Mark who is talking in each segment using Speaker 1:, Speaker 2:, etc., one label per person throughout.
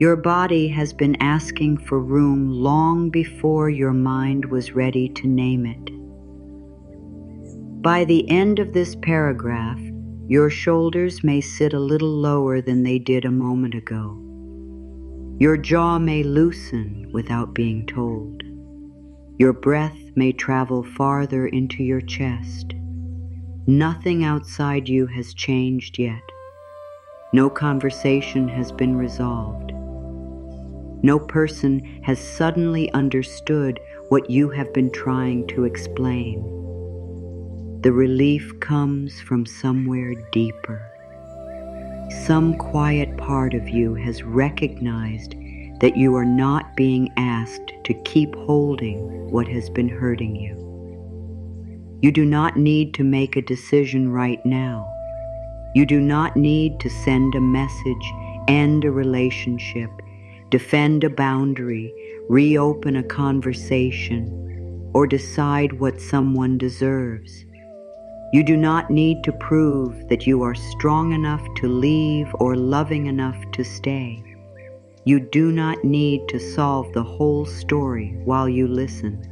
Speaker 1: Your body has been asking for room long before your mind was ready to name it. By the end of this paragraph, your shoulders may sit a little lower than they did a moment ago. Your jaw may loosen without being told. Your breath may travel farther into your chest. Nothing outside you has changed yet. No conversation has been resolved. No person has suddenly understood what you have been trying to explain. The relief comes from somewhere deeper. Some quiet part of you has recognized that you are not being asked to keep holding what has been hurting you. You do not need to make a decision right now. You do not need to send a message, end a relationship, defend a boundary, reopen a conversation, or decide what someone deserves. You do not need to prove that you are strong enough to leave or loving enough to stay. You do not need to solve the whole story while you listen.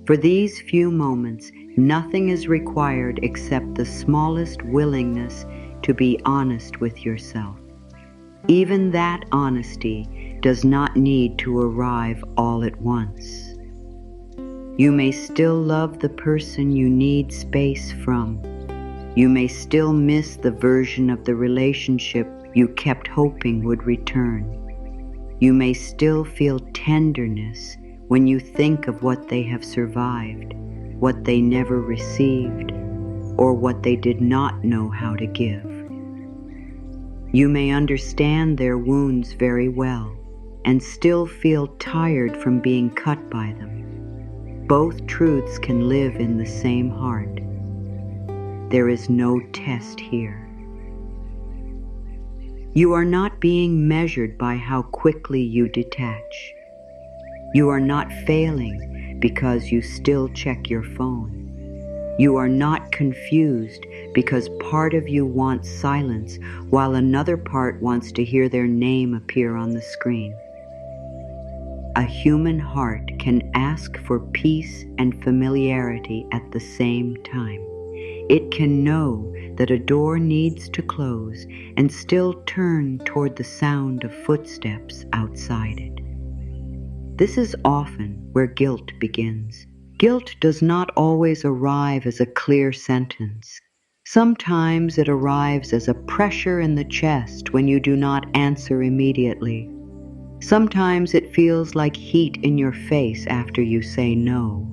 Speaker 1: For these few moments, nothing is required except the smallest willingness to be honest with yourself. Even that honesty does not need to arrive all at once. You may still love the person you need space from. You may still miss the version of the relationship you kept hoping would return. You may still feel tenderness when you think of what they have survived, what they never received, or what they did not know how to give. You may understand their wounds very well and still feel tired from being cut by them. Both truths can live in the same heart. There is no test here. You are not being measured by how quickly you detach. You are not failing because you still check your phone. You are not confused because part of you wants silence while another part wants to hear their name appear on the screen. A human heart can ask for peace and familiarity at the same time. It can know that a door needs to close and still turn toward the sound of footsteps outside it. This is often where guilt begins. Guilt does not always arrive as a clear sentence. Sometimes it arrives as a pressure in the chest when you do not answer immediately. Sometimes it feels like heat in your face after you say no.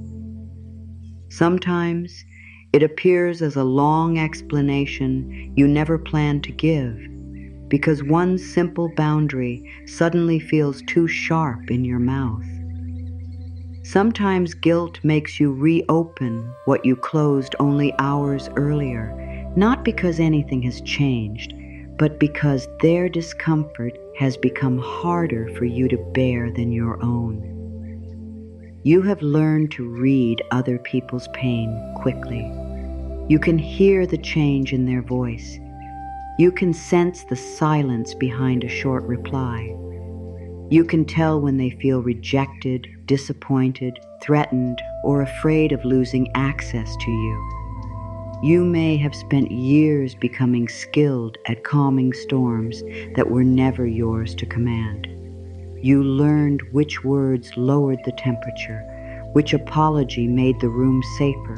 Speaker 1: Sometimes it appears as a long explanation you never planned to give, because one simple boundary suddenly feels too sharp in your mouth. Sometimes guilt makes you reopen what you closed only hours earlier, not because anything has changed, but because their discomfort has become harder for you to bear than your own. You have learned to read other people's pain quickly. You can hear the change in their voice. You can sense the silence behind a short reply. You can tell when they feel rejected, disappointed, threatened, or afraid of losing access to you. You may have spent years becoming skilled at calming storms that were never yours to command. You learned which words lowered the temperature, which apology made the room safer,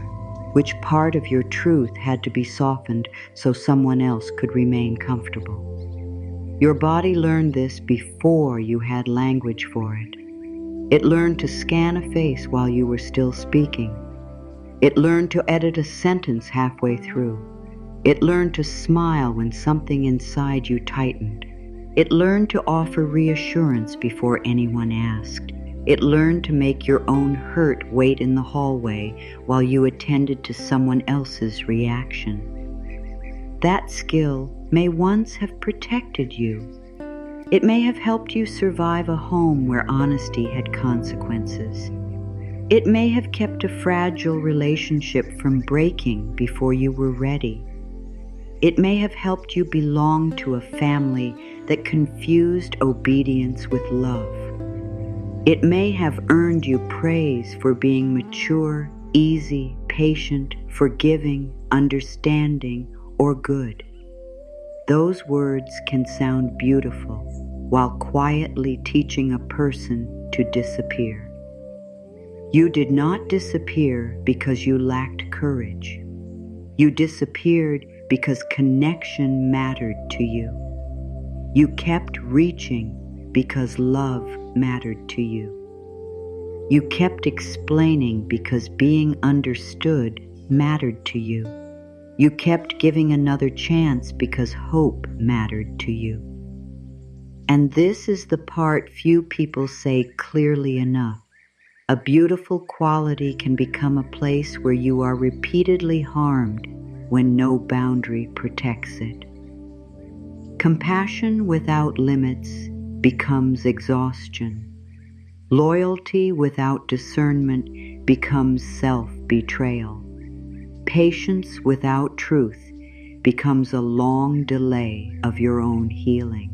Speaker 1: which part of your truth had to be softened so someone else could remain comfortable. Your body learned this before you had language for it. It learned to scan a face while you were still speaking. It learned to edit a sentence halfway through. It learned to smile when something inside you tightened. It learned to offer reassurance before anyone asked. It learned to make your own hurt wait in the hallway while you attended to someone else's reaction. That skill may once have protected you. It may have helped you survive a home where honesty had consequences. It may have kept a fragile relationship from breaking before you were ready. It may have helped you belong to a family that confused obedience with love. It may have earned you praise for being mature, easy, patient, forgiving, understanding, or good. Those words can sound beautiful while quietly teaching a person to disappear. You did not disappear because you lacked courage. You disappeared because connection mattered to you. You kept reaching because love mattered to you. You kept explaining because being understood mattered to you. You kept giving another chance because hope mattered to you. And this is the part few people say clearly enough. A beautiful quality can become a place where you are repeatedly harmed when no boundary protects it. Compassion without limits becomes exhaustion. Loyalty without discernment becomes self-betrayal. Patience without truth becomes a long delay of your own healing.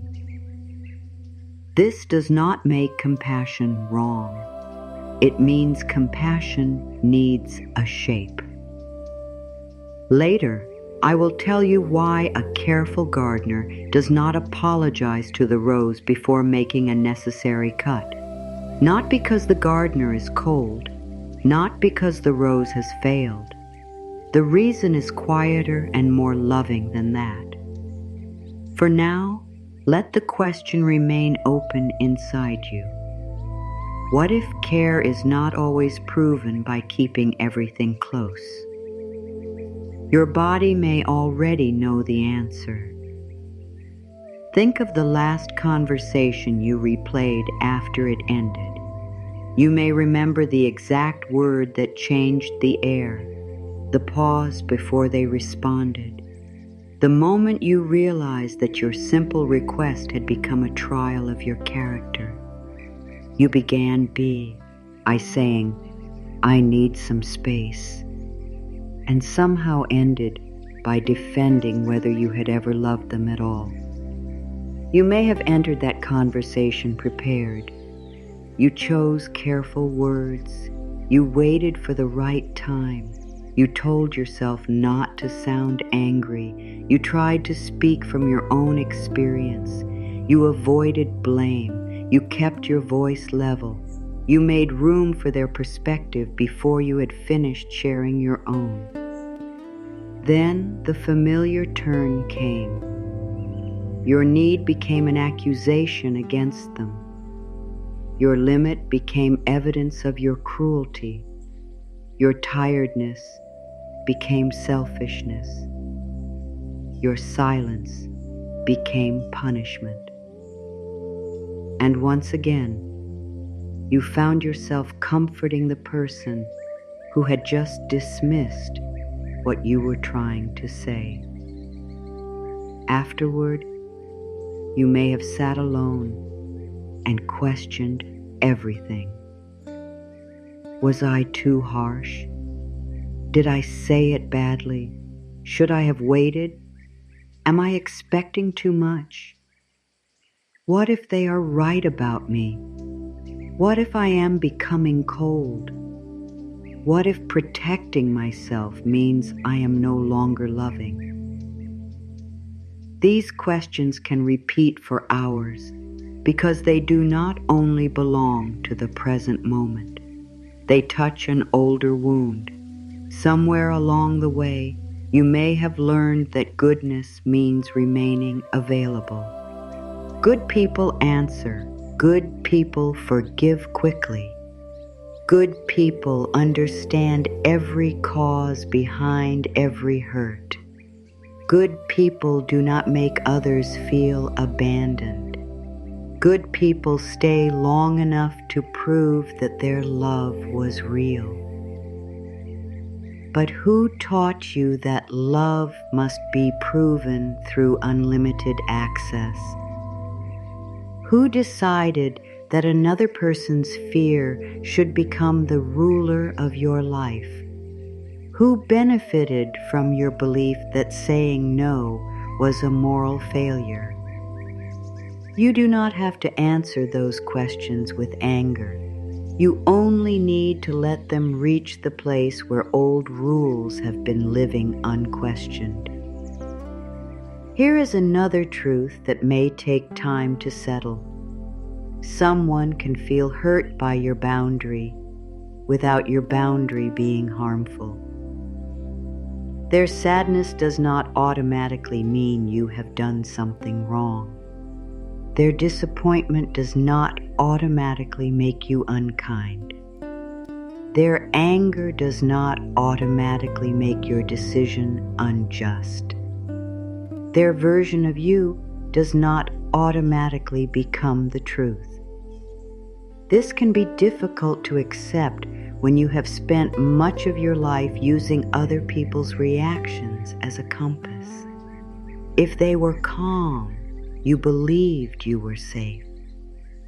Speaker 1: This does not make compassion wrong. It means compassion needs a shape. Later, I will tell you why a careful gardener does not apologize to the rose before making a necessary cut. Not because the gardener is cold, not because the rose has failed. The reason is quieter and more loving than that. For now, let the question remain open inside you. What if care is not always proven by keeping everything close? Your body may already know the answer. Think of the last conversation you replayed after it ended. You may remember the exact word that changed the air, the pause before they responded, the moment you realized that your simple request had become a trial of your character. You began by saying, "I need some space," and somehow ended by defending whether you had ever loved them at all. You may have entered that conversation prepared. You chose careful words. You waited for the right time. You told yourself not to sound angry. You tried to speak from your own experience. You avoided blame. You kept your voice level. You made room for their perspective before you had finished sharing your own. Then the familiar turn came. Your need became an accusation against them. Your limit became evidence of your cruelty. Your tiredness became selfishness. Your silence became punishment. And once again, you found yourself comforting the person who had just dismissed what you were trying to say. Afterward, you may have sat alone and questioned everything. Was I too harsh? Did I say it badly? Should I have waited? Am I expecting too much? What if they are right about me? What if I am becoming cold? What if protecting myself means I am no longer loving? These questions can repeat for hours because they do not only belong to the present moment. They touch an older wound. Somewhere along the way, you may have learned that goodness means remaining available. Good people answer. Good people forgive quickly. Good people understand every cause behind every hurt. Good people do not make others feel abandoned. Good people stay long enough to prove that their love was real. But who taught you that love must be proven through unlimited access? Who decided that another person's fear should become the ruler of your life? Who benefited from your belief that saying no was a moral failure? You do not have to answer those questions with anger. You only need to let them reach the place where old rules have been living unquestioned. Here is another truth that may take time to settle. Someone can feel hurt by your boundary without your boundary being harmful. Their sadness does not automatically mean you have done something wrong. Their disappointment does not automatically make you unkind. Their anger does not automatically make your decision unjust. Their version of you does not automatically become the truth. This can be difficult to accept when you have spent much of your life using other people's reactions as a compass. If they were calm, you believed you were safe.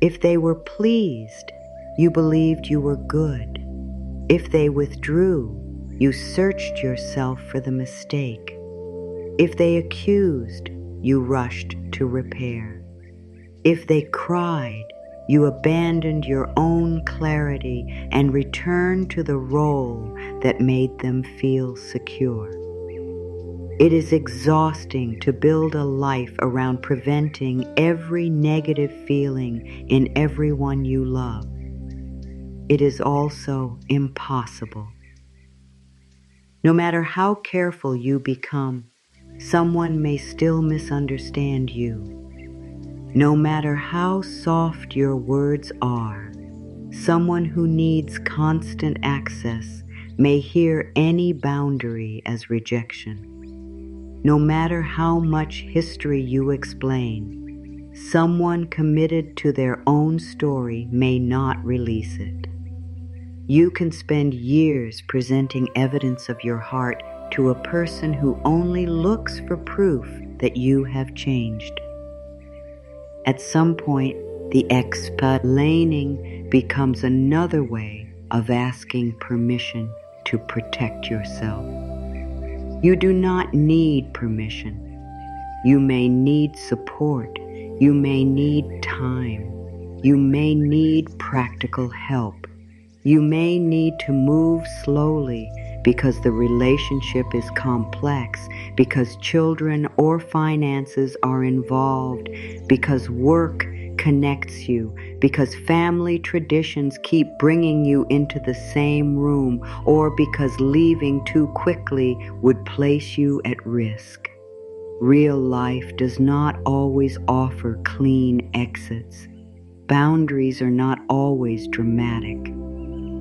Speaker 1: If they were pleased, you believed you were good. If they withdrew, you searched yourself for the mistake. If they accused, you rushed to repair. If they cried, you abandoned your own clarity and returned to the role that made them feel secure. It is exhausting to build a life around preventing every negative feeling in everyone you love. It is also impossible. No matter how careful you become, someone may still misunderstand you. No matter how soft your words are, someone who needs constant access may hear any boundary as rejection. No matter how much history you explain, someone committed to their own story may not release it. You can spend years presenting evidence of your heart to a person who only looks for proof that you have changed. At some point, the explaining becomes another way of asking permission to protect yourself. You do not need permission. You may need support. You may need time. You may need practical help. You may need to move slowly because the relationship is complex, because children or finances are involved, because work connects you, because family traditions keep bringing you into the same room, or because leaving too quickly would place you at risk. Real life does not always offer clean exits. Boundaries are not always dramatic.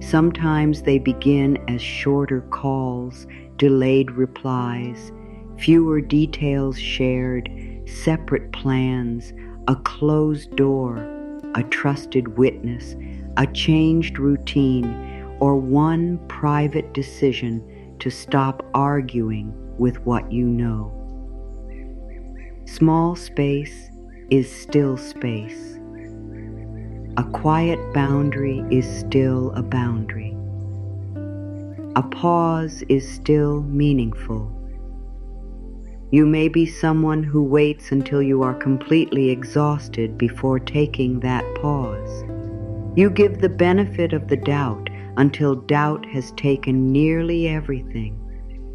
Speaker 1: Sometimes they begin as shorter calls, delayed replies, fewer details shared, separate plans, a closed door, a trusted witness, a changed routine, or one private decision to stop arguing with what you know. Small space is still space. A quiet boundary is still a boundary. A pause is still meaningful. You may be someone who waits until you are completely exhausted before taking that pause. You give the benefit of the doubt until doubt has taken nearly everything.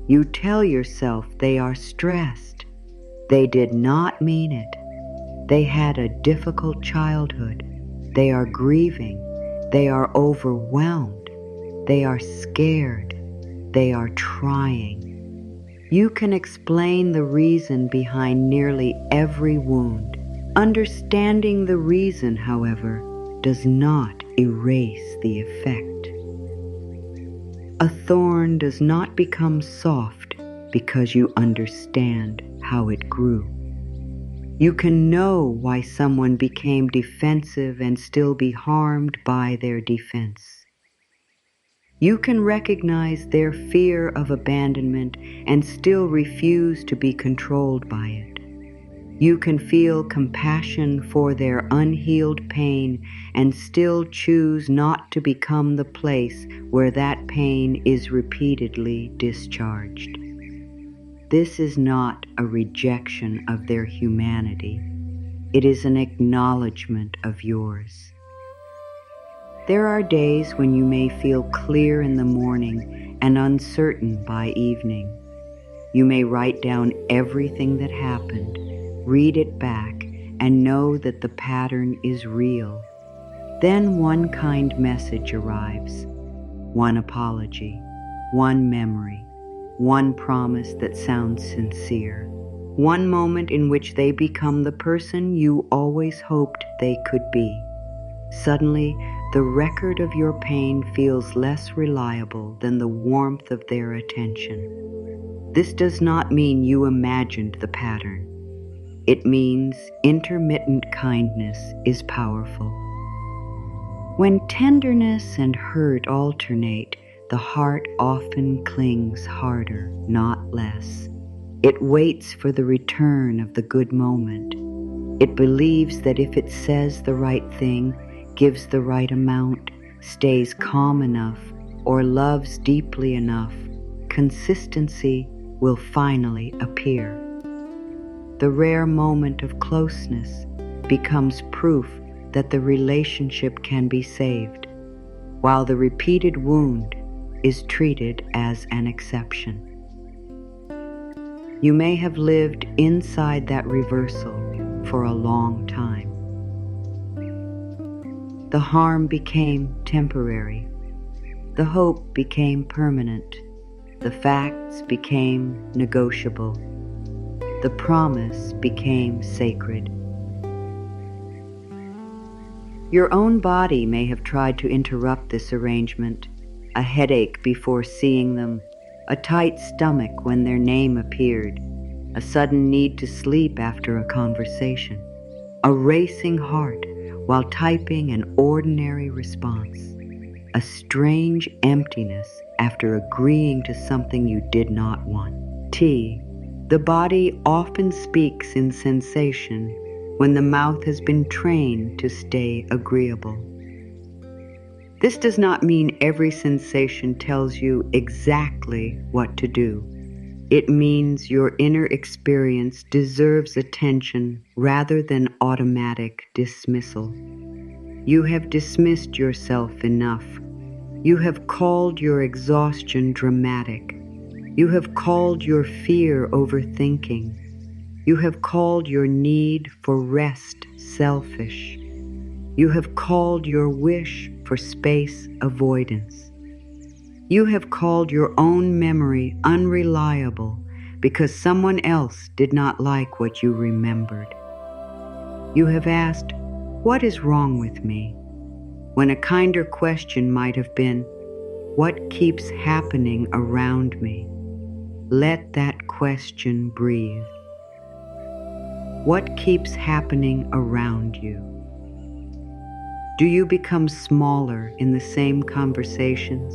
Speaker 1: You tell yourself they are stressed. They did not mean it. They had a difficult childhood. They are grieving. They are overwhelmed. They are scared. They are trying. You can explain the reason behind nearly every wound. Understanding the reason, however, does not erase the effect. A thorn does not become soft because you understand how it grew. You can know why someone became defensive and still be harmed by their defense. You can recognize their fear of abandonment and still refuse to be controlled by it. You can feel compassion for their unhealed pain and still choose not to become the place where that pain is repeatedly discharged. This is not a rejection of their humanity. It is an acknowledgement of yours. There are days when you may feel clear in the morning and uncertain by evening. You may write down everything that happened, read it back, and know that the pattern is real. Then one kind message arrives, one apology, one memory, one promise that sounds sincere, one moment in which they become the person you always hoped they could be. Suddenly, the record of your pain feels less reliable than the warmth of their attention. This does not mean you imagined the pattern. It means intermittent kindness is powerful. When tenderness and hurt alternate, the heart often clings harder, not less. It waits for the return of the good moment. It believes that if it says the right thing, gives the right amount, stays calm enough, or loves deeply enough, consistency will finally appear. The rare moment of closeness becomes proof that the relationship can be saved, while the repeated wound is treated as an exception. You may have lived inside that reversal for a long time. The harm became temporary. The hope became permanent. The facts became negotiable. The promise became sacred. Your own body may have tried to interrupt this arrangement, a headache before seeing them, a tight stomach when their name appeared, a sudden need to sleep after a conversation, a racing heart while typing an ordinary response, a strange emptiness after agreeing to something you did not want. The body often speaks in sensation when the mouth has been trained to stay agreeable. This does not mean every sensation tells you exactly what to do. It means your inner experience deserves attention rather than automatic dismissal. You have dismissed yourself enough. You have called your exhaustion dramatic. You have called your fear overthinking. You have called your need for rest selfish. You have called your wish for space avoidance. You have called your own memory unreliable because someone else did not like what you remembered. You have asked, "What is wrong with me?" when a kinder question might have been, "What keeps happening around me?" Let that question breathe. What keeps happening around you? Do you become smaller in the same conversations?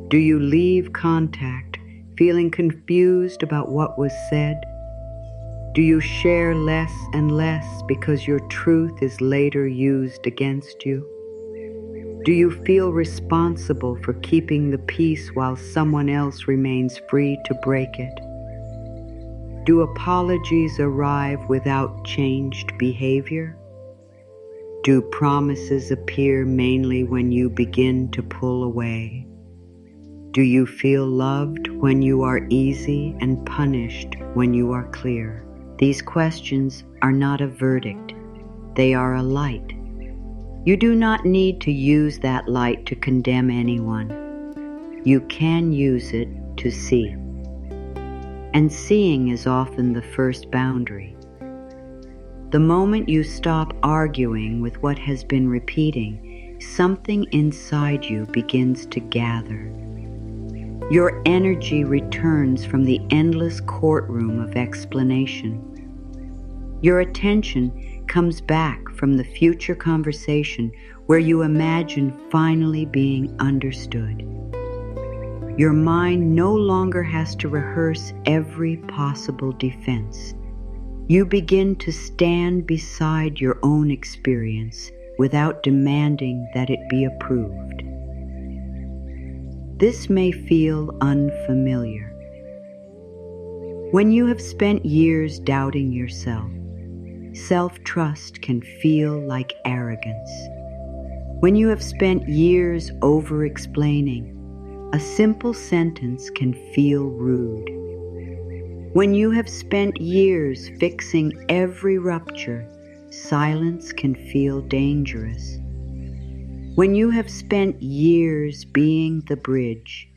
Speaker 1: Do you leave contact feeling confused about what was said? Do you share less and less because your truth is later used against you? Do you feel responsible for keeping the peace while someone else remains free to break it? Do apologies arrive without changed behavior? Do promises appear mainly when you begin to pull away? Do you feel loved when you are easy and punished when you are clear? These questions are not a verdict. They are a light. You do not need to use that light to condemn anyone. You can use it to see. And seeing is often the first boundary. The moment you stop arguing with what has been repeating, something inside you begins to gather. Your energy returns from the endless courtroom of explanation. Your attention comes back from the future conversation where you imagine finally being understood. Your mind no longer has to rehearse every possible defense. You begin to stand beside your own experience without demanding that it be approved. This may feel unfamiliar. When you have spent years doubting yourself, Self-trust can feel like arrogance. When you have spent years over-explaining, a simple sentence can feel rude. When you have spent years fixing every rupture, silence can feel dangerous. When you have spent years being the bridge,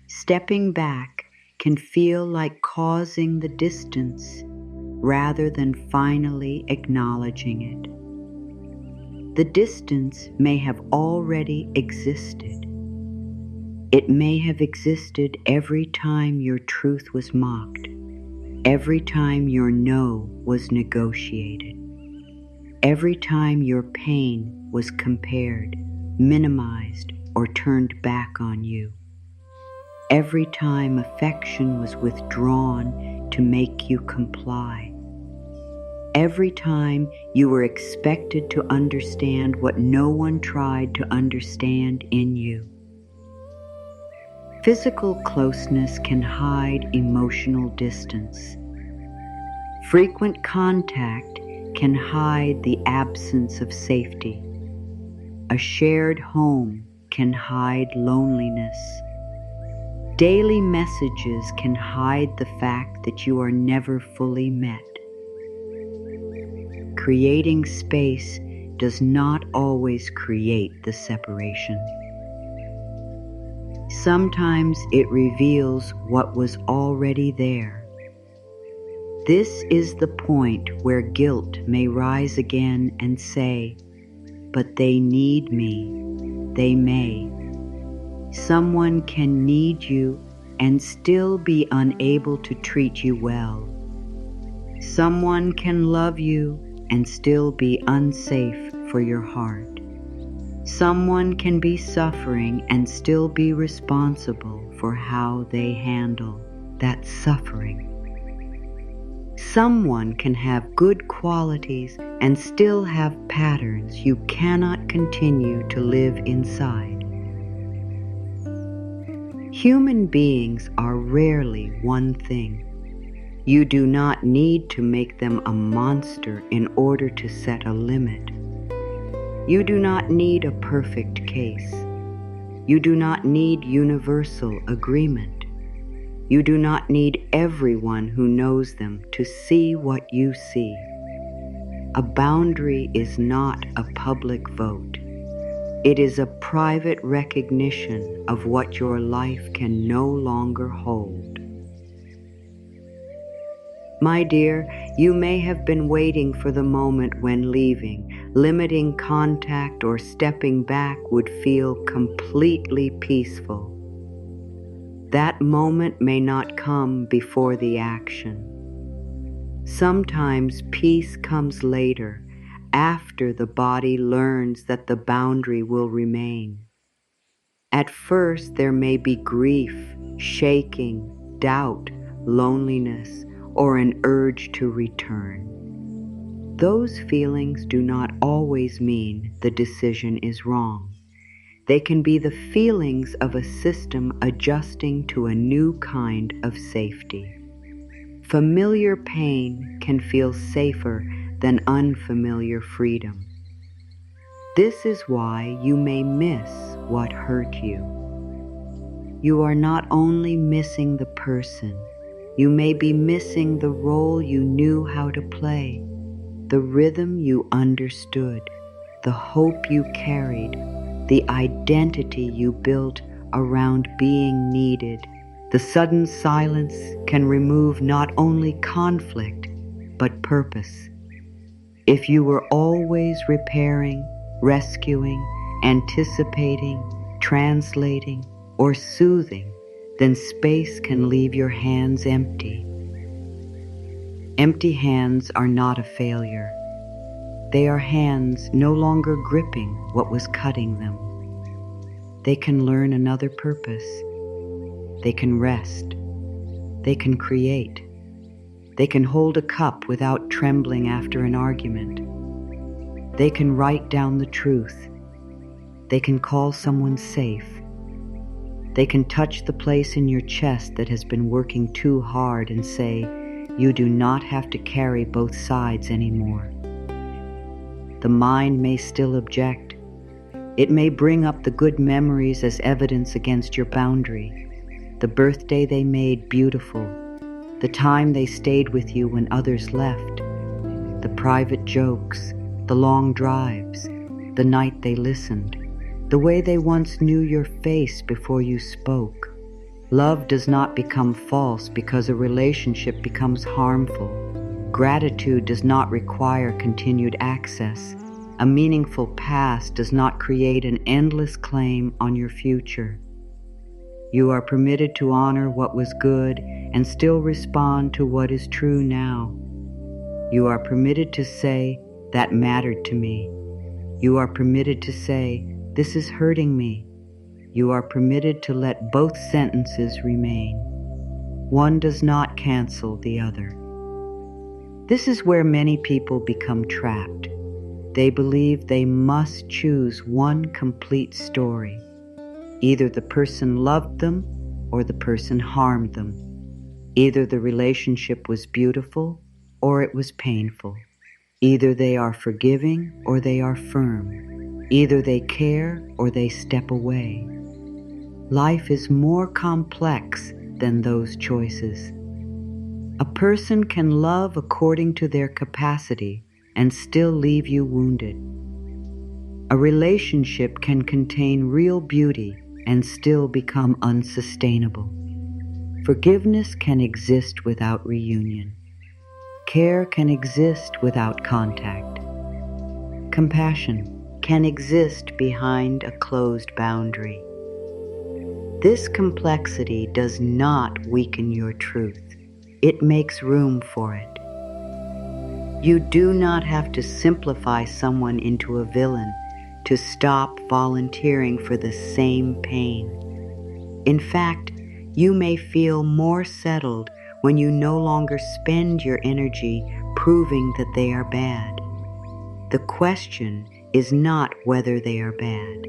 Speaker 1: stepping back can feel like causing the distance rather than finally acknowledging it. The distance may have already existed. It may have existed every time your truth was mocked, every time your no was negotiated, every time your pain was compared, minimized, or turned back on you, every time affection was withdrawn to make you comply, every time you were expected to understand what no one tried to understand in you. Physical closeness can hide emotional distance. Frequent contact can hide the absence of safety. A shared home can hide loneliness. Daily messages can hide the fact that you are never fully met. Creating space does not always create the separation. Sometimes it reveals what was already there. This is the point where guilt may rise again and say, "But they need me." They may. Someone can need you and still be unable to treat you well. Someone can love you and still be unsafe for your heart. Someone can be suffering and still be responsible for how they handle that suffering. Someone can have good qualities and still have patterns you cannot continue to live inside. Human beings are rarely one thing. You do not need to make them a monster in order to set a limit. You do not need a perfect case. You do not need universal agreement. You do not need everyone who knows them to see what you see. A boundary is not a public vote. It is a private recognition of what your life can no longer hold. My dear, you may have been waiting for the moment when leaving, limiting contact, or stepping back would feel completely peaceful. That moment may not come before the action. Sometimes peace comes later, after the body learns that the boundary will remain. At first, there may be grief, shaking, doubt, loneliness, or an urge to return. Those feelings do not always mean the decision is wrong. They can be the feelings of a system adjusting to a new kind of safety. Familiar pain can feel safer than unfamiliar freedom. This is why you may miss what hurt you. You are not only missing the person, you may be missing the role you knew how to play, the rhythm you understood, the hope you carried, the identity you built around being needed. The sudden silence can remove not only conflict, but purpose. If you were always repairing, rescuing, anticipating, translating, or soothing, then space can leave your hands empty. Empty hands are not a failure. They are hands no longer gripping what was cutting them. They can learn another purpose. They can rest. They can create. They can hold a cup without trembling after an argument. They can write down the truth. They can call someone safe. They can touch the place in your chest that has been working too hard and say, "You do not have to carry both sides anymore." the mind may still object. It may bring up the good memories as evidence against your boundary, the birthday they made beautiful, the time they stayed with you when others left, the private jokes, the long drives, the night they listened, the way they once knew your face before you spoke. Love does not become false because a relationship becomes harmful. Gratitude does not require continued access. A meaningful past does not create an endless claim on your future. You are permitted to honor what was good and still respond to what is true now. You are permitted to say, "That mattered to me." You are permitted to say, "This is hurting me." You are permitted to let both sentences remain. One does not cancel the other. This is where many people become trapped. They believe they must choose one complete story. Either the person loved them or the person harmed them. Either the relationship was beautiful or it was painful. Either they are forgiving or they are firm. Either they care or they step away. Life is more complex than those choices. A person can love according to their capacity and still leave you wounded. A relationship can contain real beauty and still become unsustainable. Forgiveness can exist without reunion. Care can exist without contact. Compassion can exist behind a closed boundary. This complexity does not weaken your truth. It makes room for it. You do not have to simplify someone into a villain to stop volunteering for the same pain. In fact, you may feel more settled when you no longer spend your energy proving that they are bad. The question is not whether they are bad.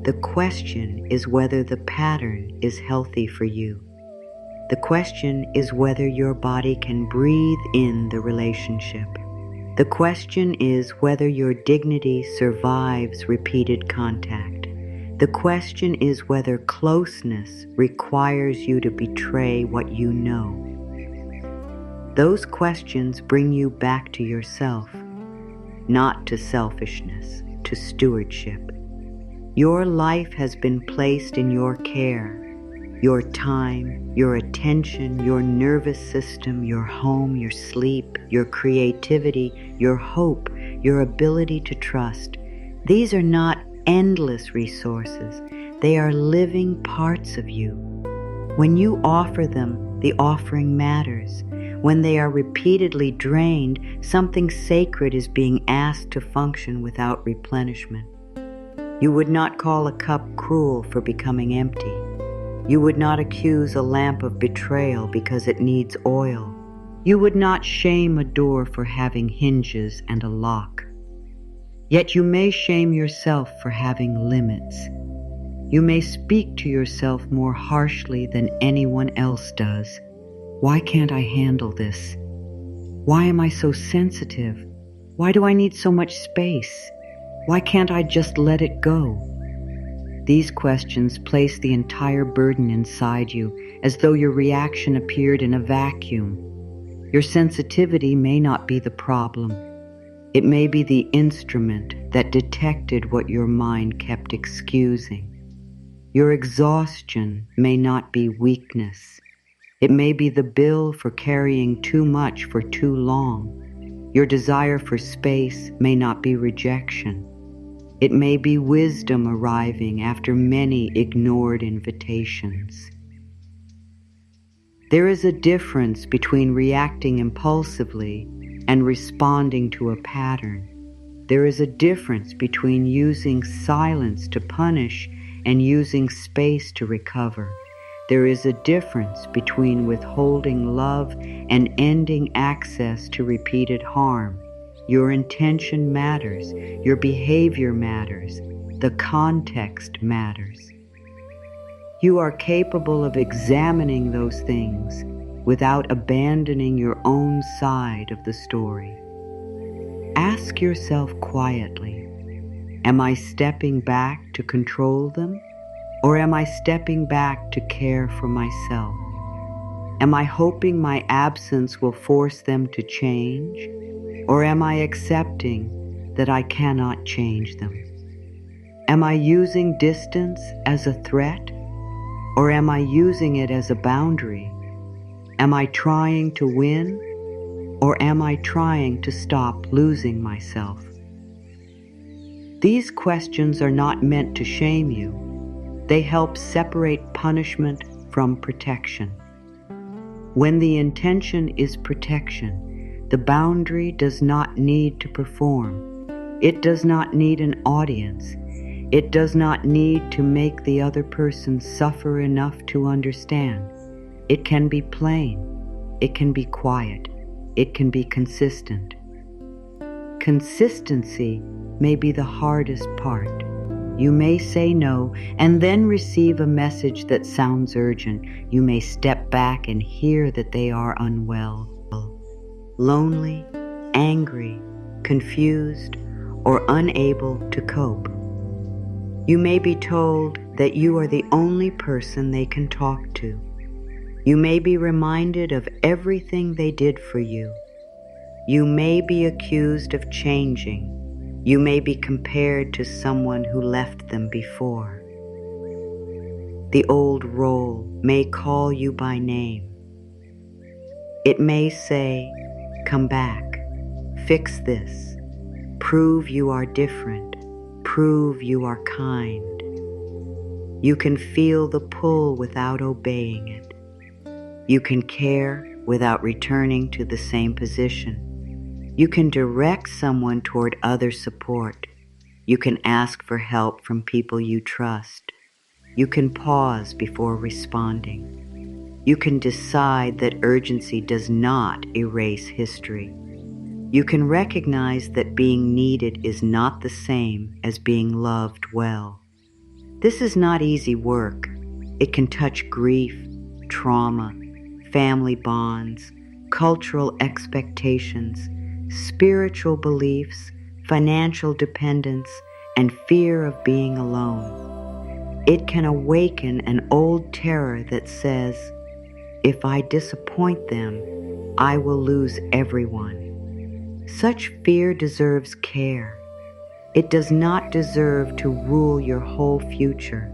Speaker 1: The question is whether the pattern is healthy for you. The question is whether your body can breathe in the relationship. The question is whether your dignity survives repeated contact. The question is whether closeness requires you to betray what you know. Those questions bring you back to yourself, not to selfishness, to stewardship. Your life has been placed in your care. Your time, your attention, your nervous system, your home, your sleep, your creativity, your hope, your ability to trust. These are not endless resources. They are living parts of you. When you offer them, the offering matters. When they are repeatedly drained, something sacred is being asked to function without replenishment. You would not call a cup cruel for becoming empty. You would not accuse a lamp of betrayal because it needs oil. You would not shame a door for having hinges and a lock. Yet you may shame yourself for having limits. You may speak to yourself more harshly than anyone else does. Why can't I handle this? Why am I so sensitive? Why do I need so much space? Why can't I just let it go? These questions place the entire burden inside you, as though your reaction appeared in a vacuum. Your sensitivity may not be the problem. It may be the instrument that detected what your mind kept excusing. Your exhaustion may not be weakness. It may be the bill for carrying too much for too long. Your desire for space may not be rejection. It may be wisdom arriving after many ignored invitations. There is a difference between reacting impulsively and responding to a pattern. There is a difference between using silence to punish and using space to recover. There is a difference between withholding love and ending access to repeated harm. Your intention matters. Your behavior matters. The context matters. You are capable of examining those things without abandoning your own side of the story. Ask yourself quietly, am I stepping back to control them, or am I stepping back to care for myself? Am I hoping my absence will force them to change, or am I accepting that I cannot change them? Am I using distance as a threat, or am I using it as a boundary? Am I trying to win, or am I trying to stop losing myself? These questions are not meant to shame you. They help separate punishment from protection. When the intention is protection, the boundary does not need to perform. It does not need an audience. It does not need to make the other person suffer enough to understand. It can be plain. It can be quiet. It can be consistent. Consistency may be the hardest part. You may say no and then receive a message that sounds urgent. You may step back and hear that they are unwell, lonely, angry, confused, or unable to cope. You may be told that you are the only person they can talk to. You may be reminded of everything they did for you. You may be accused of changing. You may be compared to someone who left them before. The old role may call you by name. It may say, "Come back, fix this, prove you are different, prove you are kind." You can feel the pull without obeying it. You can care without returning to the same position. You can direct someone toward other support. You can ask for help from people you trust. You can pause before responding. You can decide that urgency does not erase history. You can recognize that being needed is not the same as being loved well. This is not easy work. It can touch grief, trauma, family bonds, cultural expectations, spiritual beliefs, financial dependence, and fear of being alone. It can awaken an old terror that says, if I disappoint them, I will lose everyone. Such fear deserves care. It does not deserve to rule your whole future.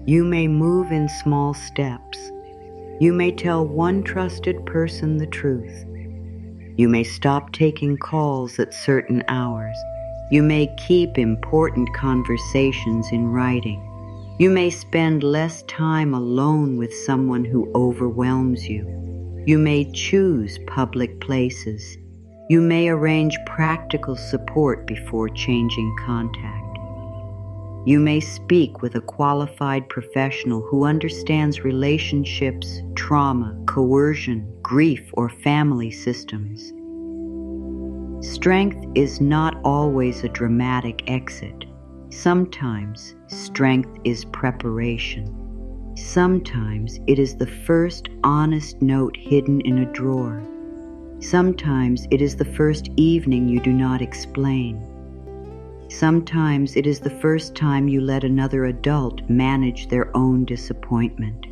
Speaker 1: You may move in small steps. You may tell one trusted person the truth. You may stop taking calls at certain hours. You may keep important conversations in writing. You may spend less time alone with someone who overwhelms you. You may choose public places. You may arrange practical support before changing contact. You may speak with a qualified professional who understands relationships, trauma, coercion, grief, or family systems. Strength is not always a dramatic exit. Sometimes strength is preparation. Sometimes it is the first honest note hidden in a drawer. Sometimes it is the first evening you do not explain. Sometimes it is the first time you let another adult manage their own disappointment.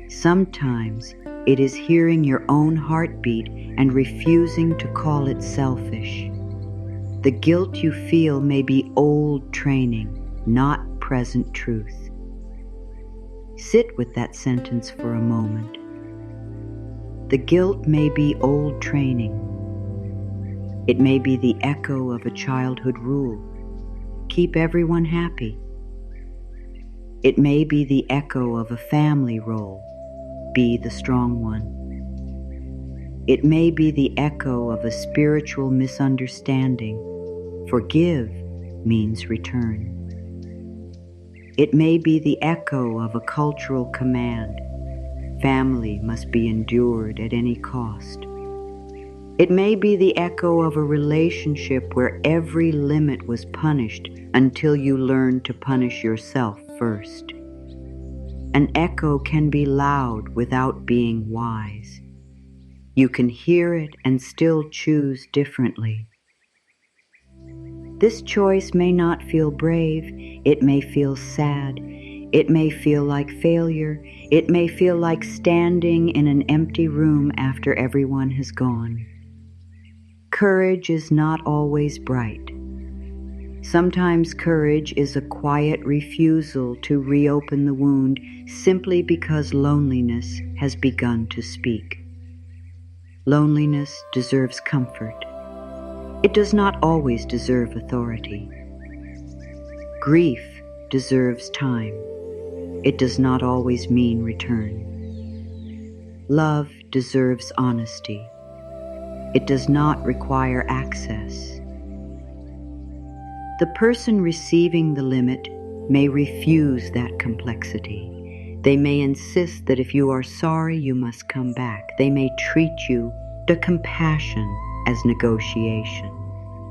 Speaker 1: Sometimes it is hearing your own heartbeat and refusing to call it selfish. The guilt you feel may be old training, not present truth. Sit with that sentence for a moment. The guilt may be old training. It may be the echo of a childhood rule. Keep everyone happy. It may be the echo of a family role. Be the strong one. It may be the echo of a spiritual misunderstanding. Forgive means return. It may be the echo of a cultural command. Family must be endured at any cost. It may be the echo of a relationship where every limit was punished until you learned to punish yourself first. An echo can be loud without being wise. You can hear it and still choose differently. This choice may not feel brave. It may feel sad. It may feel like failure. It may feel like standing in an empty room after everyone has gone. Courage is not always bright. Sometimes courage is a quiet refusal to reopen the wound simply because loneliness has begun to speak. Loneliness deserves comfort. It does not always deserve authority. Grief deserves time. It does not always mean return. Love deserves honesty. It does not require access. The person receiving the limit may refuse that complexity. They may insist that if you are sorry, you must come back. They may treat you to compassion as negotiation.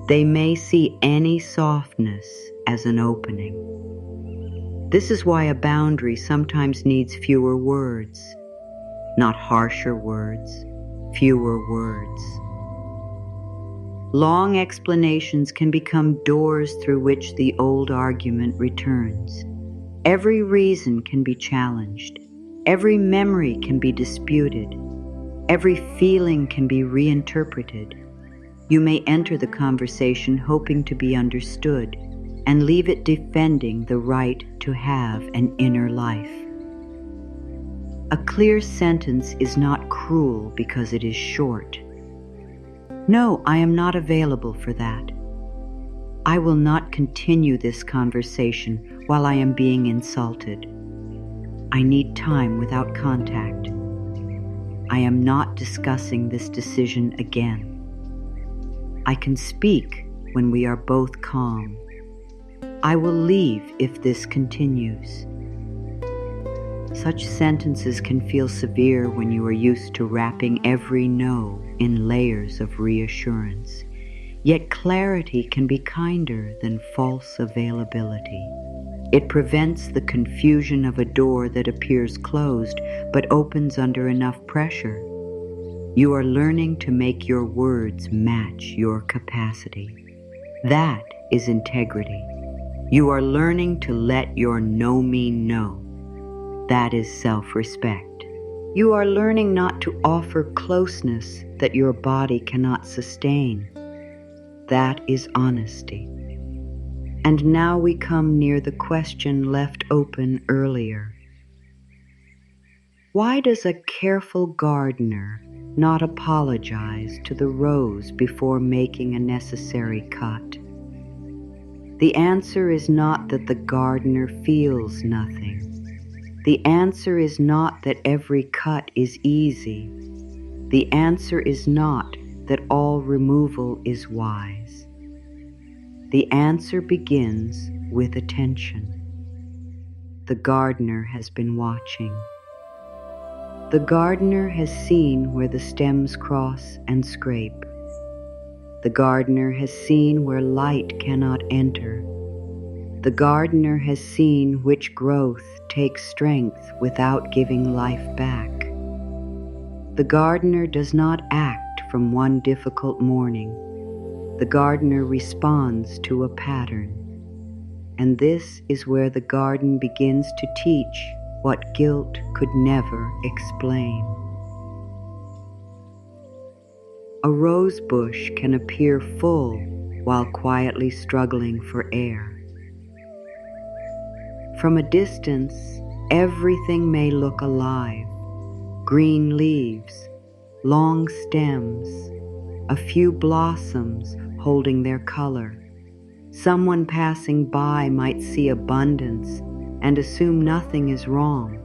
Speaker 1: They may see any softness as an opening. This is why a boundary sometimes needs fewer words, not harsher words, fewer words. Long explanations can become doors through which the old argument returns. Every reason can be challenged. Every memory can be disputed. Every feeling can be reinterpreted. You may enter the conversation hoping to be understood and leave it defending the right to have an inner life. A clear sentence is not cruel because it is short. No, I am not available for that. I will not continue this conversation while I am being insulted. I need time without contact. I am not discussing this decision again. I can speak when we are both calm. I will leave if this continues. Such sentences can feel severe when you are used to wrapping every no in layers of reassurance. Yet clarity can be kinder than false availability. It prevents the confusion of a door that appears closed but opens under enough pressure. You are learning to make your words match your capacity. That is integrity. You are learning to let your no mean no. That is self-respect. You are learning not to offer closeness that your body cannot sustain. That is honesty. And now we come near the question left open earlier. Why does a careful gardener not apologize to the rose before making a necessary cut? The answer is not that the gardener feels nothing. The answer is not that every cut is easy. The answer is not that all removal is wise. The answer begins with attention. The gardener has been watching. The gardener has seen where the stems cross and scrape. The gardener has seen where light cannot enter. The gardener has seen which growth takes strength without giving life back. The gardener does not act from one difficult morning. The gardener responds to a pattern. And this is where the garden begins to teach what guilt could never explain. A rose bush can appear full while quietly struggling for air. From a distance, everything may look alive. Green leaves, long stems, a few blossoms holding their color. Someone passing by might see abundance and assume nothing is wrong.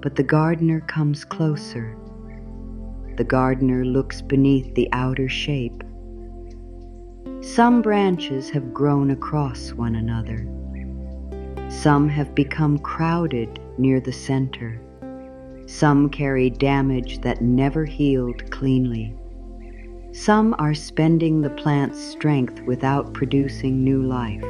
Speaker 1: But the gardener comes closer. The gardener looks beneath the outer shape. Some branches have grown across one another. Some have become crowded near the center. Some carry damage that never healed cleanly. Some are spending the plant's strength without producing new life.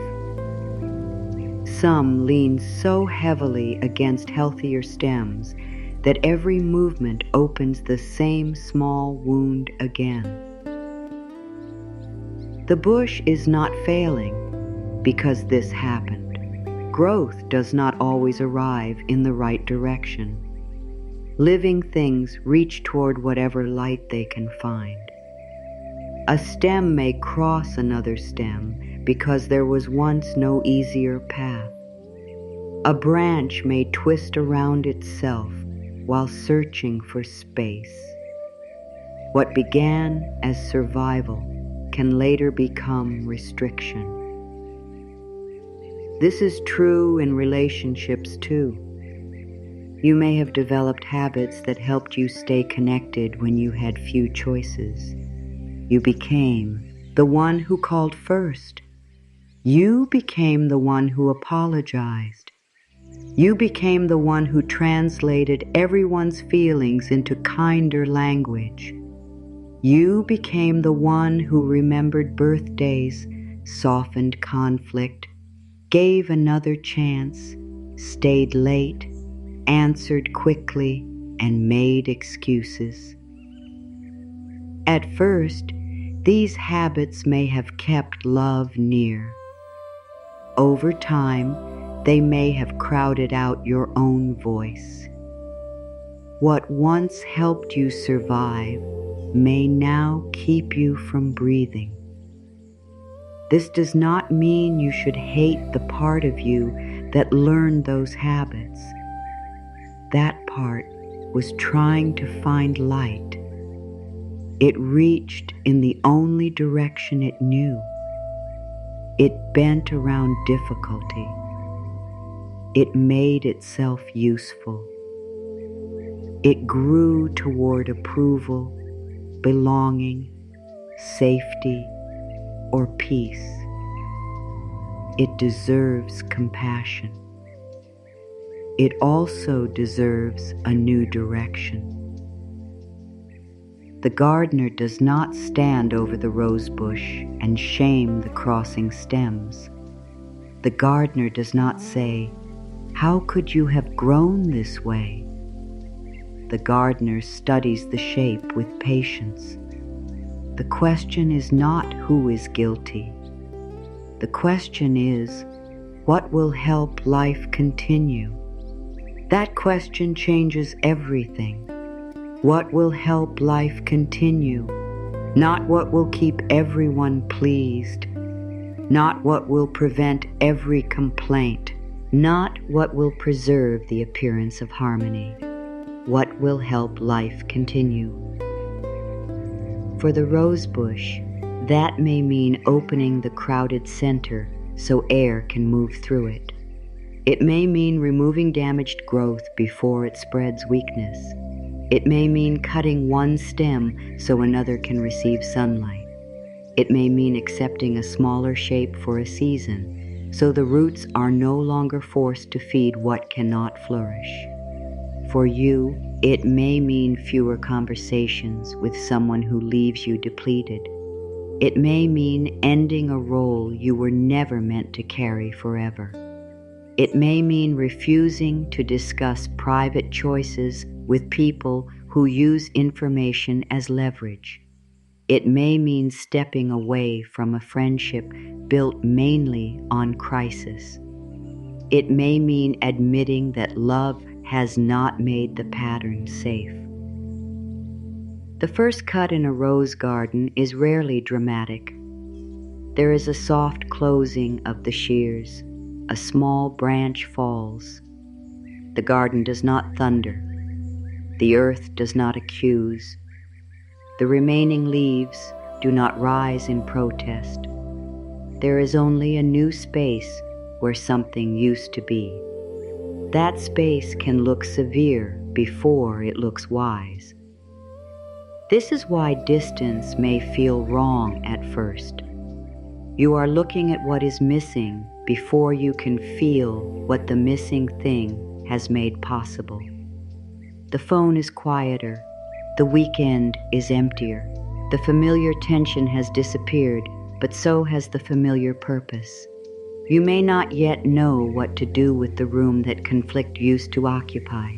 Speaker 1: Some lean so heavily against healthier stems that every movement opens the same small wound again. The bush is not failing because this happened. Growth does not always arrive in the right direction. Living things reach toward whatever light they can find. A stem may cross another stem because there was once no easier path. A branch may twist around itself while searching for space. What began as survival can later become restriction. This is true in relationships too. You may have developed habits that helped you stay connected when you had few choices. You became the one who called first. You became the one who apologized. You became the one who translated everyone's feelings into kinder language. You became the one who remembered birthdays, softened conflict, gave another chance, stayed late, answered quickly, and made excuses. At first, these habits may have kept love near. Over time, they may have crowded out your own voice. What once helped you survive may now keep you from breathing. This does not mean you should hate the part of you that learned those habits. That part was trying to find light. It reached in the only direction it knew. It bent around difficulty. It made itself useful. It grew toward approval, belonging, safety, or peace. It deserves compassion. It also deserves a new direction. The gardener does not stand over the rose bush and shame the crossing stems. The gardener does not say, "How could you have grown this way?" The gardener studies the shape with patience. The question is not who is guilty. The question is, what will help life continue? That question changes everything. What will help life continue? Not what will keep everyone pleased. Not what will prevent every complaint. Not what will preserve the appearance of harmony. What will help life continue? For the rosebush, that may mean opening the crowded center so air can move through it. It may mean removing damaged growth before it spreads weakness. It may mean cutting one stem so another can receive sunlight. It may mean accepting a smaller shape for a season so the roots are no longer forced to feed what cannot flourish. For you, it may mean fewer conversations with someone who leaves you depleted. It may mean ending a role you were never meant to carry forever. It may mean refusing to discuss private choices with people who use information as leverage. It may mean stepping away from a friendship built mainly on crisis. It may mean admitting that love has not made the pattern safe. The first cut in a rose garden is rarely dramatic. There is a soft closing of the shears. A small branch falls. The garden does not thunder. The earth does not accuse. The remaining leaves do not rise in protest. There is only a new space where something used to be. That space can look severe before it looks wise. This is why distance may feel wrong at first. You are looking at what is missing before you can feel what the missing thing has made possible. The phone is quieter. The weekend is emptier. The familiar tension has disappeared, but so has the familiar purpose. You may not yet know what to do with the room that conflict used to occupy.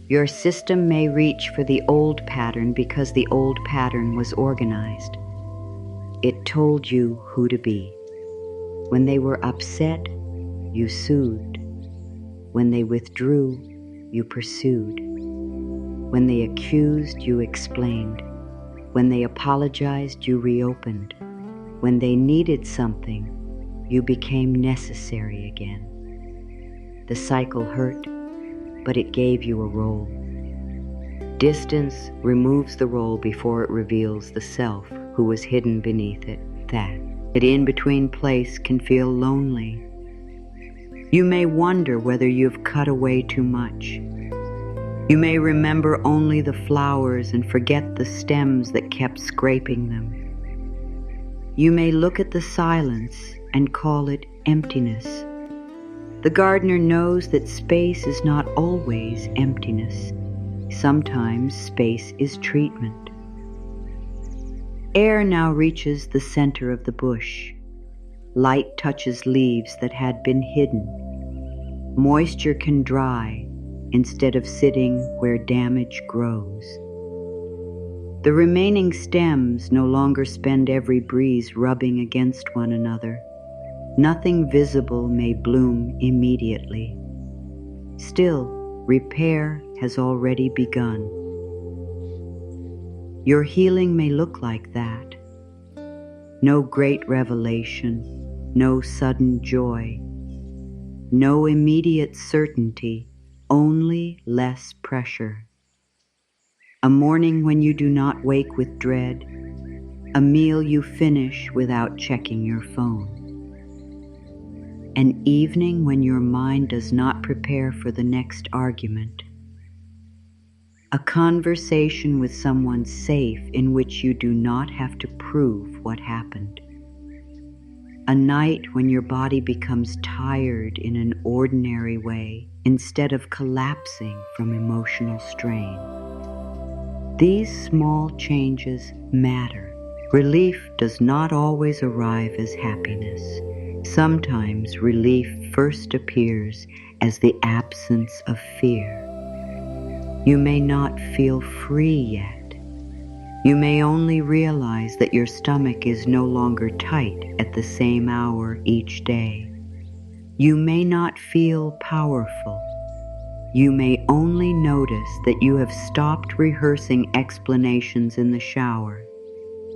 Speaker 1: Your system may reach for the old pattern because the old pattern was organized. It told you who to be. When they were upset, you soothed. When they withdrew, you pursued. When they accused, you explained. When they apologized, you reopened. When they needed something, you became necessary again. The cycle hurt, but it gave you a role. Distance removes the role before it reveals the self who was hidden beneath it. That in-between place can feel lonely. You may wonder whether you've cut away too much. You may remember only the flowers and forget the stems that kept scraping them. You may look at the silence and call it emptiness. The gardener knows that space is not always emptiness. Sometimes space is treatment. Air now reaches the center of the bush. Light touches leaves that had been hidden. Moisture can dry instead of sitting where damage grows. The remaining stems no longer spend every breeze rubbing against one another. Nothing visible may bloom immediately. Still, repair has already begun. Your healing may look like that. No great revelation, no sudden joy, no immediate certainty, only less pressure. A morning when you do not wake with dread, a meal you finish without checking your phone. An evening when your mind does not prepare for the next argument. A conversation with someone safe in which you do not have to prove what happened. A night when your body becomes tired in an ordinary way instead of collapsing from emotional strain. These small changes matter. Relief does not always arrive as happiness. Sometimes relief first appears as the absence of fear. You may not feel free yet. You may only realize that your stomach is no longer tight at the same hour each day. You may not feel powerful. You may only notice that you have stopped rehearsing explanations in the shower.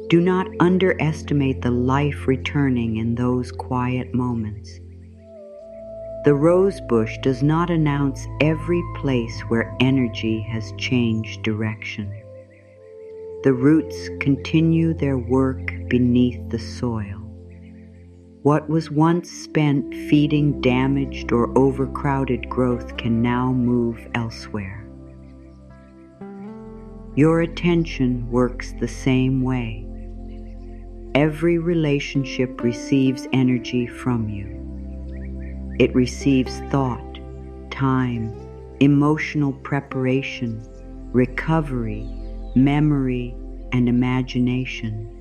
Speaker 1: Do not underestimate the life returning in those quiet moments. The rose bush does not announce every place where energy has changed direction. The roots continue their work beneath the soil. What was once spent feeding damaged or overcrowded growth can now move elsewhere. Your attention works the same way. Every relationship receives energy from you. It receives thought, time, emotional preparation, recovery, memory, and imagination.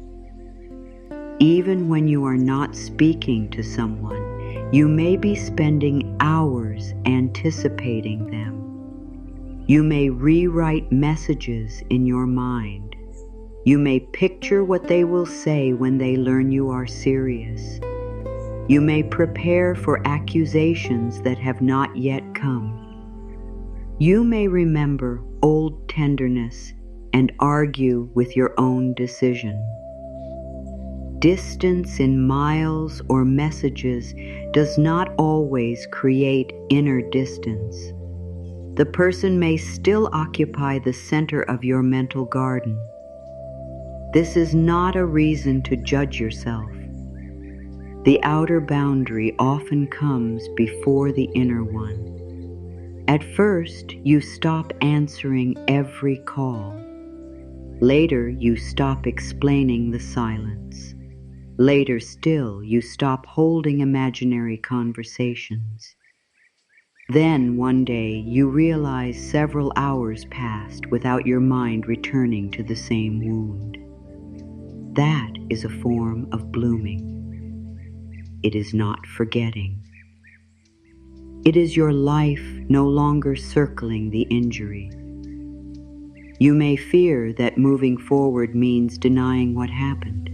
Speaker 1: Even when you are not speaking to someone, you may be spending hours anticipating them. You may rewrite messages in your mind. You may picture what they will say when they learn you are serious. You may prepare for accusations that have not yet come. You may remember old tenderness and argue with your own decision. Distance in miles or messages does not always create inner distance. The person may still occupy the center of your mental garden. This is not a reason to judge yourself. The outer boundary often comes before the inner one. At first, you stop answering every call. Later, you stop explaining the silence. Later still, you stop holding imaginary conversations. Then, one day, you realize several hours passed without your mind returning to the same wound. That is a form of blooming. It is not forgetting. It is your life no longer circling the injury. You may fear that moving forward means denying what happened.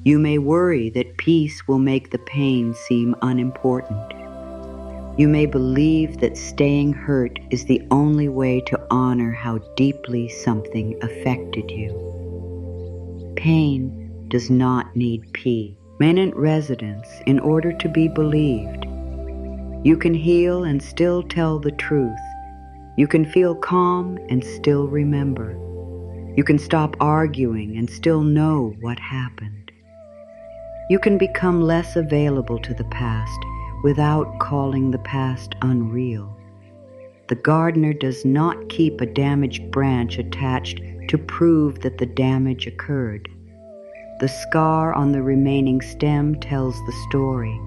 Speaker 1: You may worry that peace will make the pain seem unimportant. You may believe that staying hurt is the only way to honor how deeply something affected you. Pain does not need permanent residence in order to be believed. You can heal and still tell the truth. You can feel calm and still remember. You can stop arguing and still know what happened. You can become less available to the past without calling the past unreal. The gardener does not keep a damaged branch attached to prove that the damage occurred. The scar on the remaining stem tells the story.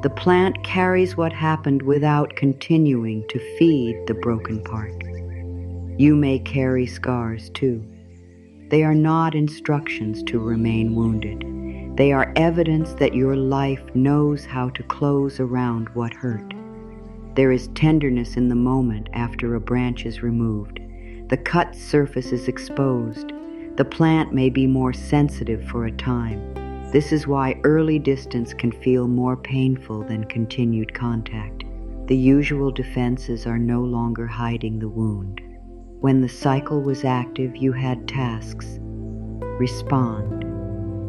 Speaker 1: The plant carries what happened without continuing to feed the broken part. You may carry scars too. They are not instructions to remain wounded. They are evidence that your life knows how to close around what hurt. There is tenderness in the moment after a branch is removed. The cut surface is exposed. The plant may be more sensitive for a time. This is why early distance can feel more painful than continued contact. The usual defenses are no longer hiding the wound. When the cycle was active, you had tasks. Respond,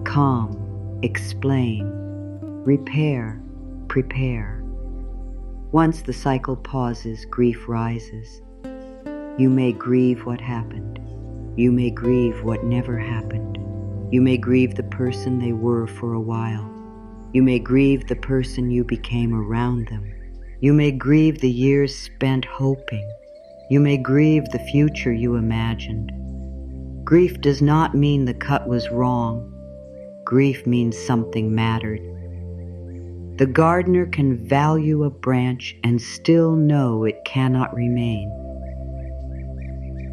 Speaker 1: calm, explain, repair, prepare. Once the cycle pauses, grief rises. You may grieve what happened. You may grieve what never happened. You may grieve the person they were for a while. You may grieve the person you became around them. You may grieve the years spent hoping. You may grieve the future you imagined. Grief does not mean the cut was wrong. Grief means something mattered. The gardener can value a branch and still know it cannot remain.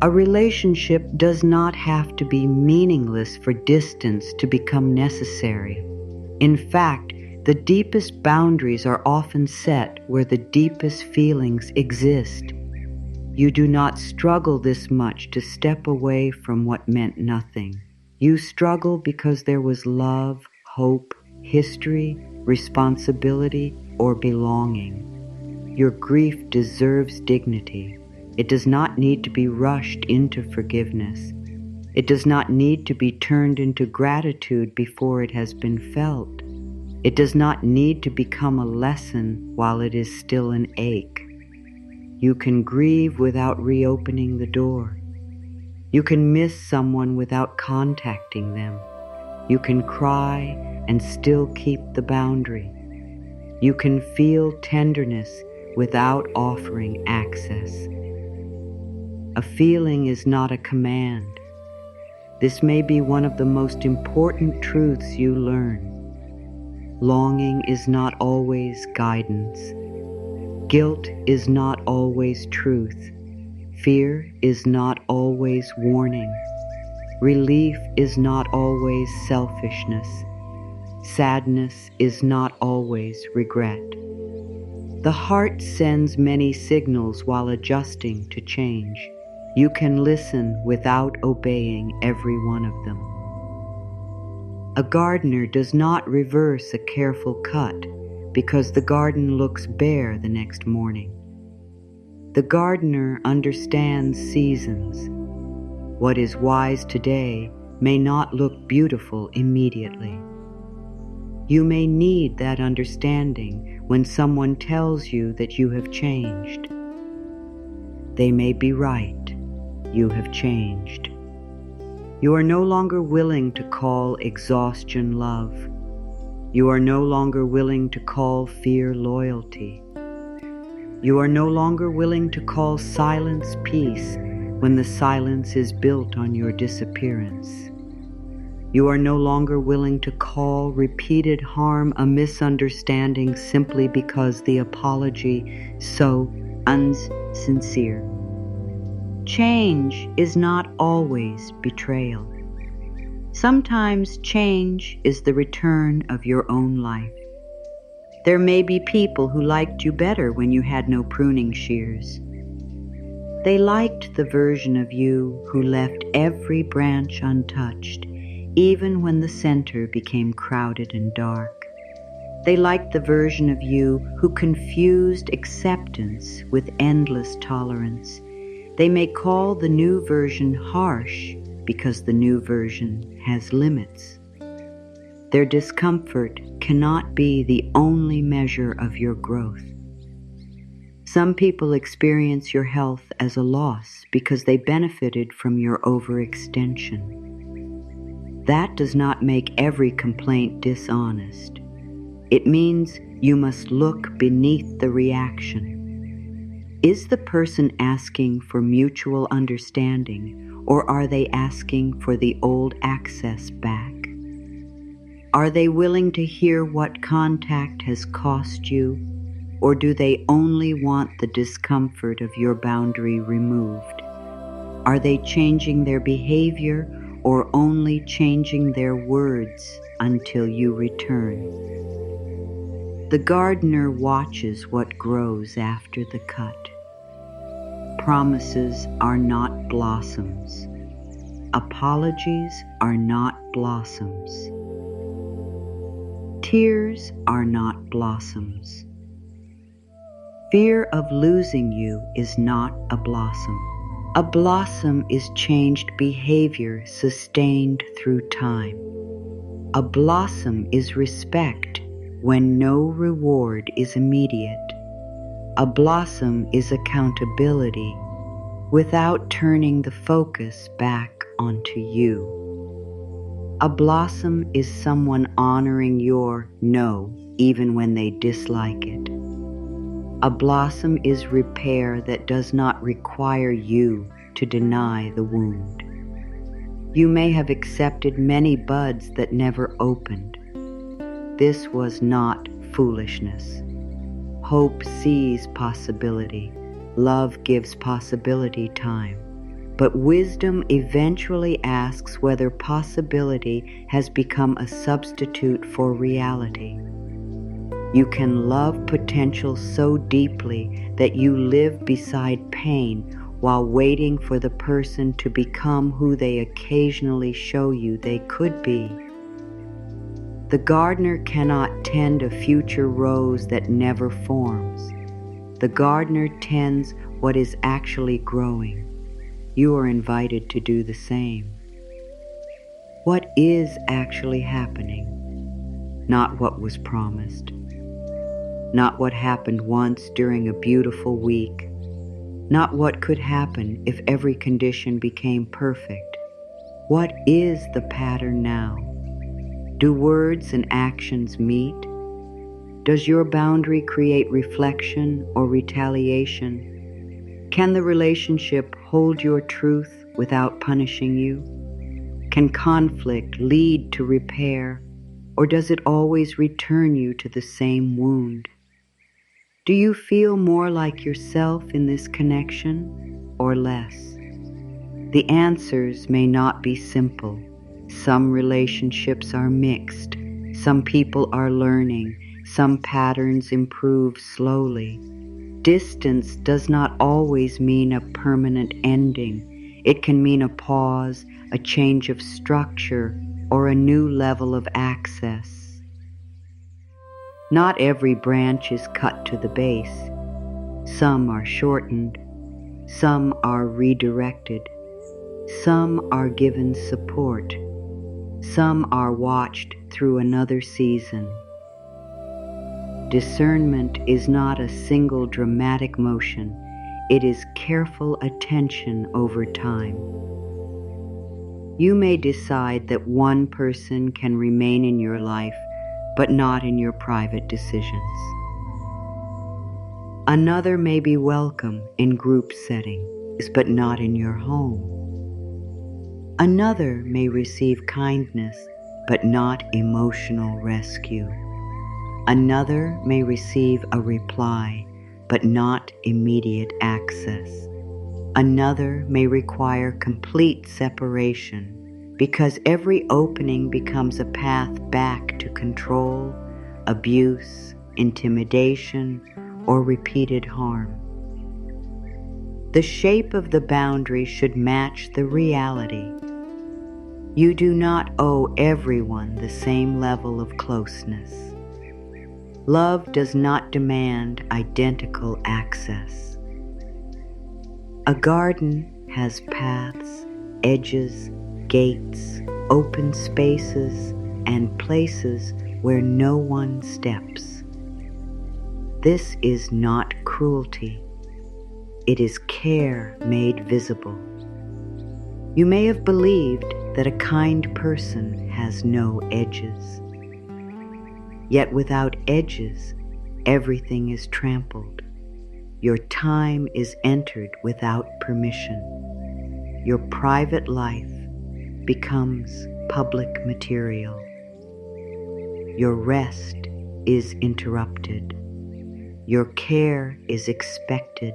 Speaker 1: A relationship does not have to be meaningless for distance to become necessary. In fact, the deepest boundaries are often set where the deepest feelings exist. You do not struggle this much to step away from what meant nothing. You struggle because there was love, hope, history, responsibility, or belonging. Your grief deserves dignity. It does not need to be rushed into forgiveness. It does not need to be turned into gratitude before it has been felt. It does not need to become a lesson while it is still an ache. You can grieve without reopening the door. You can miss someone without contacting them. You can cry and still keep the boundary. You can feel tenderness without offering access. A feeling is not a command. This may be one of the most important truths you learn. Longing is not always guidance. Guilt is not always truth. Fear is not always warning. Relief is not always selfishness. Sadness is not always regret. The heart sends many signals while adjusting to change. You can listen without obeying every one of them. A gardener does not reverse a careful cut because the garden looks bare the next morning. The gardener understands seasons. What is wise today may not look beautiful immediately. You may need that understanding when someone tells you that you have changed. They may be right. You have changed. You are no longer willing to call exhaustion love. You are no longer willing to call fear loyalty. You are no longer willing to call silence peace when the silence is built on your disappearance. You are no longer willing to call repeated harm a misunderstanding simply because the apology so unsincere. Change is not always betrayal. Sometimes change is the return of your own life. There may be people who liked you better when you had no pruning shears. They liked the version of you who left every branch untouched, even when the center became crowded and dark. They liked the version of you who confused acceptance with endless tolerance. They may call the new version harsh because the new version has limits. Their discomfort cannot be the only measure of your growth. Some people experience your health as a loss because they benefited from your overextension. That does not make every complaint dishonest. It means you must look beneath the reaction. Is the person asking for mutual understanding, or are they asking for the old access back? Are they willing to hear what contact has cost you, or do they only want the discomfort of your boundary removed? Are they changing their behavior or only changing their words until you return? The gardener watches what grows after the cut. Promises are not blossoms. Apologies are not blossoms. Tears are not blossoms. Fear of losing you is not a blossom. A blossom is changed behavior sustained through time. A blossom is respect when no reward is immediate. A blossom is accountability without turning the focus back onto you. A blossom is someone honoring your no, even when they dislike it. A blossom is repair that does not require you to deny the wound. You may have accepted many buds that never opened. This was not foolishness. Hope sees possibility. Love gives possibility time. But wisdom eventually asks whether possibility has become a substitute for reality. You can love potential so deeply that you live beside pain while waiting for the person to become who they occasionally show you they could be. The gardener cannot tend a future rose that never forms. The gardener tends what is actually growing. You are invited to do the same. What is actually happening? Not what was promised. Not what happened once during a beautiful week. Not what could happen if every condition became perfect. What is the pattern now? Do words and actions meet? Does your boundary create reflection or retaliation? Can the relationship hold your truth without punishing you? Can conflict lead to repair, or does it always return you to the same wound? Do you feel more like yourself in this connection, or less? The answers may not be simple. Some relationships are mixed. Some people are learning. Some patterns improve slowly. Distance does not always mean a permanent ending. It can mean a pause, a change of structure, or a new level of access. Not every branch is cut to the base. Some are shortened. Some are redirected. Some are given support. Some are watched through another season. Discernment is not a single dramatic motion. It is careful attention over time. You may decide that one person can remain in your life, but not in your private decisions. Another may be welcome in group settings, but not in your home. Another may receive kindness, but not emotional rescue. Another may receive a reply, but not immediate access. Another may require complete separation, because every opening becomes a path back to control, abuse, intimidation, or repeated harm. The shape of the boundary should match the reality. You do not owe everyone the same level of closeness. Love does not demand identical access. A garden has paths, edges, gates, open spaces, and places where no one steps. This is not cruelty. It is care made visible. You may have believed that a kind person has no edges. Yet without edges, everything is trampled. Your time is entered without permission. Your private life becomes public material. Your rest is interrupted. Your care is expected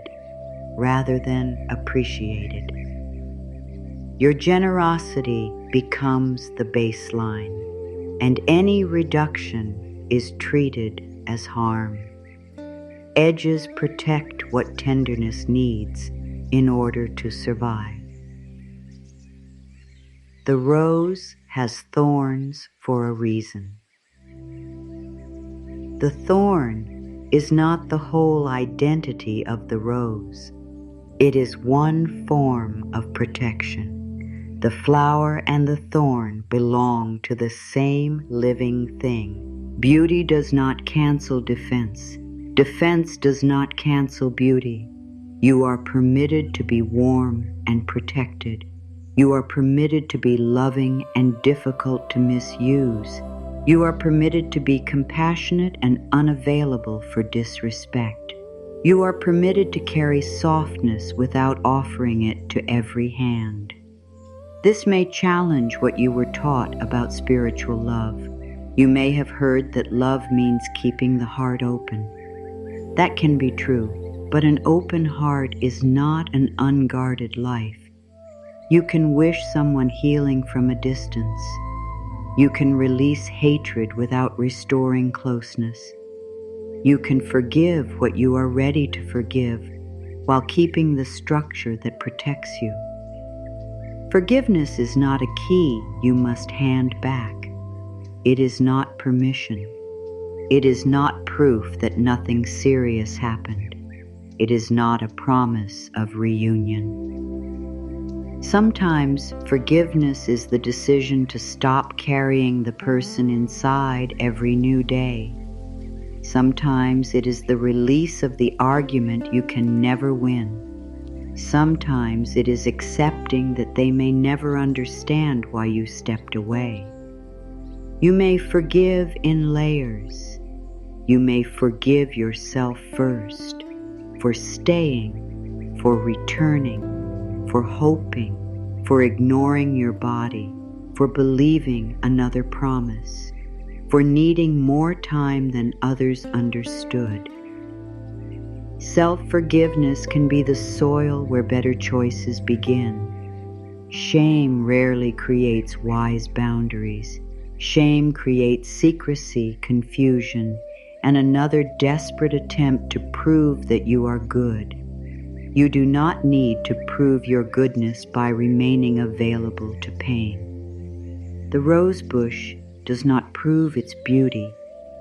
Speaker 1: rather than appreciated. Your generosity becomes the baseline, and any reduction is treated as harm. Edges protect what tenderness needs in order to survive. The rose has thorns for a reason. The thorn is not the whole identity of the rose. It is one form of protection. The flower and the thorn belong to the same living thing. Beauty does not cancel defense. Defense does not cancel beauty. You are permitted to be warm and protected. You are permitted to be loving and difficult to misuse. You are permitted to be compassionate and unavailable for disrespect. You are permitted to carry softness without offering it to every hand. This may challenge what you were taught about spiritual love. You may have heard that love means keeping the heart open. That can be true, but an open heart is not an unguarded life. You can wish someone healing from a distance. You can release hatred without restoring closeness. You can forgive what you are ready to forgive while keeping the structure that protects you. Forgiveness is not a key you must hand back. It is not permission. It is not proof that nothing serious happened. It is not a promise of reunion. Sometimes forgiveness is the decision to stop carrying the person inside every new day. Sometimes it is the release of the argument you can never win. Sometimes it is accepting that they may never understand why you stepped away. You may forgive in layers. You may forgive yourself first for staying, for returning, for hoping, for ignoring your body, for believing another promise, for needing more time than others understood. Self-forgiveness can be the soil where better choices begin. Shame rarely creates wise boundaries. Shame creates secrecy, confusion, and another desperate attempt to prove that you are good. You do not need to prove your goodness by remaining available to pain. The rose bush does not prove its beauty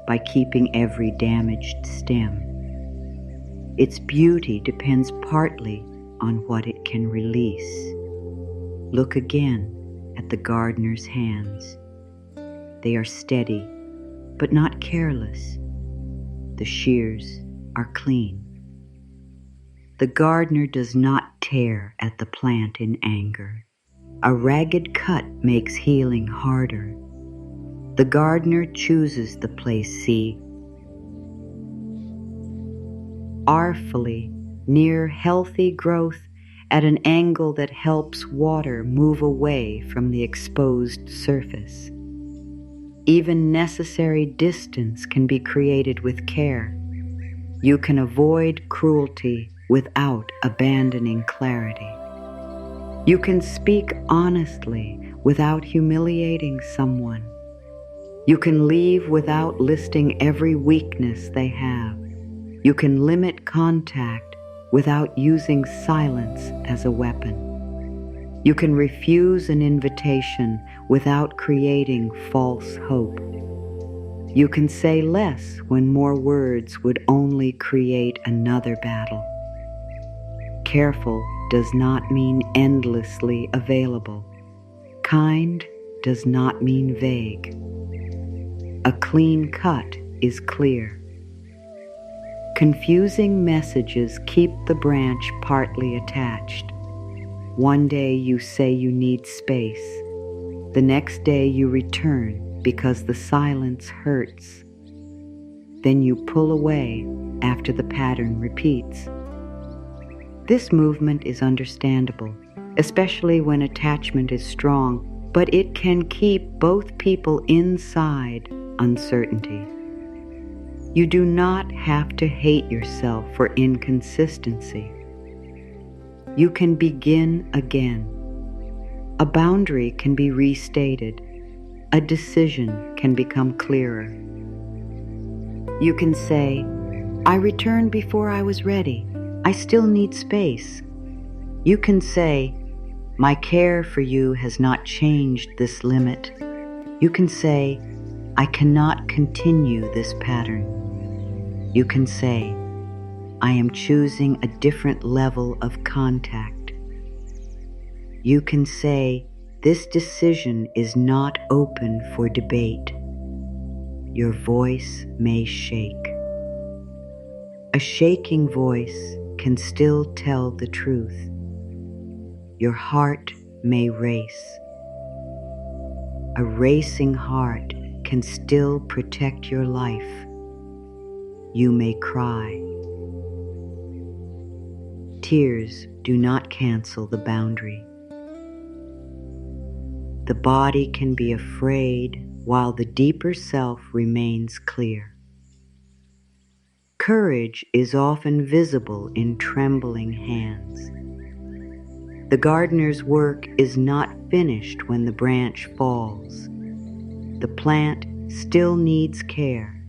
Speaker 1: by keeping every damaged stem. Its beauty depends partly on what it can release. Look again at the gardener's hands. They are steady, but not careless. The shears are clean. The gardener does not tear at the plant in anger. A ragged cut makes healing harder. The gardener chooses the place artfully, near healthy growth at an angle that helps water move away from the exposed surface. Even necessary distance can be created with care. You can avoid cruelty without abandoning clarity. You can speak honestly without humiliating someone. You can leave without listing every weakness they have. You can limit contact without using silence as a weapon. You can refuse an invitation without creating false hope. You can say less when more words would only create another battle. Careful does not mean endlessly available. Kind does not mean vague. A clean cut is clear. Confusing messages keep the branch partly attached. One day you say you need space. The next day you return because the silence hurts. Then you pull away after the pattern repeats. This movement is understandable, especially when attachment is strong, but it can keep both people inside uncertainty. You do not have to hate yourself for inconsistency. You can begin again. A boundary can be restated. A decision can become clearer. You can say, I returned before I was ready. I still need space. You can say, my care for you has not changed this limit. You can say, I cannot continue this pattern. You can say, I am choosing a different level of contact. You can say, this decision is not open for debate. Your voice may shake. A shaking voice can still tell the truth. Your heart may race. A racing heart can still protect your life. You may cry. Tears do not cancel the boundary. The body can be afraid while the deeper self remains clear. Courage is often visible in trembling hands. The gardener's work is not finished when the branch falls. The plant still needs care.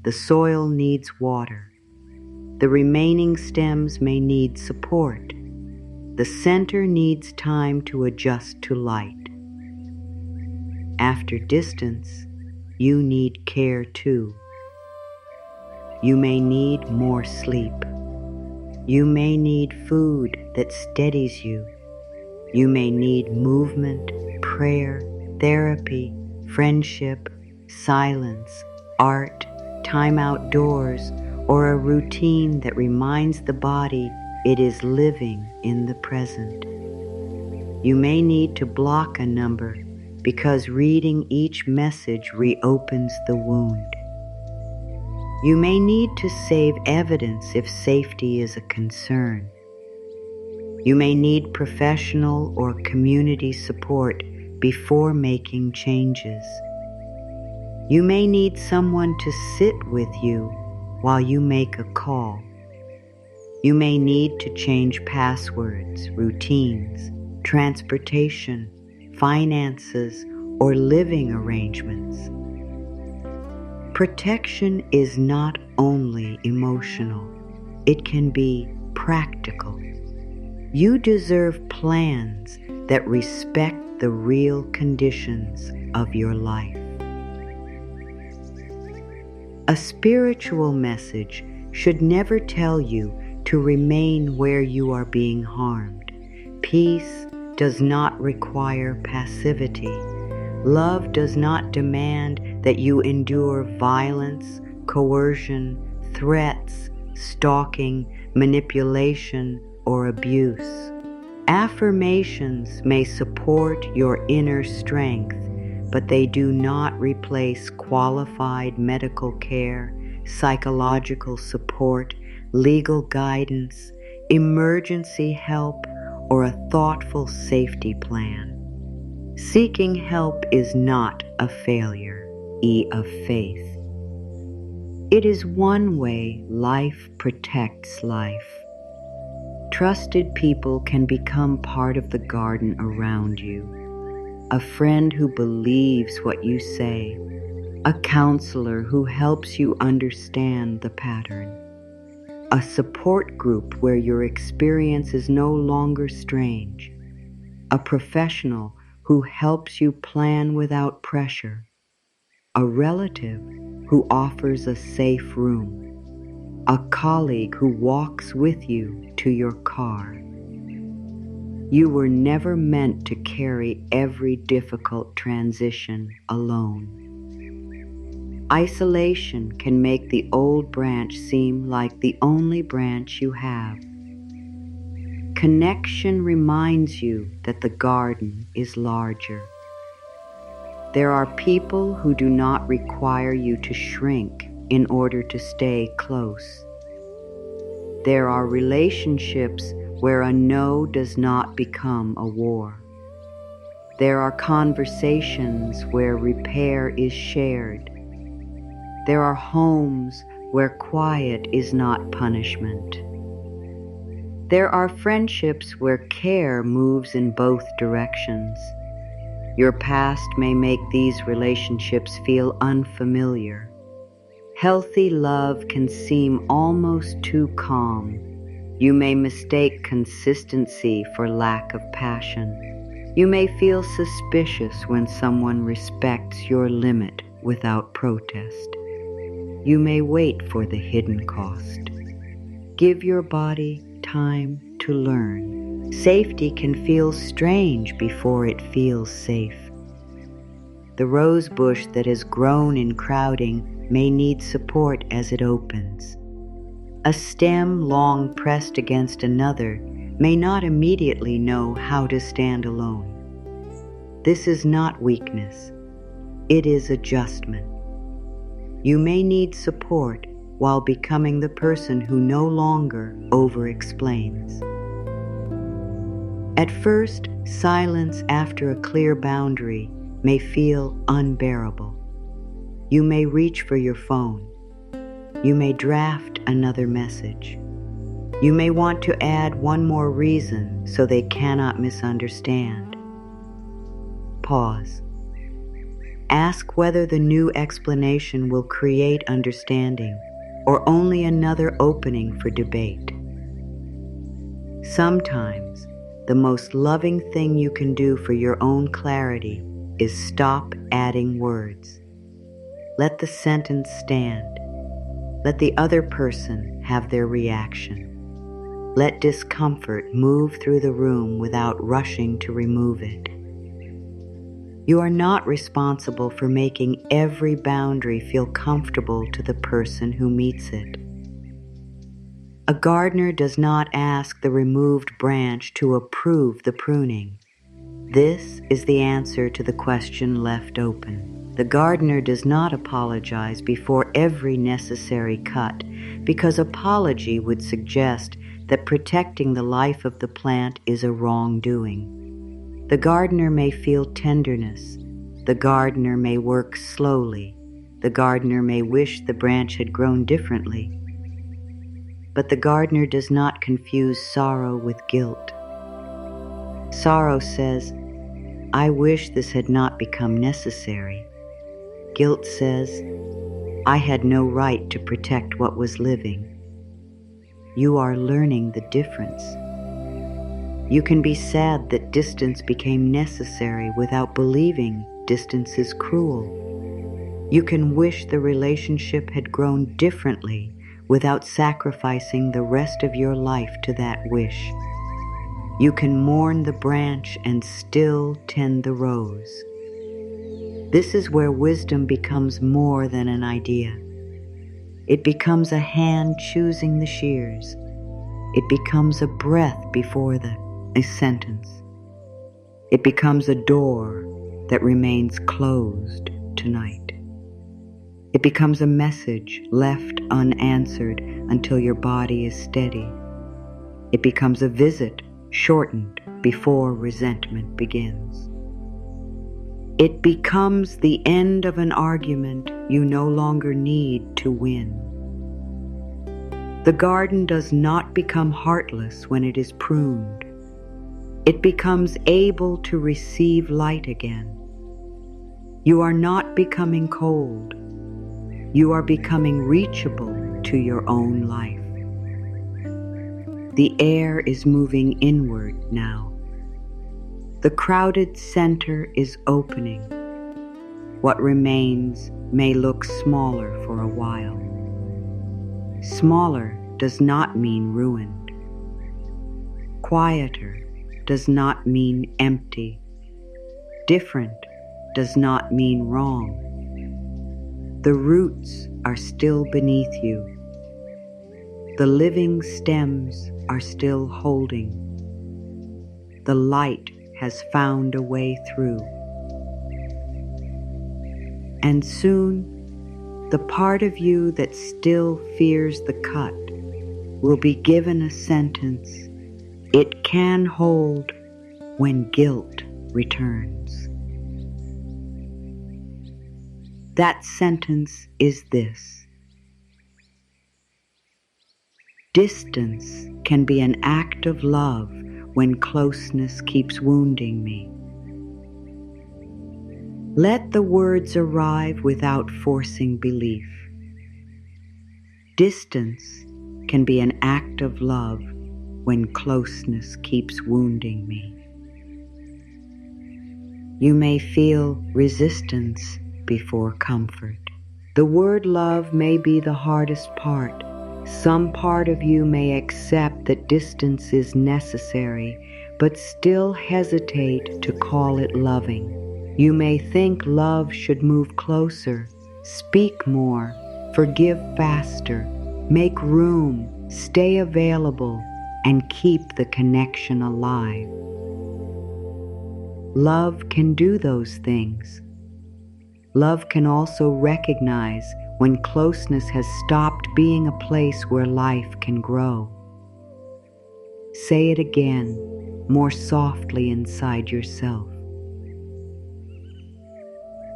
Speaker 1: The soil needs water. The remaining stems may need support. The center needs time to adjust to light. After distance, you need care too. You may need more sleep. You may need food that steadies you. You may need movement, prayer, therapy, friendship, silence, art, time outdoors, or a routine that reminds the body it is living in the present. You may need to block a number because reading each message reopens the wound. You may need to save evidence if safety is a concern. You may need professional or community support before making changes. You may need someone to sit with you while you make a call. You may need to change passwords, routines, transportation, finances, or living arrangements. Protection is not only emotional, it can be practical. You deserve plans that respect the real conditions of your life. A spiritual message should never tell you to remain where you are being harmed. Peace does not require passivity. Love does not demand that you endure violence, coercion, threats, stalking, manipulation, or abuse. Affirmations may support your inner strength, but they do not replace qualified medical care, psychological support, legal guidance, emergency help, or a thoughtful safety plan. Seeking help is not a failure of faith. It is one way life protects life. Trusted people can become part of the garden around you. A friend who believes what you say. A counselor who helps you understand the pattern. A support group where your experience is no longer strange. A professional who helps you plan without pressure, a relative who offers a safe room, a colleague who walks with you to your car. You were never meant to carry every difficult transition alone. Isolation can make the old branch seem like the only branch you have. Connection reminds you that the garden is larger. There are people who do not require you to shrink in order to stay close. There are relationships where a no does not become a war. There are conversations where repair is shared. There are homes where quiet is not punishment. There are friendships where care moves in both directions. Your past may make these relationships feel unfamiliar. Healthy love can seem almost too calm. You may mistake consistency for lack of passion. You may feel suspicious when someone respects your limit without protest. You may wait for the hidden cost. Give your body time to learn. Safety can feel strange before it feels safe. The rose bush that has grown in crowding may need support as it opens. A stem long pressed against another may not immediately know how to stand alone. This is not weakness. It is adjustment. You may need support while becoming the person who no longer over-explains. At first, silence after a clear boundary may feel unbearable. You may reach for your phone. You may draft another message. You may want to add one more reason so they cannot misunderstand. Pause. Ask whether the new explanation will create understanding or only another opening for debate. Sometimes, the most loving thing you can do for your own clarity is stop adding words. Let the sentence stand. Let the other person have their reaction. Let discomfort move through the room without rushing to remove it. You are not responsible for making every boundary feel comfortable to the person who meets it. A gardener does not ask the removed branch to approve the pruning. This is the answer to the question left open. The gardener does not apologize before every necessary cut, because apology would suggest that protecting the life of the plant is a wrongdoing. The gardener may feel tenderness. The gardener may work slowly. The gardener may wish the branch had grown differently. But the gardener does not confuse sorrow with guilt. Sorrow says, I wish this had not become necessary. Guilt says, I had no right to protect what was living. You are learning the difference. You can be sad that distance became necessary without believing distance is cruel. You can wish the relationship had grown differently without sacrificing the rest of your life to that wish. You can mourn the branch and still tend the rose. This is where wisdom becomes more than an idea. It becomes a hand choosing the shears. It becomes a breath before a sentence. It becomes a door that remains closed tonight. It becomes a message left unanswered until your body is steady. It becomes a visit shortened before resentment begins. It becomes the end of an argument you no longer need to win. The garden does not become heartless when it is pruned. It becomes able to receive light again. You are not becoming cold. You are becoming reachable to your own life. The air is moving inward now. The crowded center is opening. What remains may look smaller for a while. Smaller does not mean ruined. Quieter does not mean empty. Different does not mean wrong. The roots are still beneath you. The living stems are still holding. The light has found a way through. And soon, the part of you that still fears the cut will be given a sentence it can hold when guilt returns. That sentence is this: distance can be an act of love when closeness keeps wounding me. Let the words arrive without forcing belief. Distance can be an act of love when closeness keeps wounding me. You may feel resistance before comfort. The word love may be the hardest part. Some part of you may accept that distance is necessary, but still hesitate to call it loving. You may think love should move closer, speak more, forgive faster, make room, stay available, and keep the connection alive. Love can do those things. Love can also recognize when closeness has stopped being a place where life can grow. Say it again, more softly inside yourself.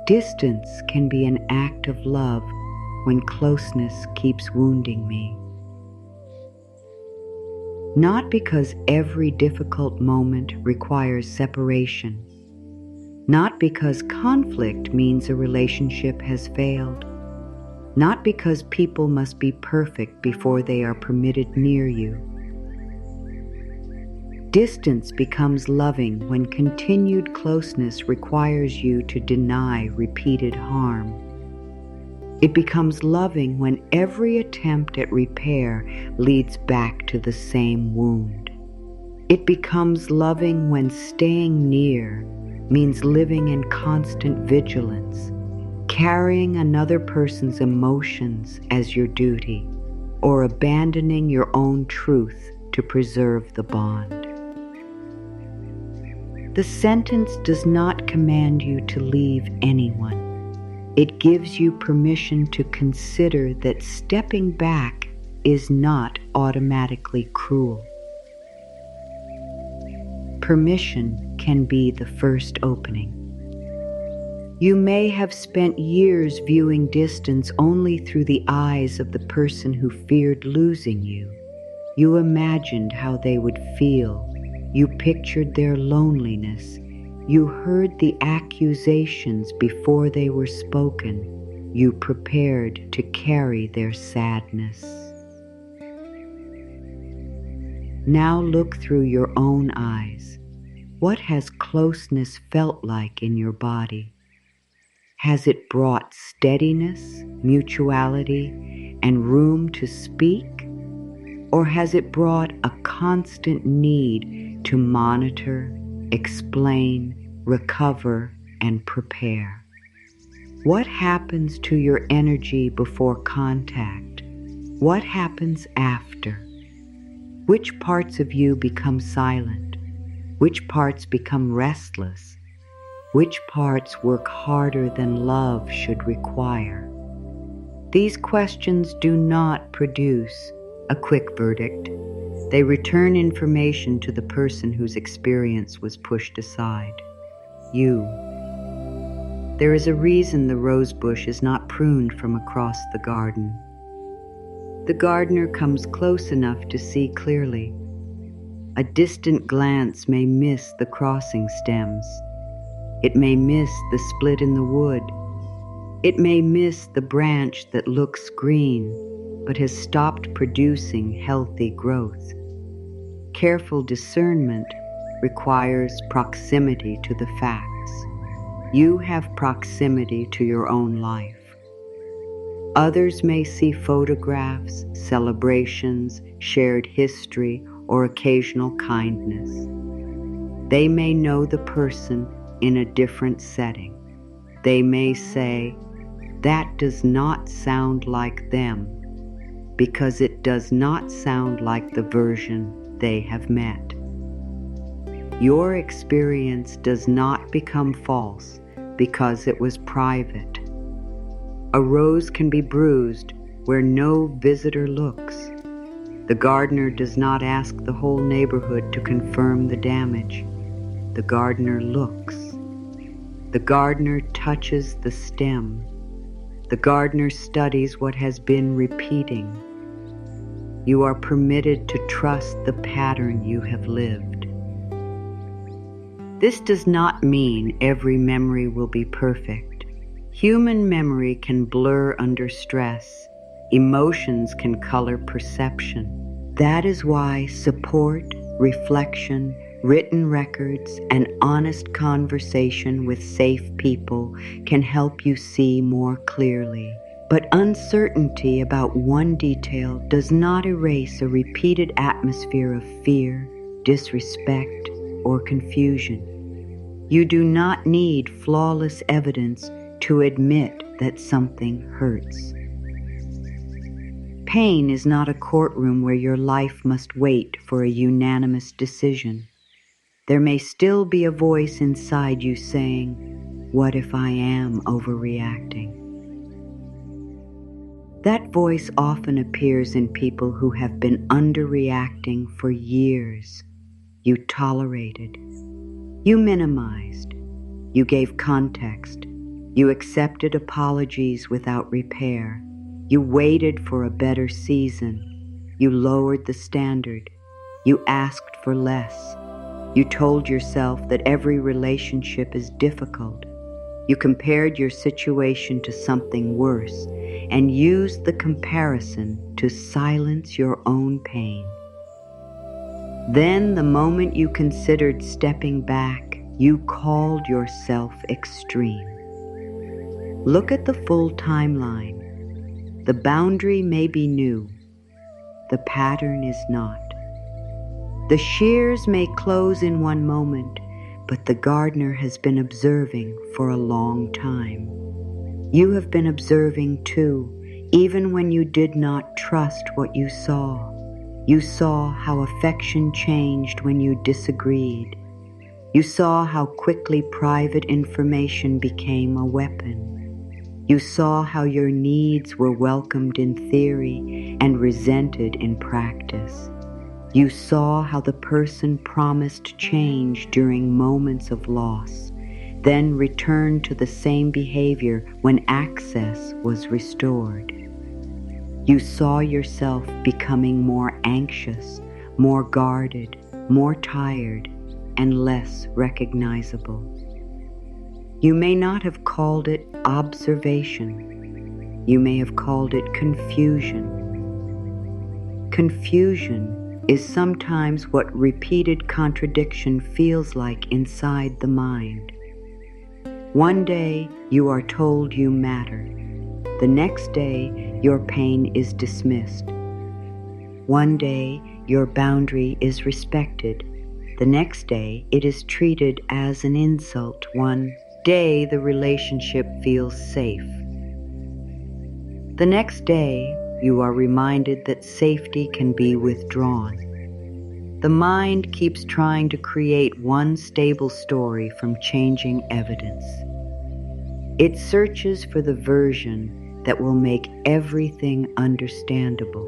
Speaker 1: Distance can be an act of love when closeness keeps wounding me. Not because every difficult moment requires separation. Not because conflict means a relationship has failed. Not because people must be perfect before they are permitted near you. Distance becomes loving when continued closeness requires you to deny repeated harm. It becomes loving when every attempt at repair leads back to the same wound. It becomes loving when staying near means living in constant vigilance, carrying another person's emotions as your duty, or abandoning your own truth to preserve the bond. The sentence does not command you to leave anyone. It gives you permission to consider that stepping back is not automatically cruel. Permission can be the first opening. You may have spent years viewing distance only through the eyes of the person who feared losing you. You imagined how they would feel. You pictured their loneliness. You heard the accusations before they were spoken. You prepared to carry their sadness. Now look through your own eyes. What has closeness felt like in your body? Has it brought steadiness, mutuality, and room to speak? Or has it brought a constant need to monitor, explain, recover, and prepare? What happens to your energy before contact? What happens after? Which parts of you become silent? Which parts become restless? Which parts work harder than love should require? These questions do not produce a quick verdict. They return information to the person whose experience was pushed aside. You. There is a reason the rose bush is not pruned from across the garden. The gardener comes close enough to see clearly. A distant glance may miss the crossing stems. It may miss the split in the wood. It may miss the branch that looks green, but has stopped producing healthy growth. Careful discernment requires proximity to the facts. You have proximity to your own life. Others may see photographs, celebrations, shared history, or occasional kindness. They may know the person in a different setting. They may say, "That does not sound like them," because it does not sound like the version they have met. Your experience does not become false because it was private. A rose can be bruised where no visitor looks. The gardener does not ask the whole neighborhood to confirm the damage. The gardener looks. The gardener touches the stem. The gardener studies what has been repeating. You are permitted to trust the pattern you have lived. This does not mean every memory will be perfect. Human memory can blur under stress. Emotions can color perception. That is why support, reflection, written records, and honest conversation with safe people can help you see more clearly. But uncertainty about one detail does not erase a repeated atmosphere of fear, disrespect, or confusion. You do not need flawless evidence to admit that something hurts. Pain is not a courtroom where your life must wait for a unanimous decision. There may still be a voice inside you saying, "What if I am overreacting?" That voice often appears in people who have been underreacting for years. You tolerated. You minimized. You gave context. You accepted apologies without repair. You waited for a better season. You lowered the standard. You asked for less. You told yourself that every relationship is difficult. You compared your situation to something worse and used the comparison to silence your own pain. Then, the moment you considered stepping back, you called yourself extreme. Look at the full timeline. The boundary may be new. The pattern is not. The shears may close in one moment, but the gardener has been observing for a long time. You have been observing too, even when you did not trust what you saw. You saw how affection changed when you disagreed. You saw how quickly private information became a weapon. You saw how your needs were welcomed in theory and resented in practice. You saw how the person promised change during moments of loss, then returned to the same behavior when access was restored. You saw yourself becoming more anxious, more guarded, more tired, and less recognizable. You may not have called it observation. You may have called it confusion. Confusion is sometimes what repeated contradiction feels like inside the mind. One day you are told you matter. The next day your pain is dismissed. One day your boundary is respected. The next day it is treated as an insult. One day the relationship feels safe. The next day you are reminded that safety can be withdrawn. The mind keeps trying to create one stable story from changing evidence. It searches for the version that will make everything understandable.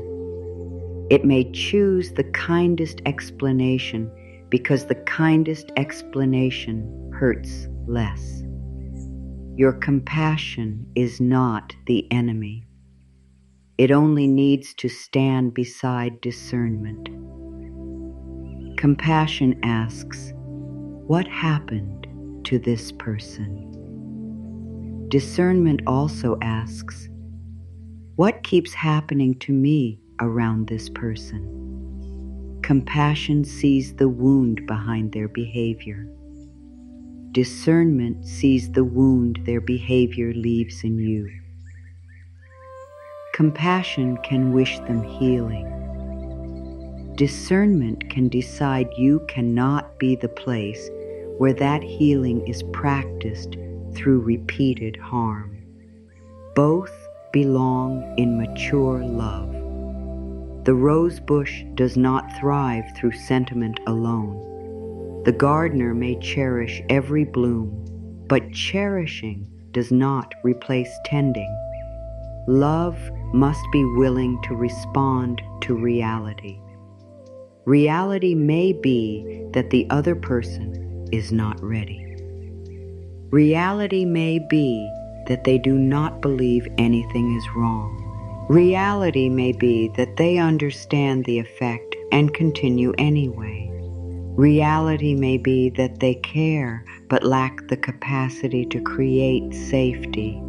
Speaker 1: It may choose the kindest explanation because the kindest explanation hurts less. Your compassion is not the enemy. It only needs to stand beside discernment. Compassion asks, "What happened to this person?" Discernment also asks, "What keeps happening to me around this person?" Compassion sees the wound behind their behavior. Discernment sees the wound their behavior leaves in you. Compassion can wish them healing. Discernment can decide you cannot be the place where that healing is practiced through repeated harm. Both belong in mature love. The rose bush does not thrive through sentiment alone. The gardener may cherish every bloom, but cherishing does not replace tending. Love must be willing to respond to reality. Reality may be that the other person is not ready. Reality may be that they do not believe anything is wrong. Reality may be that they understand the effect and continue anyway. Reality may be that they care but lack the capacity to create safety.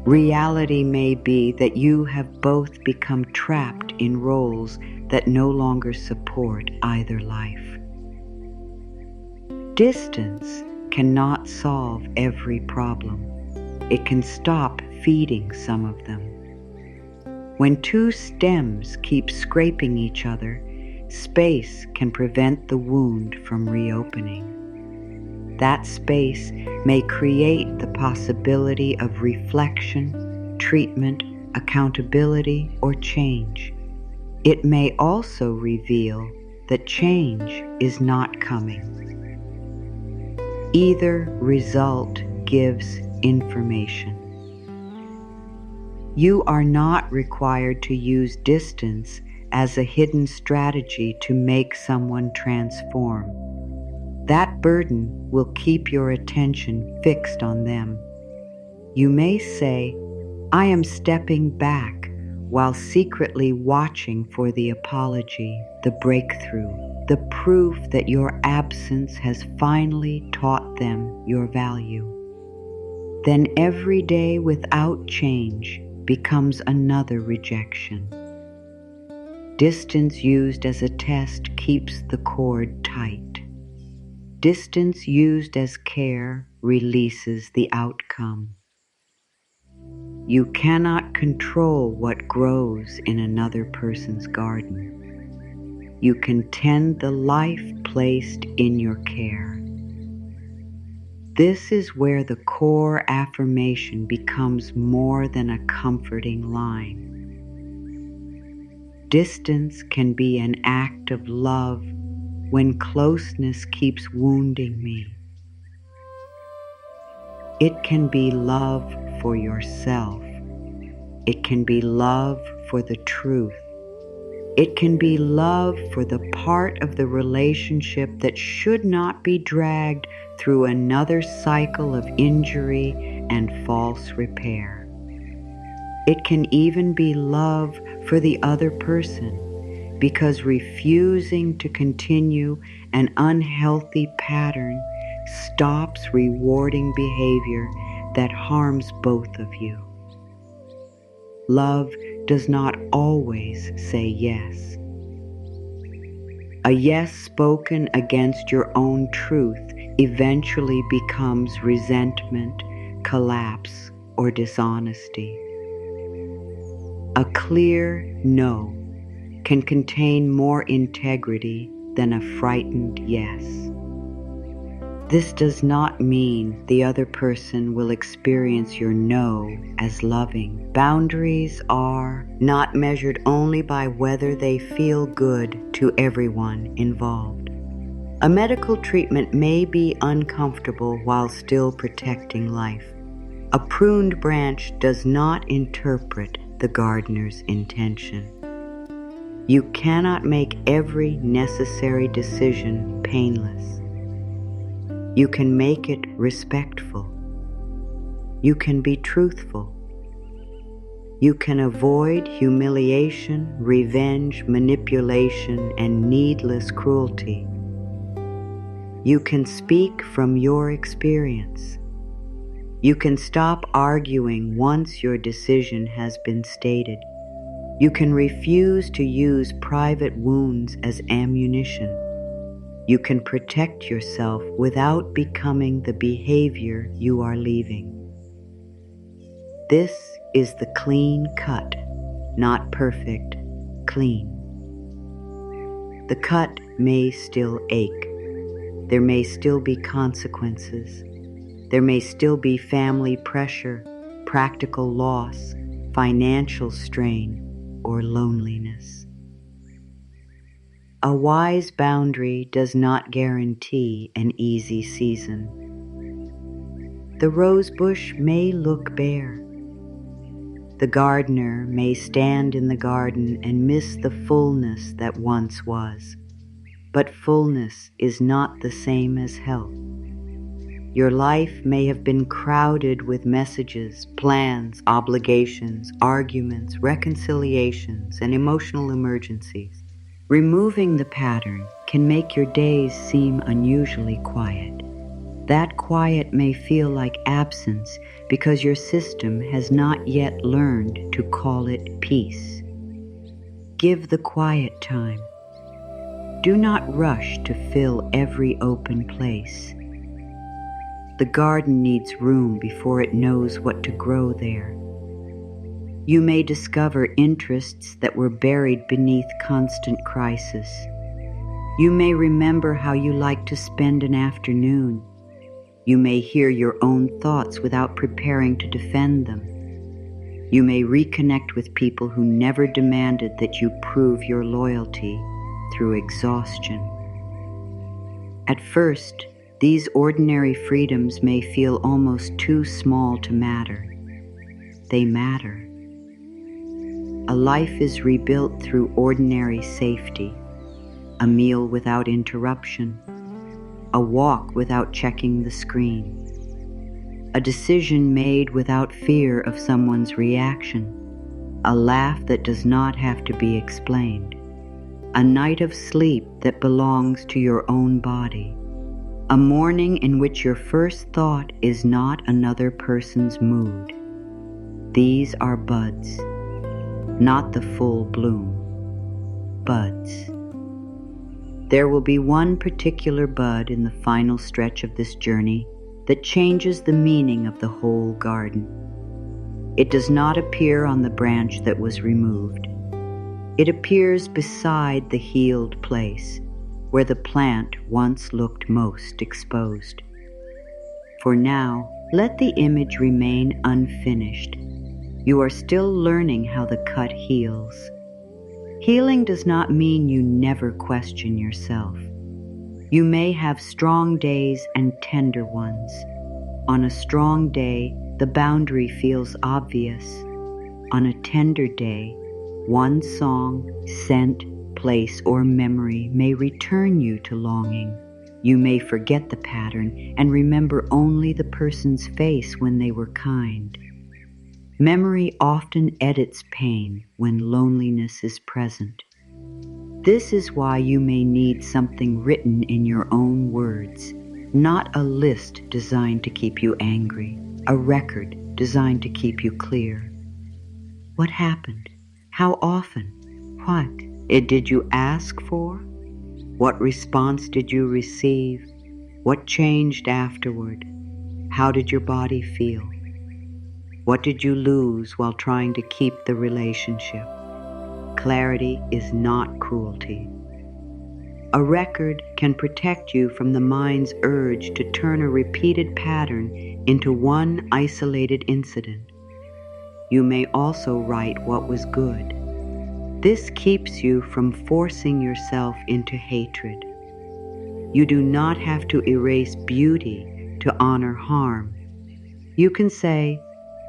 Speaker 1: Reality may be that you have both become trapped in roles that no longer support either life. Distance cannot solve every problem. It can stop feeding some of them. When two stems keep scraping each other, space can prevent the wound from reopening. That space may create the possibility of reflection, treatment, accountability, or change. It may also reveal that change is not coming. Either result gives information. You are not required to use distance as a hidden strategy to make someone transform. That burden will keep your attention fixed on them. You may say, "I am stepping back," while secretly watching for the apology, the breakthrough, the proof that your absence has finally taught them your value. Then every day without change becomes another rejection. Distance used as a test keeps the cord tight. Distance used as care releases the outcome. You cannot control what grows in another person's garden. You can tend the life placed in your care. This is where the core affirmation becomes more than a comforting line. Distance can be an act of love when closeness keeps wounding me. It can be love for yourself. It can be love for the truth. It can be love for the part of the relationship that should not be dragged through another cycle of injury and false repair. It can even be love for the other person, because refusing to continue an unhealthy pattern stops rewarding behavior that harms both of you. Love does not always say yes. A yes spoken against your own truth eventually becomes resentment, collapse, or dishonesty. A clear no can contain more integrity than a frightened yes. This does not mean the other person will experience your no as loving. Boundaries are not measured only by whether they feel good to everyone involved. A medical treatment may be uncomfortable while still protecting life. A pruned branch does not interpret the gardener's intention. You cannot make every necessary decision painless. You can make it respectful. You can be truthful. You can avoid humiliation, revenge, manipulation, and needless cruelty. You can speak from your experience. You can stop arguing once your decision has been stated. You can refuse to use private wounds as ammunition. You can protect yourself without becoming the behavior you are leaving. This is the clean cut, not perfect, clean. The cut may still ache. There may still be consequences. There may still be family pressure, practical loss, financial strain, or loneliness. A wise boundary does not guarantee an easy season. The rose bush may look bare. The gardener may stand in the garden and miss the fullness that once was. But fullness is not the same as health. Your life may have been crowded with messages, plans, obligations, arguments, reconciliations, and emotional emergencies. Removing the pattern can make your days seem unusually quiet. That quiet may feel like absence because your system has not yet learned to call it peace. Give the quiet time. Do not rush to fill every open place. The garden needs room before it knows what to grow there. You may discover interests that were buried beneath constant crisis. You may remember how you like to spend an afternoon. You may hear your own thoughts without preparing to defend them. You may reconnect with people who never demanded that you prove your loyalty through exhaustion. At first, these ordinary freedoms may feel almost too small to matter. They matter. A life is rebuilt through ordinary safety, a meal without interruption, a walk without checking the screen, a decision made without fear of someone's reaction, a laugh that does not have to be explained, a night of sleep that belongs to your own body, a morning in which your first thought is not another person's mood. These are buds, not the full bloom. Buds. There will be one particular bud in the final stretch of this journey that changes the meaning of the whole garden. It does not appear on the branch that was removed. It appears beside the healed place, where the plant once looked most exposed. For now, let the image remain unfinished. You are still learning how the cut heals. Healing does not mean you never question yourself. You may have strong days and tender ones. On a strong day, the boundary feels obvious. On a tender day, one song, scent, place, or memory may return you to longing. You may forget the pattern and remember only the person's face when they were kind. Memory often edits pain when loneliness is present. This is why you may need something written in your own words, not a list designed to keep you angry, a record designed to keep you clear. What happened? How often? What did you ask for? What response did you receive? What changed afterward? How did your body feel? What did you lose while trying to keep the relationship? Clarity is not cruelty. A record can protect you from the mind's urge to turn a repeated pattern into one isolated incident. You may also write what was good. This keeps you from forcing yourself into hatred. You do not have to erase beauty to honor harm. You can say,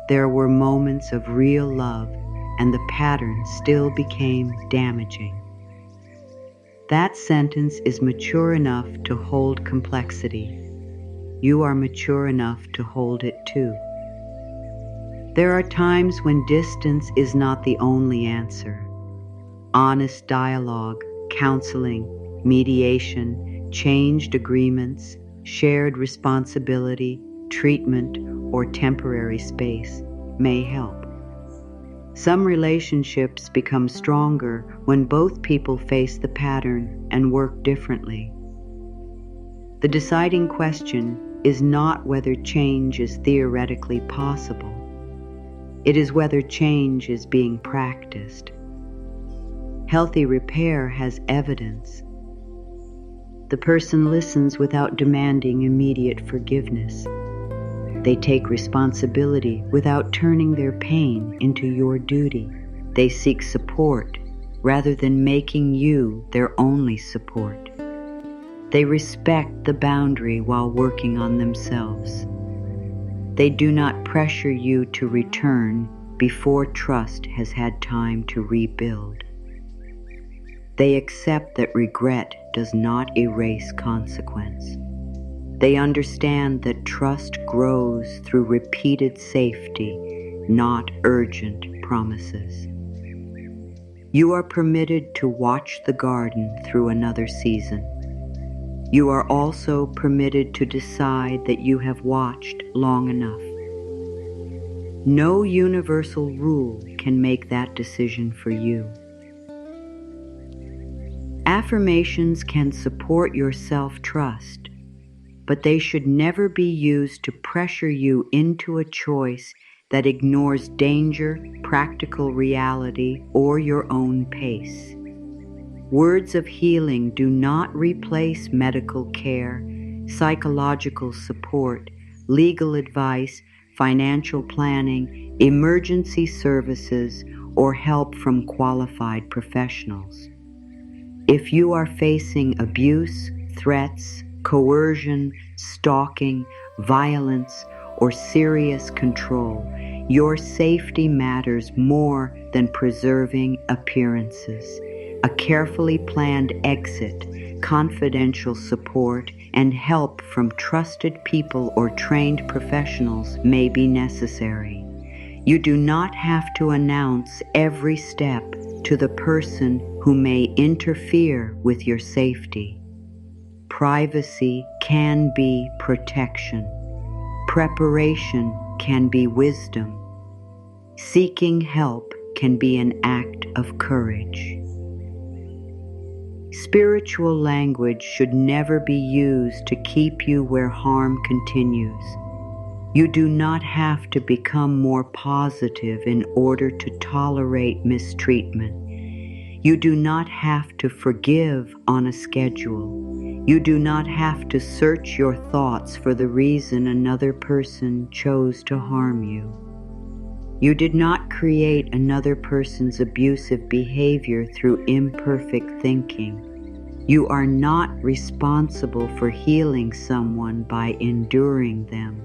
Speaker 1: there were moments of real love, and the pattern still became damaging. That sentence is mature enough to hold complexity. You are mature enough to hold it too. There are times when distance is not the only answer. Honest dialogue, counseling, mediation, changed agreements, shared responsibility, treatment, or temporary space may help. Some relationships become stronger when both people face the pattern and work differently. The deciding question is not whether change is theoretically possible. It is whether change is being practiced. Healthy repair has evidence. The person listens without demanding immediate forgiveness. They take responsibility without turning their pain into your duty. They seek support rather than making you their only support. They respect the boundary while working on themselves. They do not pressure you to return before trust has had time to rebuild. They accept that regret does not erase consequence. They understand that trust grows through repeated safety, not urgent promises. You are permitted to watch the garden through another season. You are also permitted to decide that you have watched long enough. No universal rule can make that decision for you. Affirmations can support your self-trust, but they should never be used to pressure you into a choice that ignores danger, practical reality, or your own pace. Words of healing do not replace medical care, psychological support, legal advice, financial planning, emergency services, or help from qualified professionals. If you are facing abuse, threats, coercion, stalking, violence, or serious control, your safety matters more than preserving appearances. A carefully planned exit, confidential support, and help from trusted people or trained professionals may be necessary. You do not have to announce every step to the person who may interfere with your safety. Privacy can be protection. Preparation can be wisdom. Seeking help can be an act of courage. Spiritual language should never be used to keep you where harm continues. You do not have to become more positive in order to tolerate mistreatment. You do not have to forgive on a schedule. You do not have to search your thoughts for the reason another person chose to harm you. You did not create another person's abusive behavior through imperfect thinking. You are not responsible for healing someone by enduring them.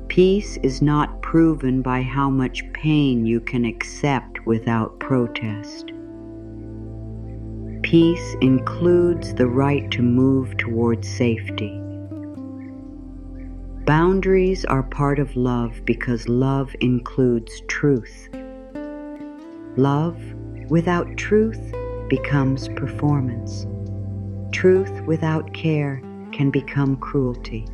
Speaker 1: Peace is not proven by how much pain you can accept without protest. Peace includes the right to move towards safety. Boundaries are part of love because love includes truth. Love without truth becomes performance. Truth without care can become cruelty.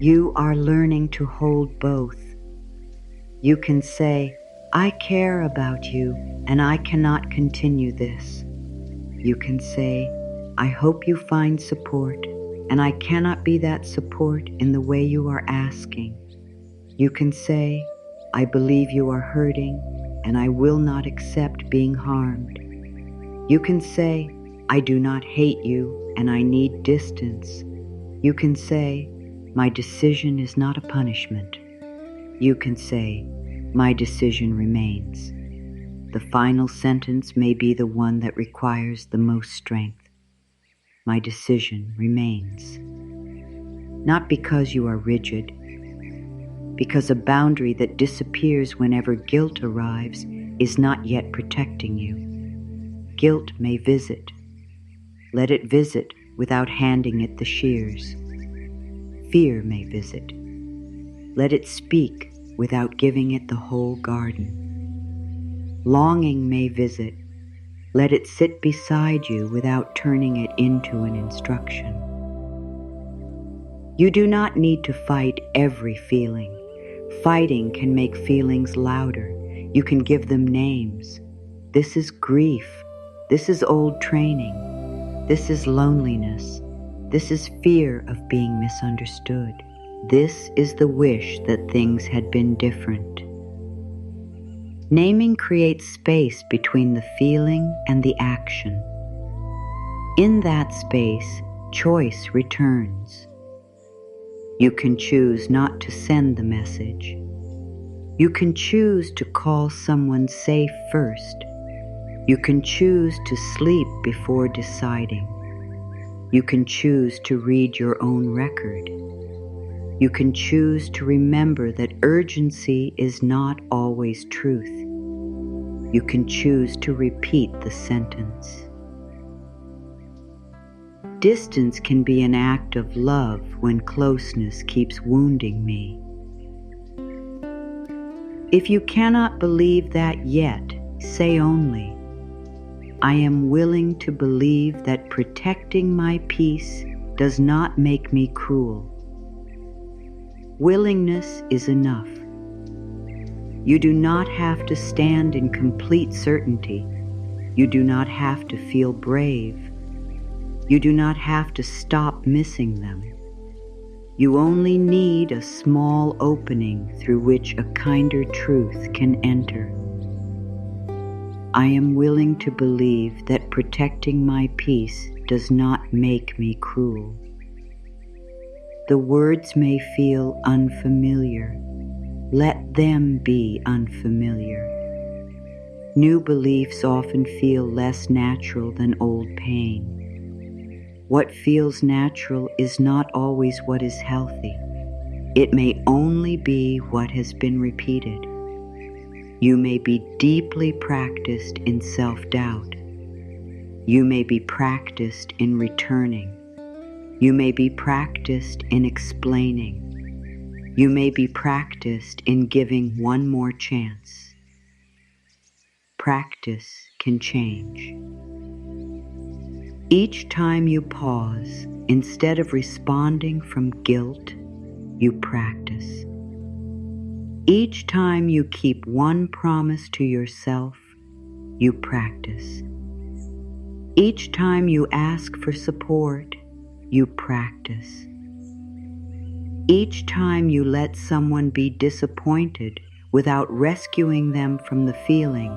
Speaker 1: You are learning to hold both. You can say, I care about you and I cannot continue this. You can say, I hope you find support and I cannot be that support in the way you are asking. You can say, I believe you are hurting and I will not accept being harmed. You can say, I do not hate you and I need distance. You can say, my decision is not a punishment. You can say, my decision remains. The final sentence may be the one that requires the most strength. My decision remains. Not because you are rigid, because a boundary that disappears whenever guilt arrives is not yet protecting you. Guilt may visit. Let it visit without handing it the shears. Fear may visit. Let it speak without giving it the whole garden. Longing may visit. Let it sit beside you without turning it into an instruction. You do not need to fight every feeling. Fighting can make feelings louder. You can give them names. This is grief. This is old training. This is loneliness. This is fear of being misunderstood. This is the wish that things had been different. Naming creates space between the feeling and the action. In that space, choice returns. You can choose not to send the message. You can choose to call someone safe first. You can choose to sleep before deciding. You can choose to read your own record. You can choose to remember that urgency is not always truth. You can choose to repeat the sentence. Distance can be an act of love when closeness keeps wounding me. If you cannot believe that yet, say only, I am willing to believe that protecting my peace does not make me cruel. Willingness is enough. You do not have to stand in complete certainty. You do not have to feel brave. You do not have to stop missing them. You only need a small opening through which a kinder truth can enter. I am willing to believe that protecting my peace does not make me cruel. The words may feel unfamiliar. Let them be unfamiliar. New beliefs often feel less natural than old pain. What feels natural is not always what is healthy. It may only be what has been repeated. You may be deeply practiced in self-doubt. You may be practiced in returning. You may be practiced in explaining. You may be practiced in giving one more chance. Practice can change. Each time you pause, instead of responding from guilt, you practice. Each time you keep one promise to yourself, you practice. Each time you ask for support, you practice. Each time you let someone be disappointed without rescuing them from the feeling,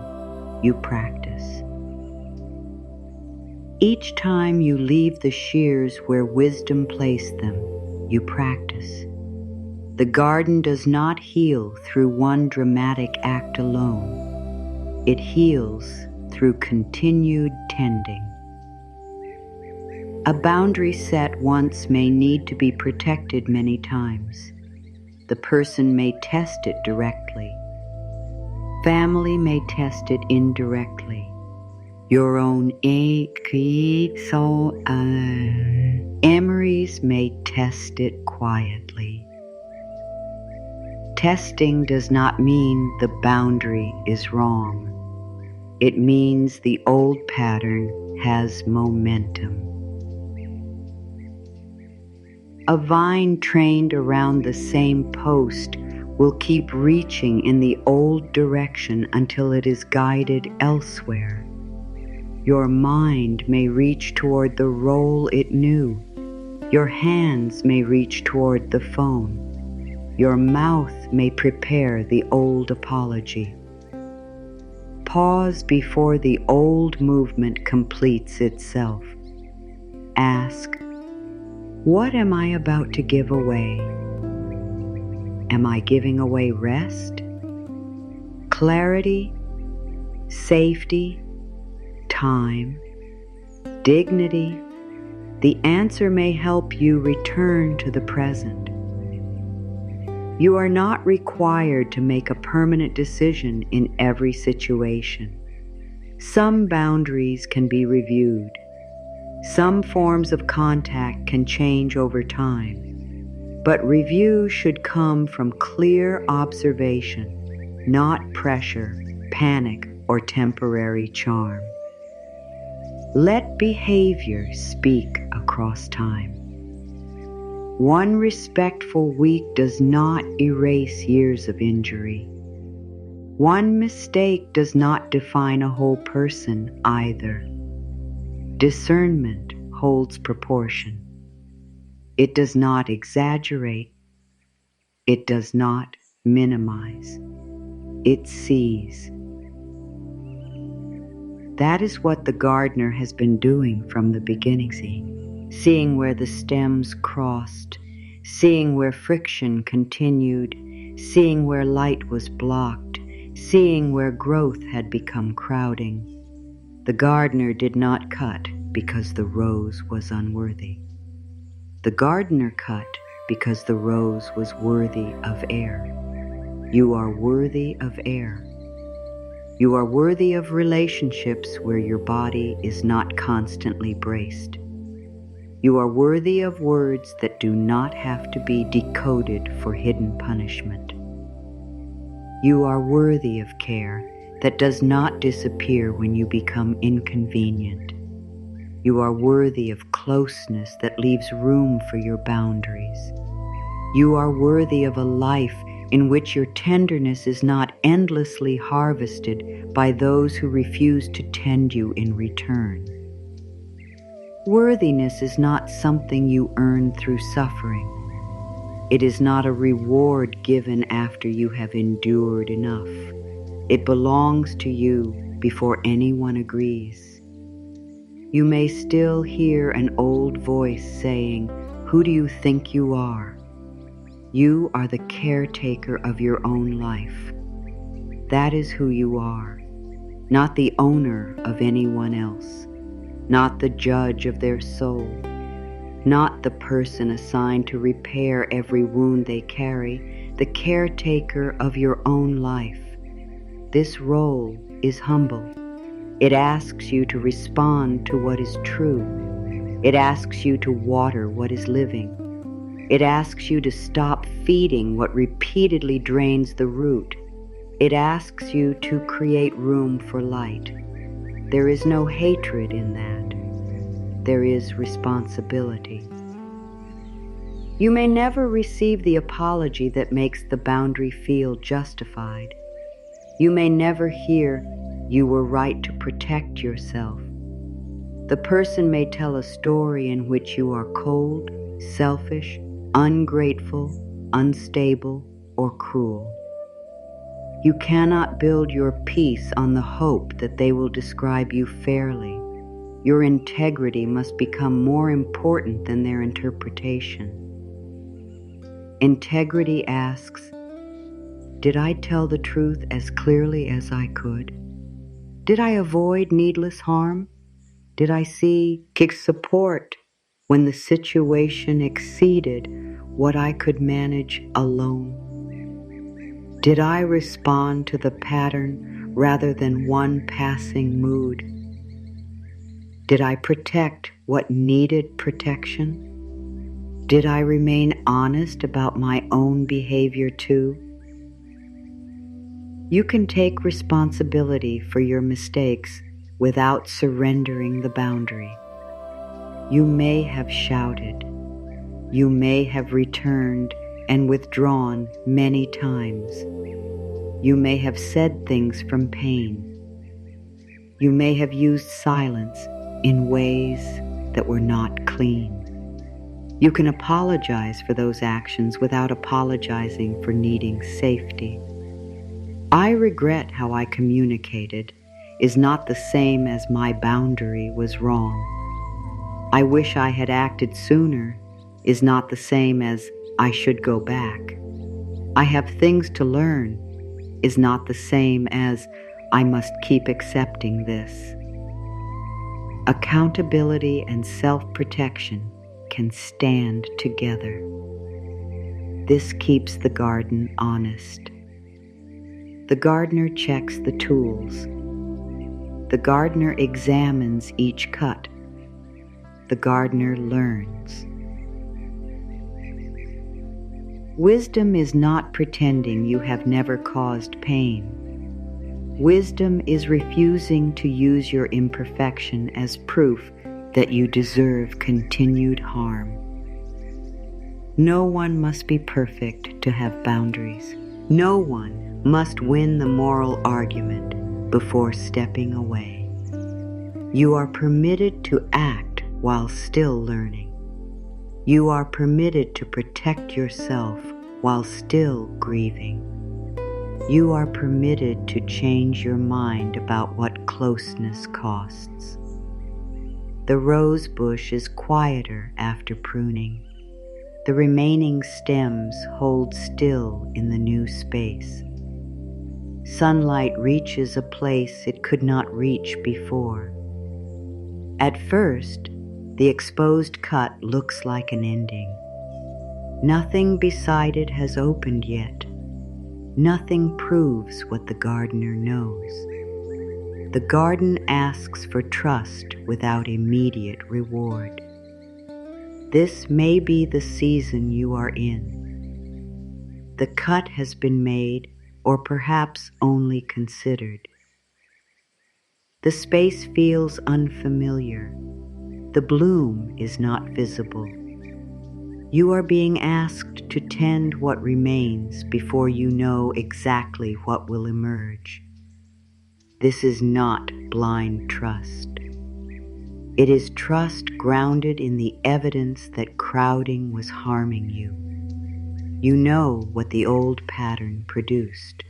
Speaker 1: you practice. Each time you leave the shears where wisdom placed them, you practice. The garden does not heal through one dramatic act alone. It heals through continued tending. A boundary set once may need to be protected many times. The person may test it directly. Family may test it indirectly. Your own memories may test it quietly. Testing does not mean the boundary is wrong. It means the old pattern has momentum. A vine trained around the same post will keep reaching in the old direction until it is guided elsewhere. Your mind may reach toward the role it knew. Your hands may reach toward the phone. Your mouth may prepare the old apology. Pause before the old movement completes itself. Ask, what am I about to give away? Am I giving away rest, clarity, safety, time, dignity? The answer may help you return to the present. You are not required to make a permanent decision in every situation. Some boundaries can be reviewed. Some forms of contact can change over time, but review should come from clear observation, not pressure, panic, or temporary charm. Let behavior speak across time. One respectful week does not erase years of injury. One mistake does not define a whole person either. Discernment holds proportion. It does not exaggerate. It does not minimize. It sees. That is what the gardener has been doing from the beginning, seeing where the stems crossed, seeing where friction continued, seeing where light was blocked, seeing where growth had become crowding. The gardener did not cut because the rose was unworthy. The gardener cut because the rose was worthy of air. You are worthy of air. You are worthy of relationships where your body is not constantly braced. You are worthy of words that do not have to be decoded for hidden punishment. You are worthy of care that does not disappear when you become inconvenient. You are worthy of closeness that leaves room for your boundaries. You are worthy of a life in which your tenderness is not endlessly harvested by those who refuse to tend you in return. Worthiness is not something you earn through suffering. It is not a reward given after you have endured enough. It belongs to you before anyone agrees. You may still hear an old voice saying, "Who do you think you are?" You are the caretaker of your own life. That is who you are, not the owner of anyone else, not the judge of their soul, not the person assigned to repair every wound they carry, the caretaker of your own life. This role is humble. It asks you to respond to what is true. It asks you to water what is living. It asks you to stop feeding what repeatedly drains the root. It asks you to create room for light. There is no hatred in that. There is responsibility. You may never receive the apology that makes the boundary feel justified. You may never hear, "You were right to protect yourself." The person may tell a story in which you are cold, selfish, ungrateful, unstable, or cruel. You cannot build your peace on the hope that they will describe you fairly. Your integrity must become more important than their interpretation. Integrity asks, did I tell the truth as clearly as I could? Did I avoid needless harm? Did I seek support when the situation exceeded what I could manage alone? Did I respond to the pattern rather than one passing mood? Did I protect what needed protection? Did I remain honest about my own behavior too? You can take responsibility for your mistakes without surrendering the boundary. You may have shouted. You may have returned and withdrawn many times. You may have said things from pain. You may have used silence in ways that were not clean. You can apologize for those actions without apologizing for needing safety. I regret how I communicated is not the same as my boundary was wrong. I wish I had acted sooner is not the same as I should go back. I have things to learn is not the same as I must keep accepting this. Accountability and self-protection can stand together. This keeps the garden honest. The gardener checks the tools. The gardener examines each cut. The gardener learns. Wisdom is not pretending you have never caused pain. Wisdom is refusing to use your imperfection as proof that you deserve continued harm. No one must be perfect to have boundaries. No one must win the moral argument before stepping away. You are permitted to act while still learning. You are permitted to protect yourself while still grieving. You are permitted to change your mind about what closeness costs. The rose bush is quieter after pruning. The remaining stems hold still in the new space. Sunlight reaches a place it could not reach before. At first, the exposed cut looks like an ending. Nothing beside it has opened yet. Nothing proves what the gardener knows. The garden asks for trust without immediate reward. This may be the season you are in. The cut has been made, or perhaps only considered. The space feels unfamiliar. The bloom is not visible. You are being asked to tend what remains before you know exactly what will emerge. This is not blind trust. It is trust grounded in the evidence that crowding was harming you. You know what the old pattern produced.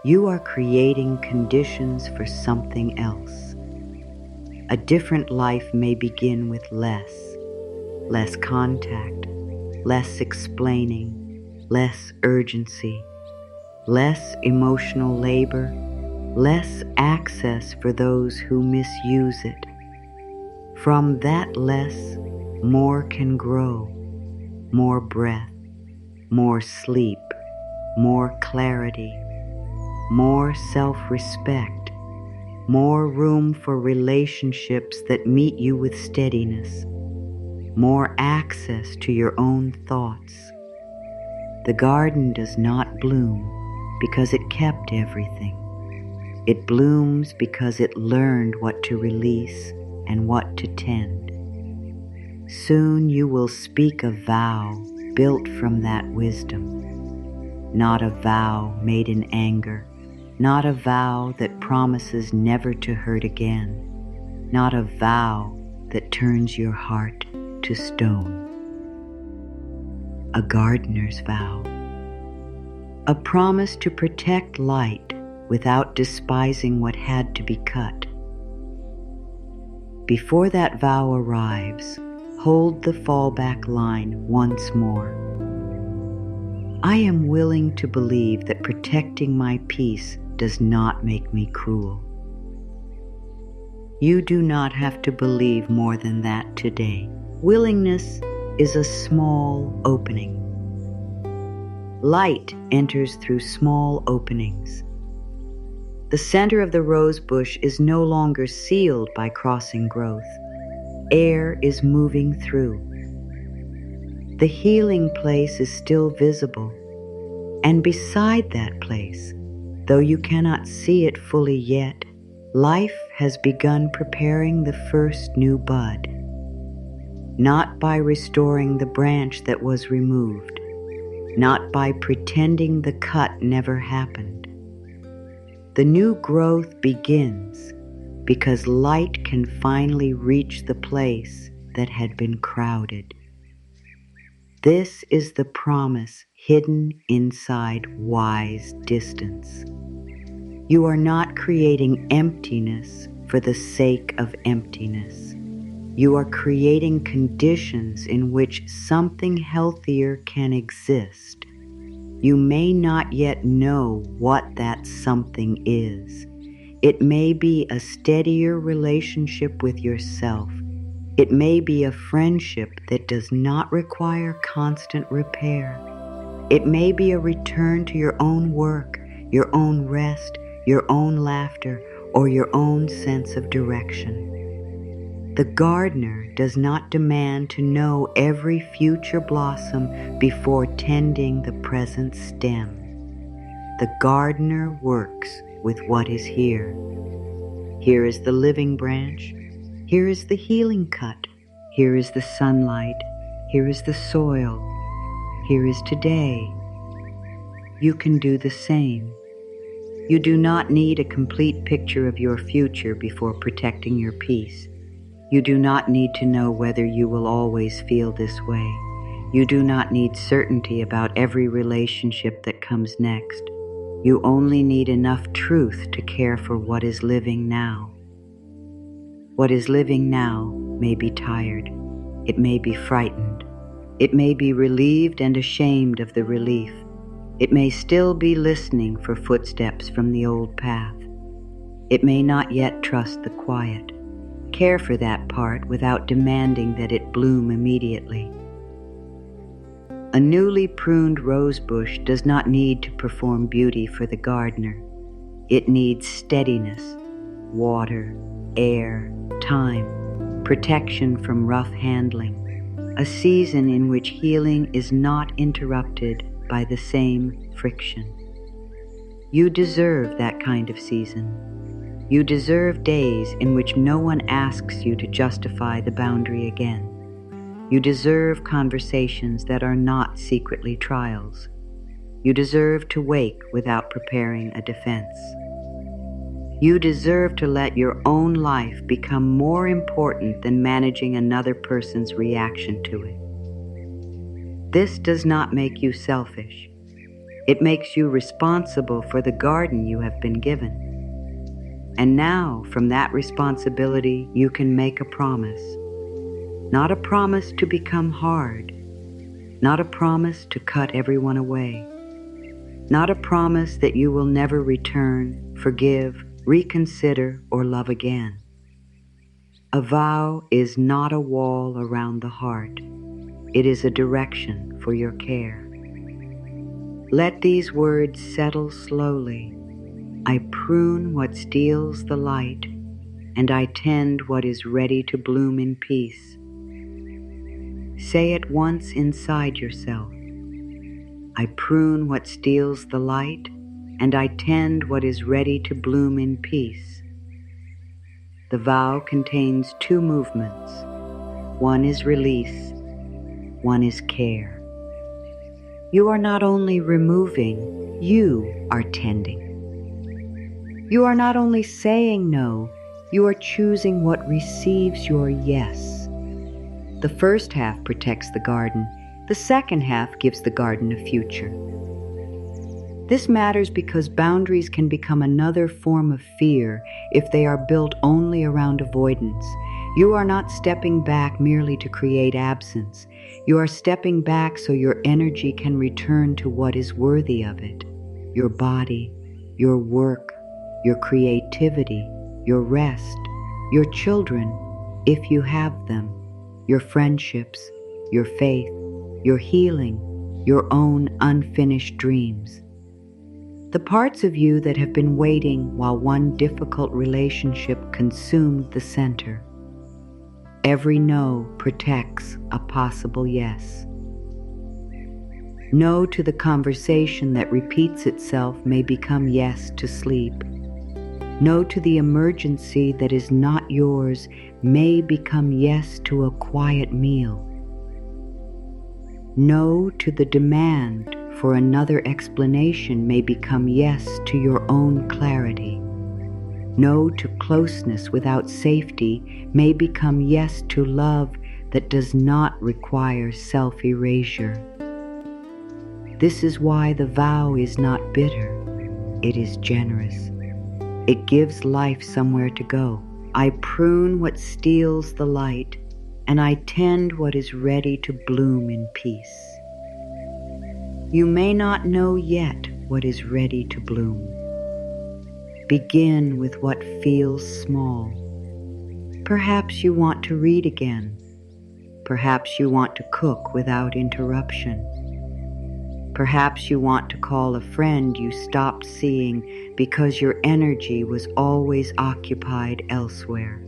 Speaker 1: You are creating conditions for something else. A different life may begin with less contact, less explaining, less urgency, less emotional labor, less access for those who misuse it. From that less, more can grow, more breath, more sleep, more clarity, more self-respect, more room for relationships that meet you with steadiness, more access to your own thoughts. The garden does not bloom because it kept everything. It blooms because it learned what to release and what to tend. Soon you will speak a vow built from that wisdom, not a vow made in anger, not a vow that promises never to hurt again, not a vow that turns your heart to stone. A gardener's vow. A promise to protect light without despising what had to be cut. Before that vow arrives, hold the fallback line once more. I am willing to believe that protecting my peace does not make me cruel. You do not have to believe more than that today. Willingness is a small opening. Light enters through small openings. The center of the rose bush is no longer sealed by crossing growth. Air is moving through. The healing place is still visible, and beside that place, though you cannot see it fully yet, life has begun preparing the first new bud. Not by restoring the branch that was removed, not by pretending the cut never happened. The new growth begins because light can finally reach the place that had been crowded. This is the promise hidden inside wise distance. You are not creating emptiness for the sake of emptiness. You are creating conditions in which something healthier can exist. You may not yet know what that something is. It may be a steadier relationship with yourself. It may be a friendship that does not require constant repair. It may be a return to your own work, your own rest, your own laughter, or your own sense of direction. The gardener does not demand to know every future blossom before tending the present stem. The gardener works with what is here. Here is the living branch. Here is the healing cut. Here is the sunlight. Here is the soil. Here is today. you can do the same. You do not need a complete picture of your future before protecting your peace. You do not need to know whether you will always feel this way. You do not need certainty about every relationship that comes next. You only need enough truth to care for what is living now. What is living now may be tired. It may be frightened. It may be relieved and ashamed of the relief. It may still be listening for footsteps from the old path. It may not yet trust the quiet. Care for that part without demanding that it bloom immediately. A newly pruned rosebush does not need to perform beauty for the gardener. It needs steadiness, water, air, time, protection from rough handling, a season in which healing is not interrupted by the same friction. You deserve that kind of season. You deserve days in which no one asks you to justify the boundary again. You deserve conversations that are not secretly trials. You deserve to wake without preparing a defense. You deserve to let your own life become more important than managing another person's reaction to it. This does not make you selfish. It makes you responsible for the garden you have been given. And now, from that responsibility, you can make a promise. Not a promise to become hard. Not a promise to cut everyone away. Not a promise that you will never return, forgive, reconsider, or love again. A vow is not a wall around the heart. It is a direction for your care. Let these words settle slowly. I prune what steals the light, and I tend what is ready to bloom in peace. Say it once inside yourself. I prune what steals the light, and I tend what is ready to bloom in peace. The vow contains two movements. One is release, one is care. You are not only removing, you are tending. You are not only saying no, you are choosing what receives your yes. The first half protects the garden. The second half gives the garden a future. This matters because boundaries can become another form of fear if they are built only around avoidance. You are not stepping back merely to create absence. You are stepping back so your energy can return to what is worthy of it. Your body, your work, your creativity, your rest, your children, if you have them, your friendships, your faith, your healing, your own unfinished dreams. The parts of you that have been waiting while one difficult relationship consumed the center. Every no protects a possible yes. No to the conversation that repeats itself may become yes to sleep. No to the emergency that is not yours may become yes to a quiet meal. No to the demand for another explanation may become yes to your own clarity. No to closeness without safety may become yes to love that does not require self-erasure. This is why the vow is not bitter. It is generous. It gives life somewhere to go. I prune what steals the light, and I tend what is ready to bloom in peace. You may not know yet what is ready to bloom. Begin with what feels small. Perhaps you want to read again. Perhaps you want to cook without interruption. Perhaps you want to call a friend you stopped seeing because your energy was always occupied elsewhere.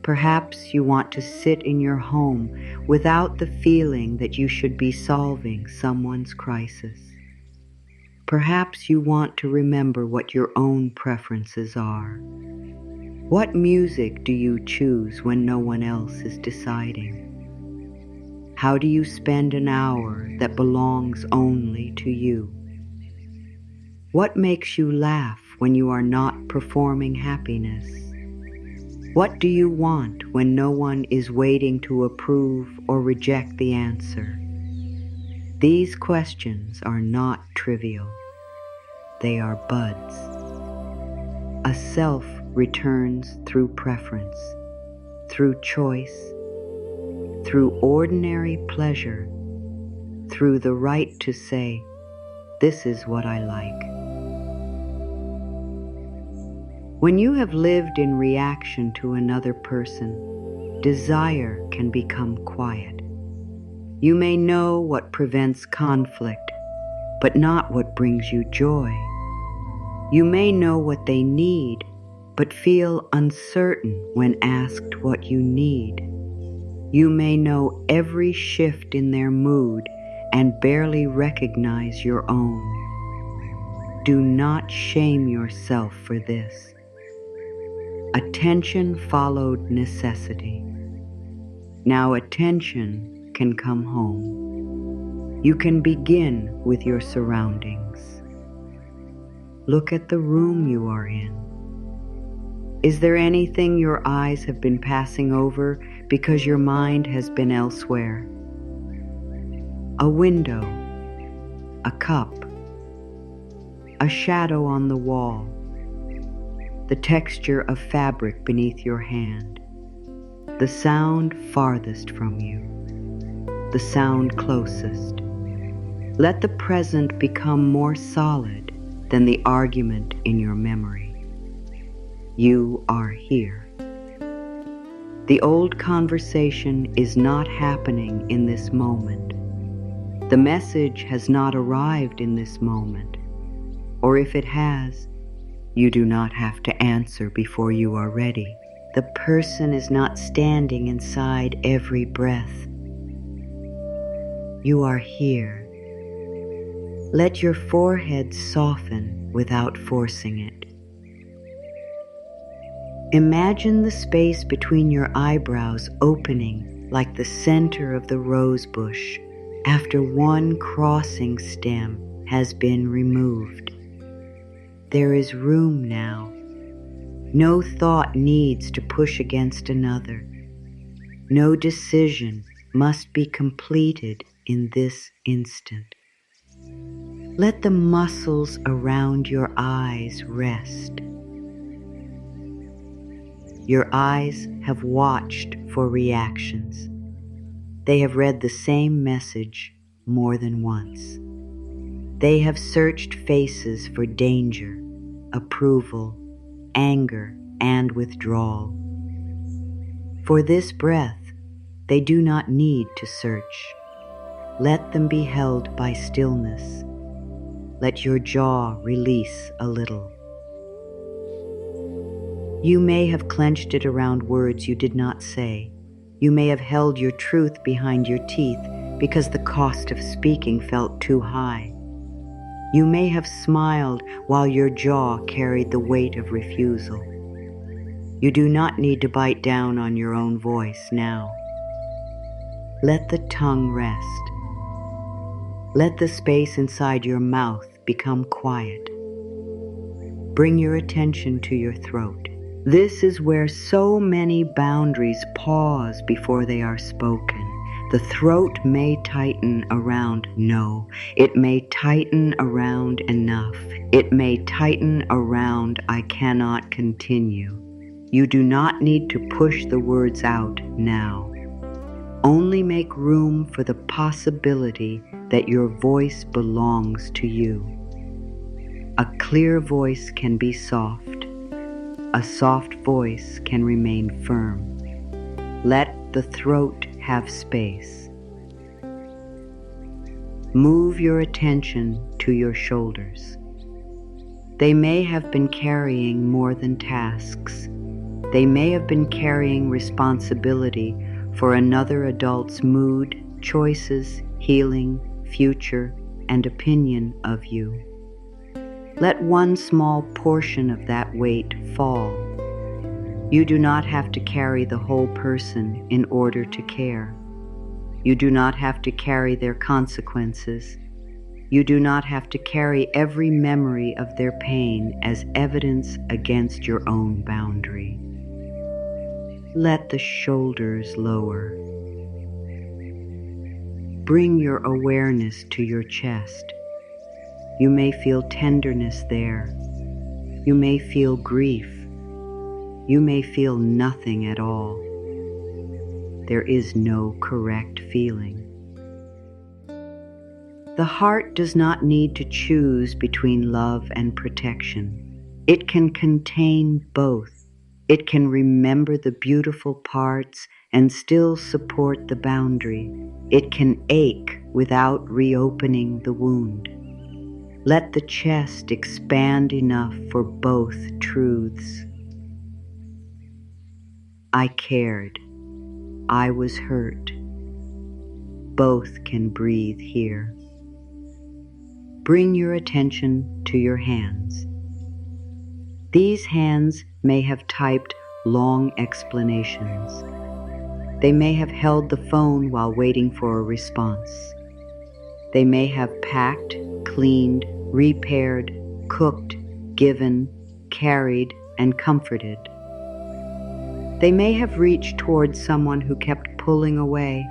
Speaker 1: Perhaps you want to sit in your home without the feeling that you should be solving someone's crisis. Perhaps you want to remember what your own preferences are. What music do you choose when no one else is deciding? How do you spend an hour that belongs only to you? What makes you laugh when you are not performing happiness? What do you want when no one is waiting to approve or reject the answer? These questions are not trivial. They are buds. A self returns through preference, through choice, through ordinary pleasure, through the right to say, "This is what I like." When you have lived in reaction to another person, desire can become quiet. You may know what prevents conflict, but not what brings you joy. You may know what they need, but feel uncertain when asked what you need. You may know every shift in their mood and barely recognize your own. Do not shame yourself for this. Attention followed necessity. Now attention can come home. You can begin with your surroundings. Look at the room you are in. Is there anything your eyes have been passing over because your mind has been elsewhere? A window, a cup, a shadow on the wall, the texture of fabric beneath your hand, the sound farthest from you, the sound closest. Let the present become more solid than the argument in your memory. You are here. The old conversation is not happening in this moment. The message has not arrived in this moment, or if it has, you do not have to answer before you are ready. The person is not standing inside every breath. You are here. Let your forehead soften without forcing it. Imagine the space between your eyebrows opening like the center of the rose bush after one crossing stem has been removed. There is room now. No thought needs to push against another. No decision must be completed in this instant. Let the muscles around your eyes rest. Your eyes have watched for reactions. They have read the same message more than once. They have searched faces for danger, approval, anger, and withdrawal. For this breath, they do not need to search. Let them be held by stillness. Let your jaw release a little. You may have clenched it around words you did not say. You may have held your truth behind your teeth because the cost of speaking felt too high. You may have smiled while your jaw carried the weight of refusal. You do not need to bite down on your own voice now. Let the tongue rest. Let the space inside your mouth become quiet. Bring your attention to your throat. This is where so many boundaries pause before they are spoken. The throat may tighten around no. It may tighten around enough. It may tighten around I cannot continue. You do not need to push the words out now. Only make room for the possibility that your voice belongs to you. A clear voice can be soft. A soft voice can remain firm. Let the throat have space. Move your attention to your shoulders. They may have been carrying more than tasks. They may have been carrying responsibility for another adult's mood, choices, healing, future, and opinion of you. Let one small portion of that weight fall. You do not have to carry the whole person in order to care. You do not have to carry their consequences. You do not have to carry every memory of their pain as evidence against your own boundary. Let the shoulders lower. Bring your awareness to your chest. You may feel tenderness there. You may feel grief. You may feel nothing at all. There is no correct feeling. The heart does not need to choose between love and protection. It can contain both. It can remember the beautiful parts and still support the boundary. It can ache without reopening the wound. Let the chest expand enough for both truths. I cared. I was hurt. Both can breathe here. Bring your attention to your hands. These hands may have typed long explanations. They may have held the phone while waiting for a response. They may have packed, cleaned, repaired, cooked, given, carried, and comforted. They may have reached towards someone who kept pulling away,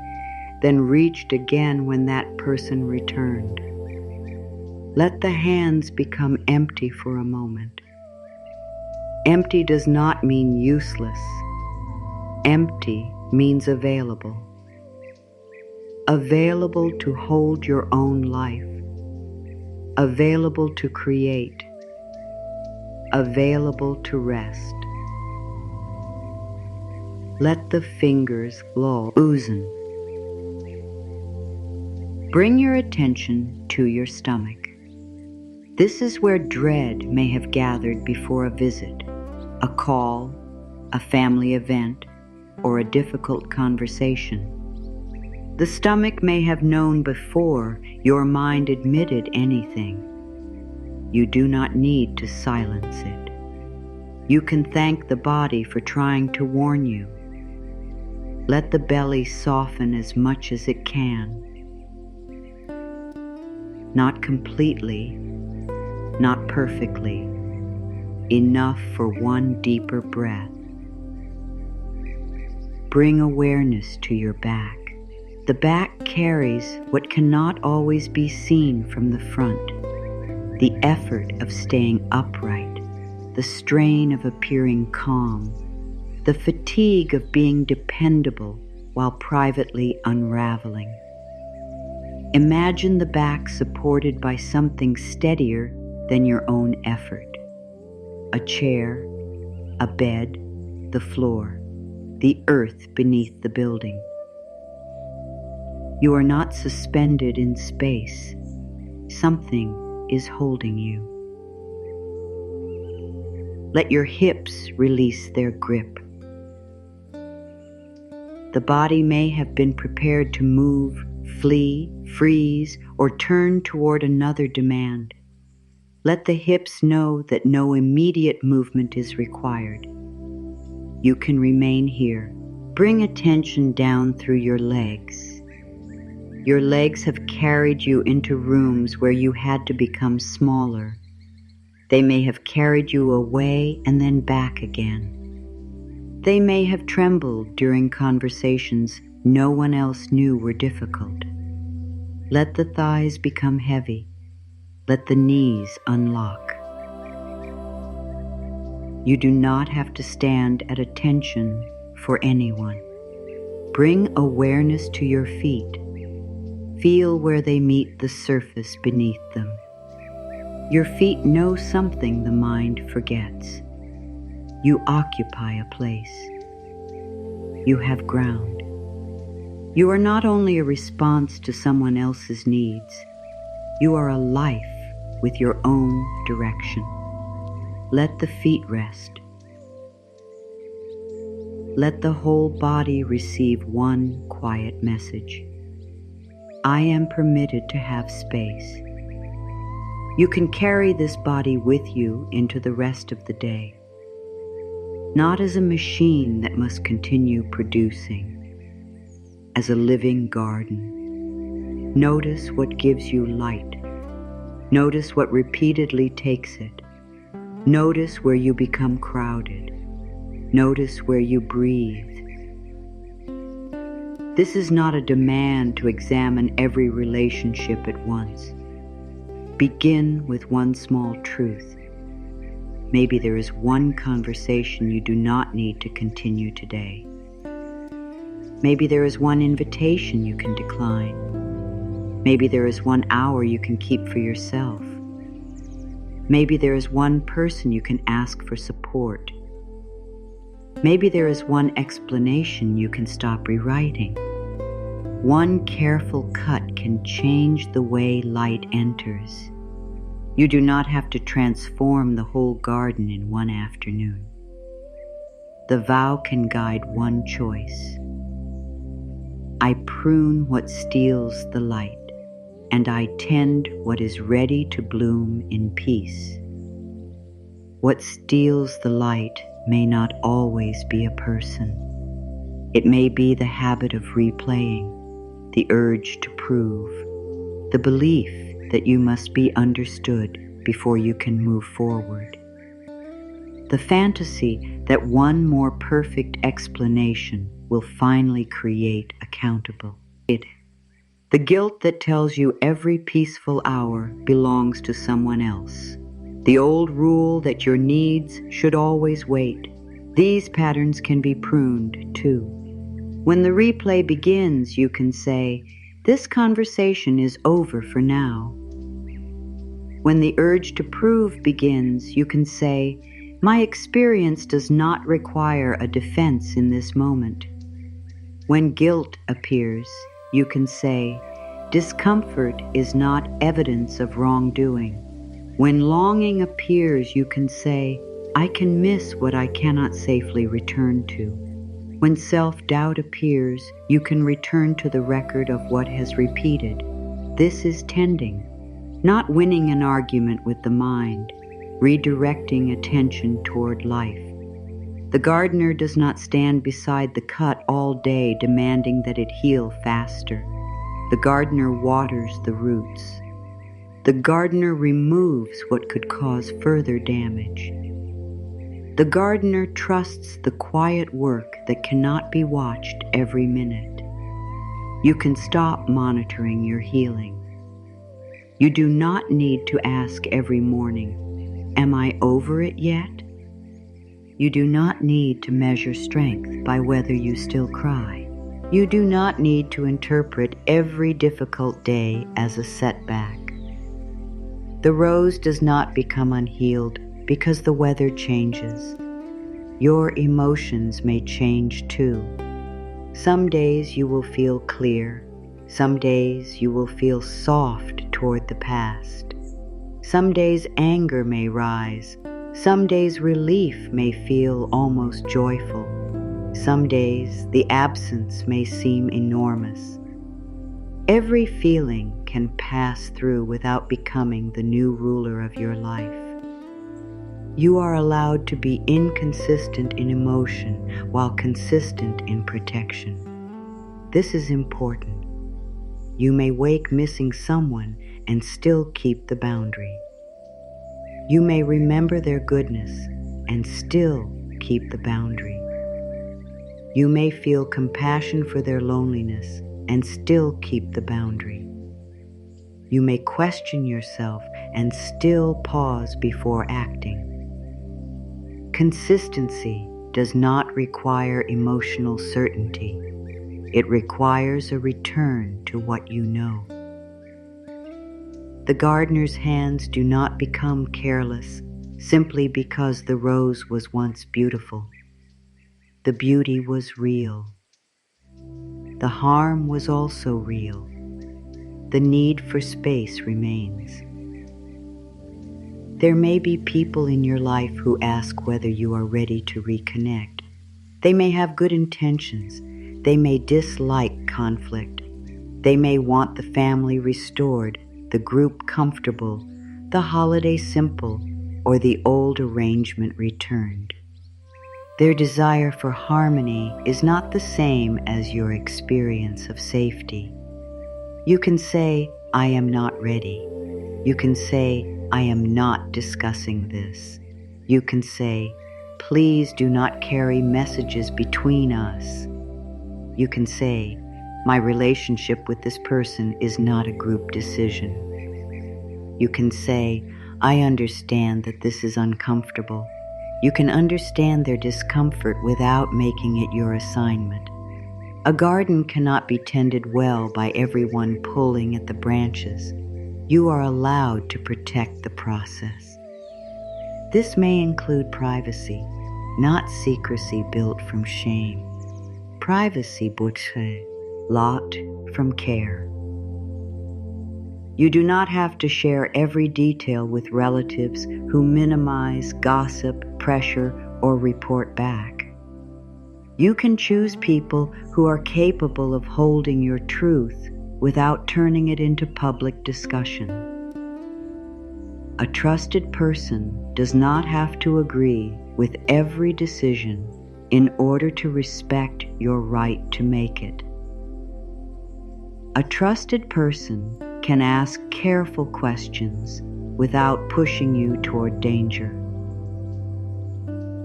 Speaker 1: then reached again when that person returned. Let the hands become empty for a moment. Empty does not mean useless. Empty means available. Available to hold your own life. Available to create. Available to rest. Let the fingers loosen. Bring your attention to your stomach. This is where dread may have gathered before a visit, a call, a family event, or a difficult conversation. The stomach may have known before your mind admitted anything. You do not need to silence it. You can thank the body for trying to warn you. Let the belly soften as much as it can. Not completely, not perfectly, enough for one deeper breath. Bring awareness to your back. The back carries what cannot always be seen from the front. The effort of staying upright, the strain of appearing calm, the fatigue of being dependable while privately unraveling. Imagine the back supported by something steadier than your own effort. A chair, a bed, the floor, the earth beneath the building. You are not suspended in space. Something is holding you. Let your hips release their grip. The body may have been prepared to move, flee, freeze, or turn toward another demand. Let the hips know that no immediate movement is required. You can remain here. Bring attention down through your legs. Your legs have carried you into rooms where you had to become smaller. They may have carried you away and then back again. They may have trembled during conversations no one else knew were difficult. Let the thighs become heavy. Let the knees unlock. You do not have to stand at attention for anyone. Bring awareness to your feet. Feel where they meet the surface beneath them. Your feet know something the mind forgets. You occupy a place. You have ground. You are not only a response to someone else's needs, you are a life with your own direction. Let the feet rest. Let the whole body receive one quiet message. I am permitted to have space. You can carry this body with you into the rest of the day, not as a machine that must continue producing, as a living garden. Notice what gives you light. Notice what repeatedly takes it. Notice where you become crowded. Notice where you breathe. This is not a demand to examine every relationship at once. Begin with one small truth. Maybe there is one conversation you do not need to continue today. Maybe there is one invitation you can decline. Maybe there is 1 hour you can keep for yourself. Maybe there is one person you can ask for support. Maybe there is one explanation you can stop rewriting. One careful cut can change the way light enters. You do not have to transform the whole garden in one afternoon. The vow can guide one choice. I prune what steals the light, and I tend what is ready to bloom in peace. What steals the light may not always be a person. It may be the habit of replaying, the urge to prove, the belief that you must be understood before you can move forward. The fantasy that one more perfect explanation will finally create accountable. The guilt that tells you every peaceful hour belongs to someone else. The old rule that your needs should always wait. These patterns can be pruned too. When the replay begins, you can say, "This conversation is over for now." When the urge to prove begins, you can say, "My experience does not require a defense in this moment." When guilt appears, you can say, "Discomfort is not evidence of wrongdoing." When longing appears, you can say, "I can miss what I cannot safely return to." When self-doubt appears, you can return to the record of what has repeated. This is tending, not winning an argument with the mind, redirecting attention toward life. The gardener does not stand beside the cut all day demanding that it heal faster. The gardener waters the roots. The gardener removes what could cause further damage. The gardener trusts the quiet work that cannot be watched every minute. You can stop monitoring your healing. You do not need to ask every morning, "Am I over it yet?" You do not need to measure strength by whether you still cry. You do not need to interpret every difficult day as a setback. The rose does not become unhealed because the weather changes. Your emotions may change too. Some days you will feel clear. Some days you will feel soft toward the past. Some days anger may rise. Some days relief may feel almost joyful. Some days the absence may seem enormous. Every feeling can pass through without becoming the new ruler of your life. You are allowed to be inconsistent in emotion while consistent in protection. This is important. You may wake missing someone and still keep the boundary. You may remember their goodness and still keep the boundary. You may feel compassion for their loneliness and still keep the boundary. You may question yourself and still pause before acting. Consistency does not require emotional certainty. It requires a return to what you know. The gardener's hands do not become careless simply because the rose was once beautiful. The beauty was real. The harm was also real. The need for space remains. There may be people in your life who ask whether you are ready to reconnect. They may have good intentions. They may dislike conflict. They may want the family restored, the group comfortable, the holiday simple, or the old arrangement returned. Their desire for harmony is not the same as your experience of safety. You can say, "I am not ready." You can say, "I am not discussing this." You can say, "Please do not carry messages between us." You can say, "My relationship with this person is not a group decision." You can say, "I understand that this is uncomfortable." You can understand their discomfort without making it your assignment. A garden cannot be tended well by everyone pulling at the branches. You are allowed to protect the process. This may include privacy, not secrecy built from shame. Privacy bouche, lot from care. You do not have to share every detail with relatives who minimize, gossip, pressure, or report back. You can choose people who are capable of holding your truth without turning it into public discussion. A trusted person does not have to agree with every decision in order to respect your right to make it. A trusted person can ask careful questions without pushing you toward danger.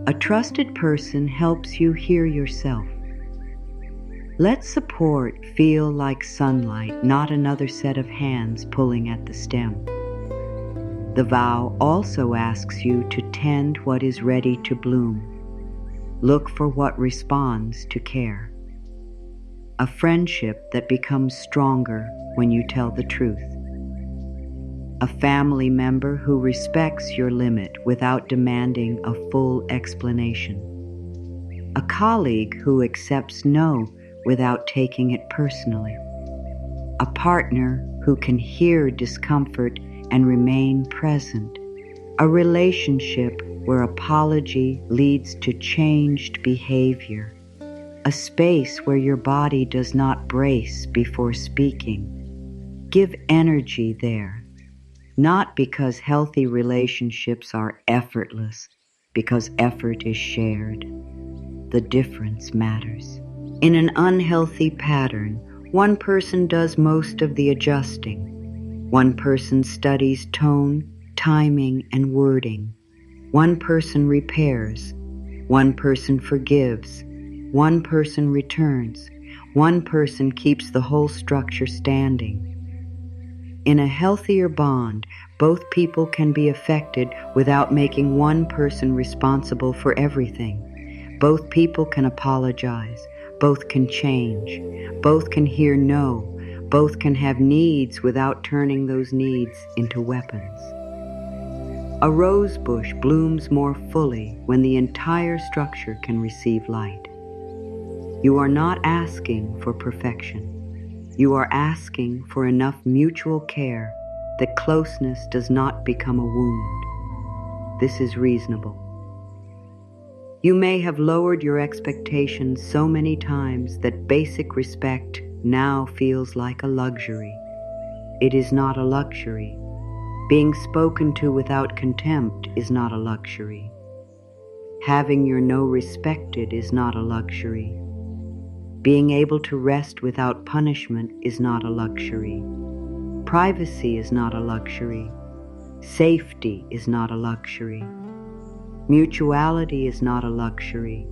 Speaker 1: A trusted person helps you hear yourself. Let support feel like sunlight, not another set of hands pulling at the stem. The vow also asks you to tend what is ready to bloom. Look for what responds to care. A friendship that becomes stronger when you tell the truth. A family member who respects your limit without demanding a full explanation. A colleague who accepts no without taking it personally. A partner who can hear discomfort and remain present. A relationship where apology leads to changed behavior. A space where your body does not brace before speaking. Give energy there, not because healthy relationships are effortless, because effort is shared. The difference matters. In an unhealthy pattern, one person does most of the adjusting. One person studies tone, timing, and wording. One person repairs. One person forgives. One person returns. One person keeps the whole structure standing. In a healthier bond, both people can be affected without making one person responsible for everything. Both people can apologize. Both can change. Both can hear no. Both can have needs without turning those needs into weapons. A rose bush blooms more fully when the entire structure can receive light. You are not asking for perfection. You are asking for enough mutual care that closeness does not become a wound. This is reasonable. You may have lowered your expectations so many times that basic respect now feels like a luxury. It is not a luxury. Being spoken to without contempt is not a luxury. Having your no respected is not a luxury. Being able to rest without punishment is not a luxury. Privacy is not a luxury. Safety is not a luxury. Mutuality is not a luxury.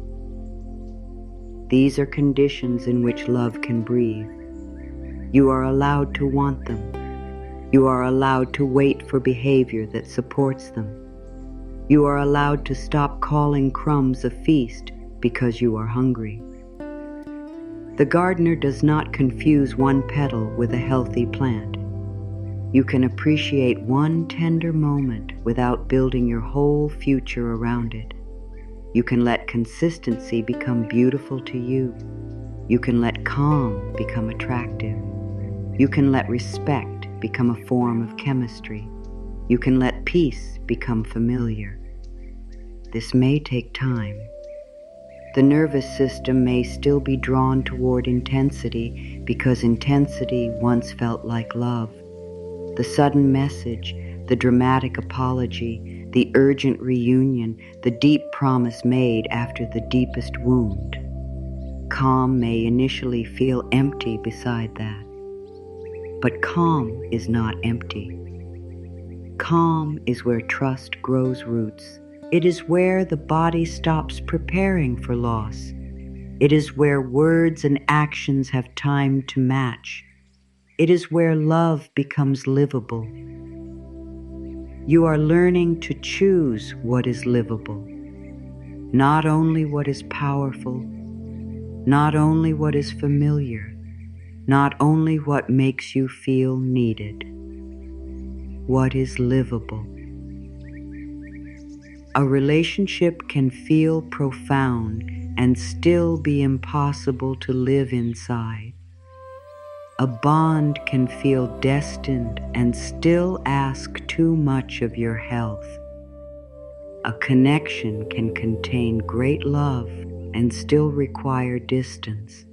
Speaker 1: These are conditions in which love can breathe. You are allowed to want them. You are allowed to wait for behavior that supports them. You are allowed to stop calling crumbs a feast because you are hungry. The gardener does not confuse one petal with a healthy plant. You can appreciate one tender moment without building your whole future around it. You can let consistency become beautiful to you. You can let calm become attractive. You can let respect become a form of chemistry. You can let peace become familiar. This may take time. The nervous system may still be drawn toward intensity because intensity once felt like love. The sudden message, the dramatic apology, the urgent reunion, the deep promise made after the deepest wound. Calm may initially feel empty beside that. But calm is not empty. Calm is where trust grows roots. It is where the body stops preparing for loss. It is where words and actions have time to match. It is where love becomes livable. You are learning to choose what is livable, not only what is powerful, not only what is familiar, not only what makes you feel needed. What is livable? A relationship can feel profound and still be impossible to live inside. A bond can feel destined and still ask too much of your health. A connection can contain great love and still require distance.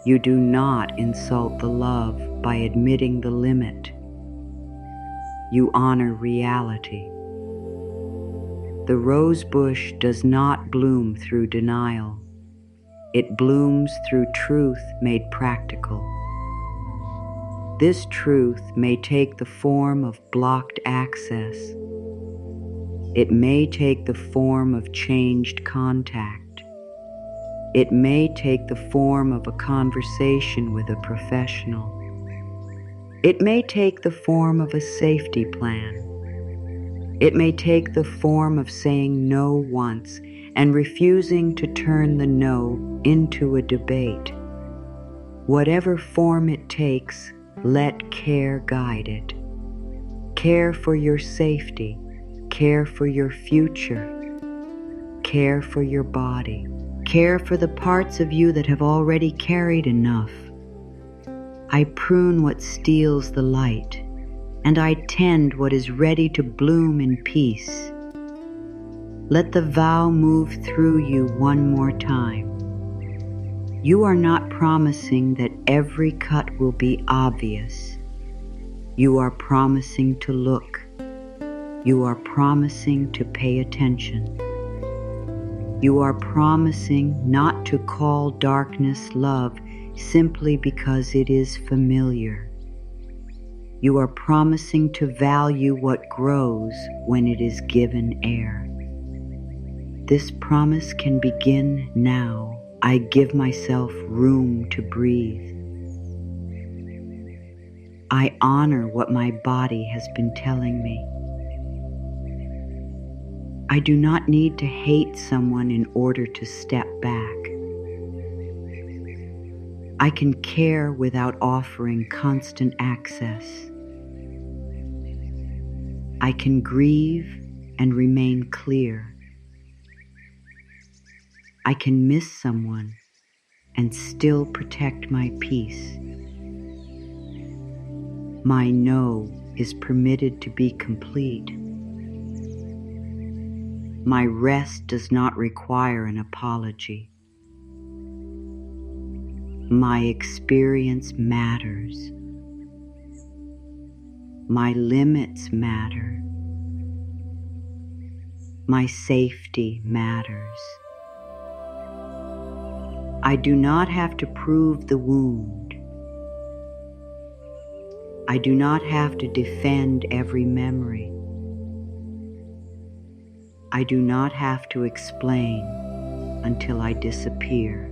Speaker 1: You do not insult the love by admitting the limit. You honor reality. The rose bush does not bloom through denial. It blooms through truth made practical. This truth may take the form of blocked access. It may take the form of changed contact. It may take the form of a conversation with a professional. It may take the form of a safety plan. It may take the form of saying no once and refusing to turn the no into a debate. Whatever form it takes, let care guide it. Care for your safety, care for your future, care for your body. Care for the parts of you that have already carried enough. I prune what steals the light, and I tend what is ready to bloom in peace. Let the vow move through you one more time. You are not promising that every cut will be obvious. You are promising to look. You are promising to pay attention. You are promising not to call darkness love simply because it is familiar. You are promising to value what grows when it is given air. This promise can begin now. I give myself room to breathe. I honor what my body has been telling me. I do not need to hate someone in order to step back. I can care without offering constant access. I can grieve and remain clear. I can miss someone and still protect my peace. My no is permitted to be complete. My rest does not require an apology. My experience matters. My limits matter. My safety matters. I do not have to prove the wound. I do not have to defend every memory. I do not have to explain until I disappear.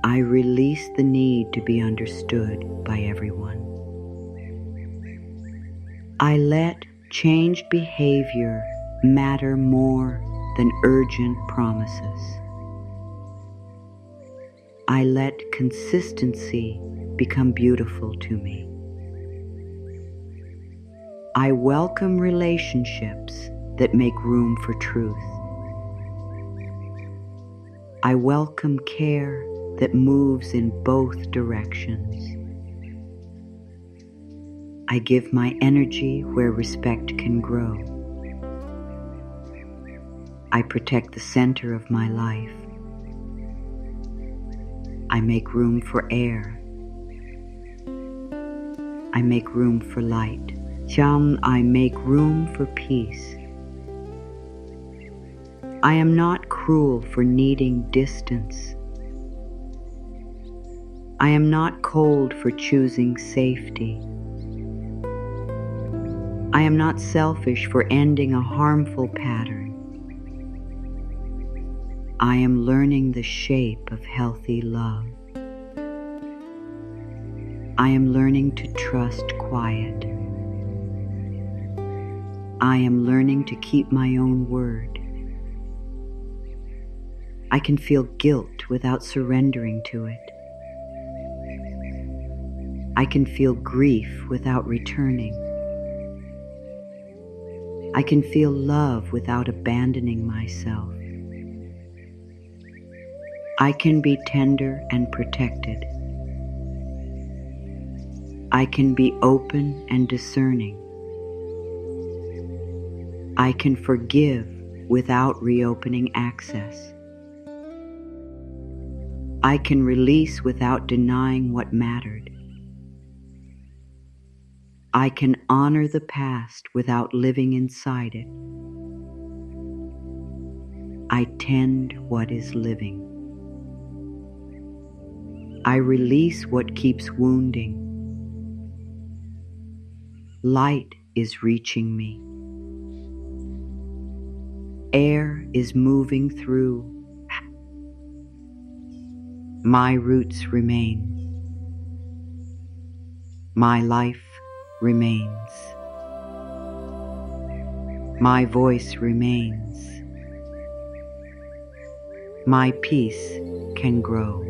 Speaker 1: I release the need to be understood by everyone. I let changed behavior matter more than urgent promises. I let consistency become beautiful to me. I welcome relationships that make room for truth. I welcome care that moves in both directions. I give my energy where respect can grow. I protect the center of my life. I make room for air. I make room for light. Shall I make room for peace? I am not cruel for needing distance. I am not cold for choosing safety. I am not selfish for ending a harmful pattern. I am learning the shape of healthy love. I am learning to trust quiet. I am learning to keep my own word. I can feel guilt without surrendering to it. I can feel grief without returning. I can feel love without abandoning myself. I can be tender and protected. I can be open and discerning. I can forgive without reopening access. I can release without denying what mattered. I can honor the past without living inside it. I tend what is living. I release what keeps wounding. Light is reaching me. Air is moving through. My roots remain. My life remains. My voice remains. My peace can grow.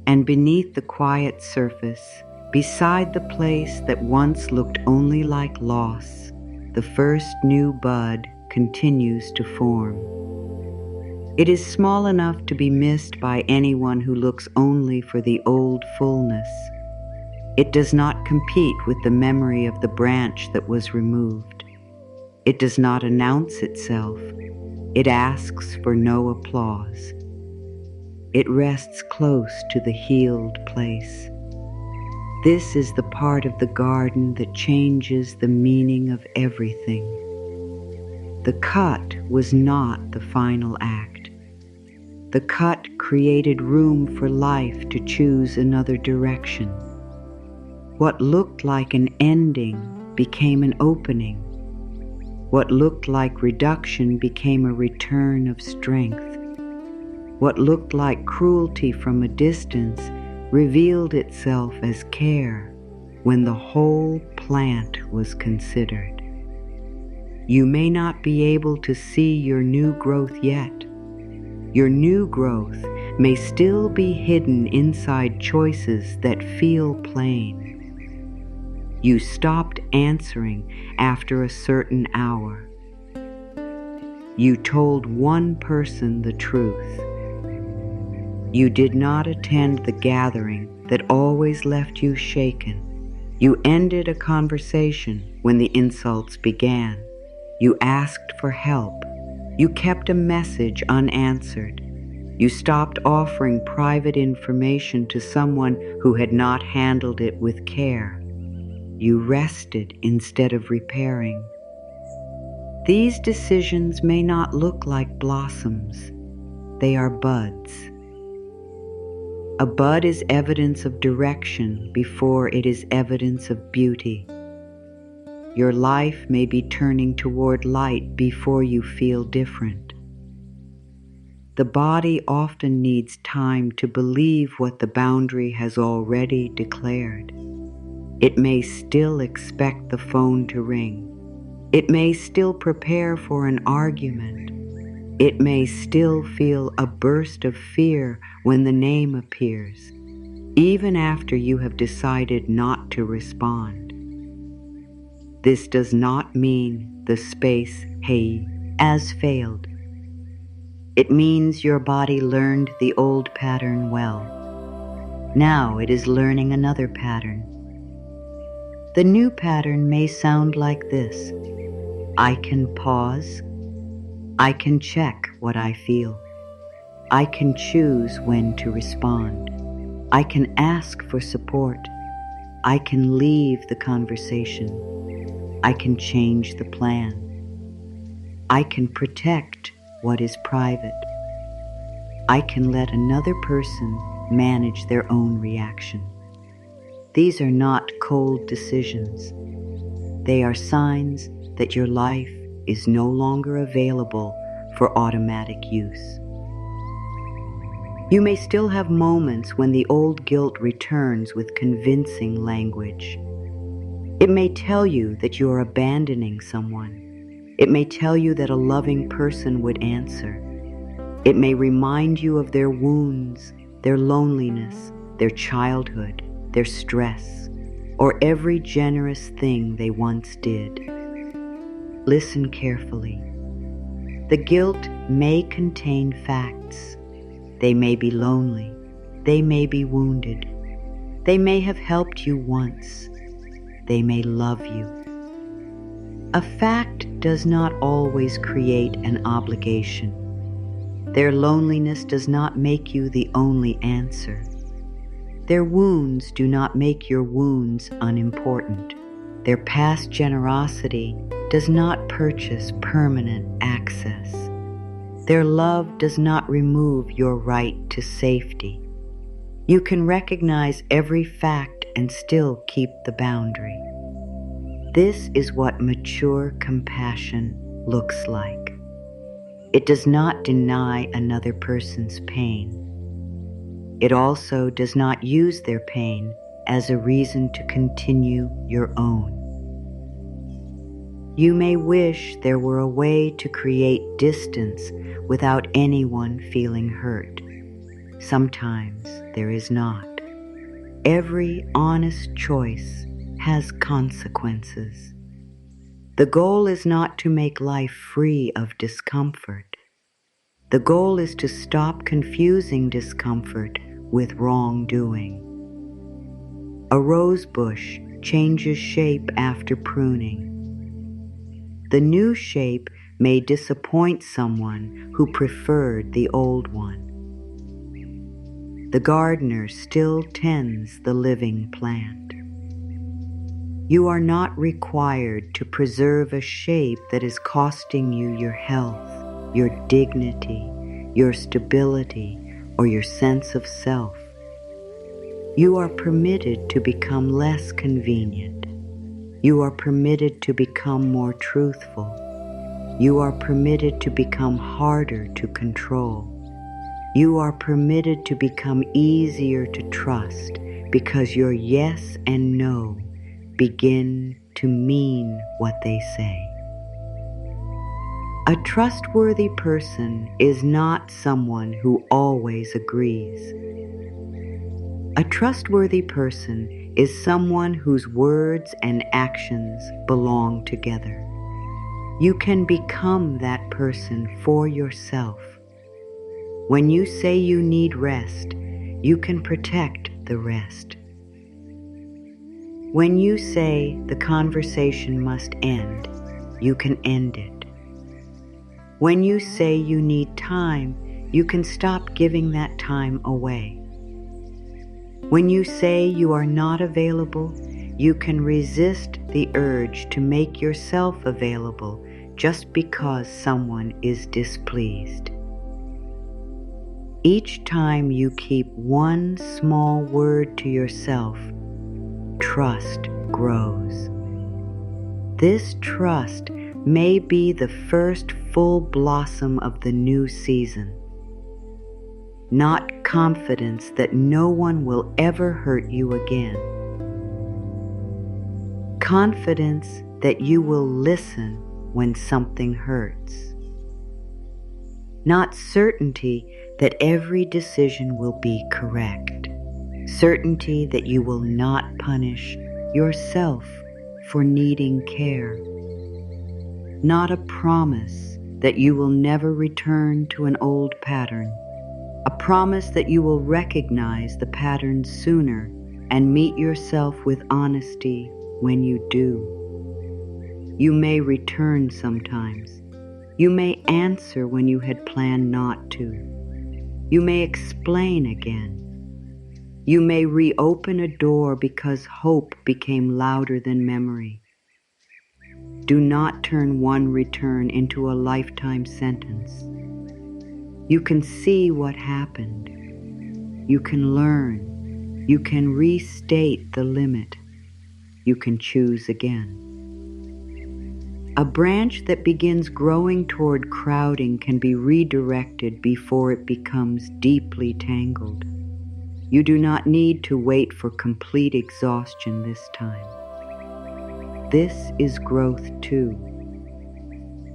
Speaker 1: And beneath the quiet surface, beside the place that once looked only like loss, the first new bud continues to form. It is small enough to be missed by anyone who looks only for the old fullness. It does not compete with the memory of the branch that was removed. It does not announce itself. It asks for no applause. It rests close to the healed place. This is the part of the garden that changes the meaning of everything. The cut was not the final act. The cut created room for life to choose another direction. What looked like an ending became an opening. What looked like reduction became a return of strength. What looked like cruelty from a distance revealed itself as care when the whole plant was considered. You may not be able to see your new growth yet. Your new growth may still be hidden inside choices that feel plain. You stopped answering after a certain hour. You told one person the truth. You did not attend the gathering that always left you shaken. You ended a conversation when the insults began. You asked for help. You kept a message unanswered. You stopped offering private information to someone who had not handled it with care. You rested instead of repairing. These decisions may not look like blossoms. They are buds. A bud is evidence of direction before it is evidence of beauty. Your life may be turning toward light before you feel different. The body often needs time to believe what the boundary has already declared. It may still expect the phone to ring. It may still prepare for an argument. It may still feel a burst of fear when the name appears, even after you have decided not to respond. This does not mean the space has failed. It means your body learned the old pattern well. Now it is learning another pattern. The new pattern may sound like this. I can pause. I can check what I feel. I can choose when to respond. I can ask for support. I can leave the conversation. I can change the plan. I can protect what is private. I can let another person manage their own reaction. These are not cold decisions. They are signs that your life is no longer available for automatic use. You may still have moments when the old guilt returns with convincing language. It may tell you that you are abandoning someone. It may tell you that a loving person would answer. It may remind you of their wounds, their loneliness, their childhood, their stress, or every generous thing they once did. Listen carefully. The guilt may contain facts. They may be lonely. They may be wounded. They may have helped you once. They may love you. A fact does not always create an obligation. Their loneliness does not make you the only answer. Their wounds do not make your wounds unimportant. Their past generosity does not purchase permanent access. Their love does not remove your right to safety. You can recognize every fact and still keep the boundary. This is what mature compassion looks like. It does not deny another person's pain. It also does not use their pain as a reason to continue your own. You may wish there were a way to create distance without anyone feeling hurt. Sometimes there is not. Every honest choice has consequences. The goal is not to make life free of discomfort. The goal is to stop confusing discomfort with wrongdoing. A rose bush changes shape after pruning. The new shape may disappoint someone who preferred the old one. The gardener still tends the living plant. You are not required to preserve a shape that is costing you your health, your dignity, your stability, or your sense of self. You are permitted to become less convenient. You are permitted to become more truthful. You are permitted to become harder to control. You are permitted to become easier to trust because your yes and no begin to mean what they say. A trustworthy person is not someone who always agrees. A trustworthy person is someone whose words and actions belong together. You can become that person for yourself. When you say you need rest, you can protect the rest. When you say the conversation must end, you can end it. When you say you need time, you can stop giving that time away. When you say you are not available, you can resist the urge to make yourself available just because someone is displeased. Each time you keep one small word to yourself, trust grows. This trust may be the first full blossom of the new season. Not confidence that no one will ever hurt you again. Confidence that you will listen when something hurts. Not certainty that every decision will be correct. Certainty that you will not punish yourself for needing care. Not a promise that you will never return to an old pattern. A promise that you will recognize the pattern sooner and meet yourself with honesty when you do. You may return sometimes. You may answer when you had planned not to. You may explain again. You may reopen a door because hope became louder than memory. Do not turn one return into a lifetime sentence. You can see what happened. You can learn. You can restate the limit. You can choose again. A branch that begins growing toward crowding can be redirected before it becomes deeply tangled. You do not need to wait for complete exhaustion this time. This is growth too.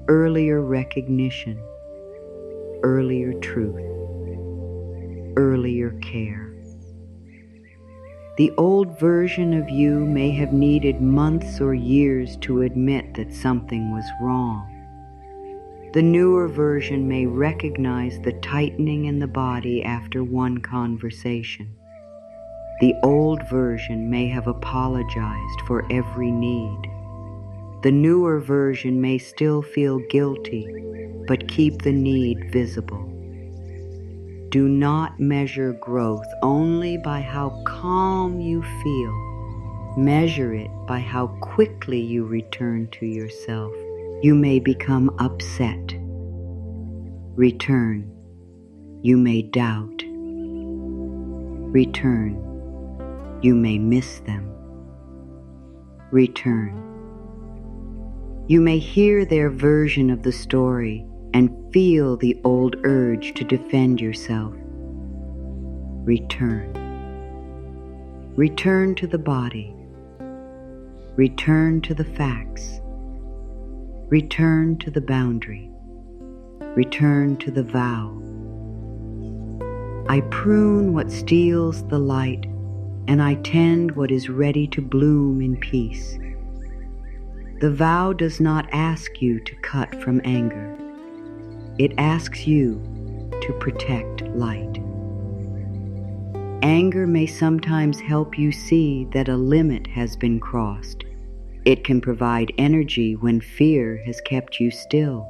Speaker 1: Earlier recognition, earlier truth, earlier care. The old version of you may have needed months or years to admit that something was wrong. The newer version may recognize the tightening in the body after one conversation. The old version may have apologized for every need. The newer version may still feel guilty, but keep the need visible. Do not measure growth only by how calm you feel. Measure it by how quickly you return to yourself. You may become upset. Return. You may doubt. Return. You may miss them. Return. You may hear their version of the story and feel the old urge to defend yourself. Return. Return to the body. Return to the facts. Return to the boundary. Return to the vow. I prune what steals the light, and I tend what is ready to bloom in peace. The vow does not ask you to cut from anger. It asks you to protect light. Anger may sometimes help you see that a limit has been crossed. It can provide energy when fear has kept you still.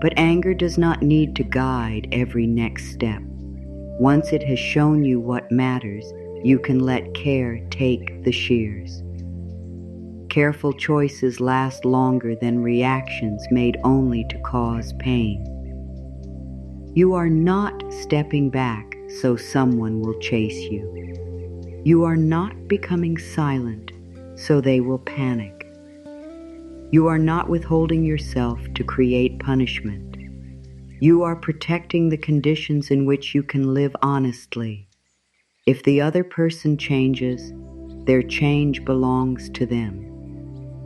Speaker 1: But anger does not need to guide every next step. Once it has shown you what matters, you can let care take the shears. Careful choices last longer than reactions made only to cause pain. You are not stepping back so someone will chase you. You are not becoming silent so they will panic. You are not withholding yourself to create punishment. You are protecting the conditions in which you can live honestly. If the other person changes, their change belongs to them.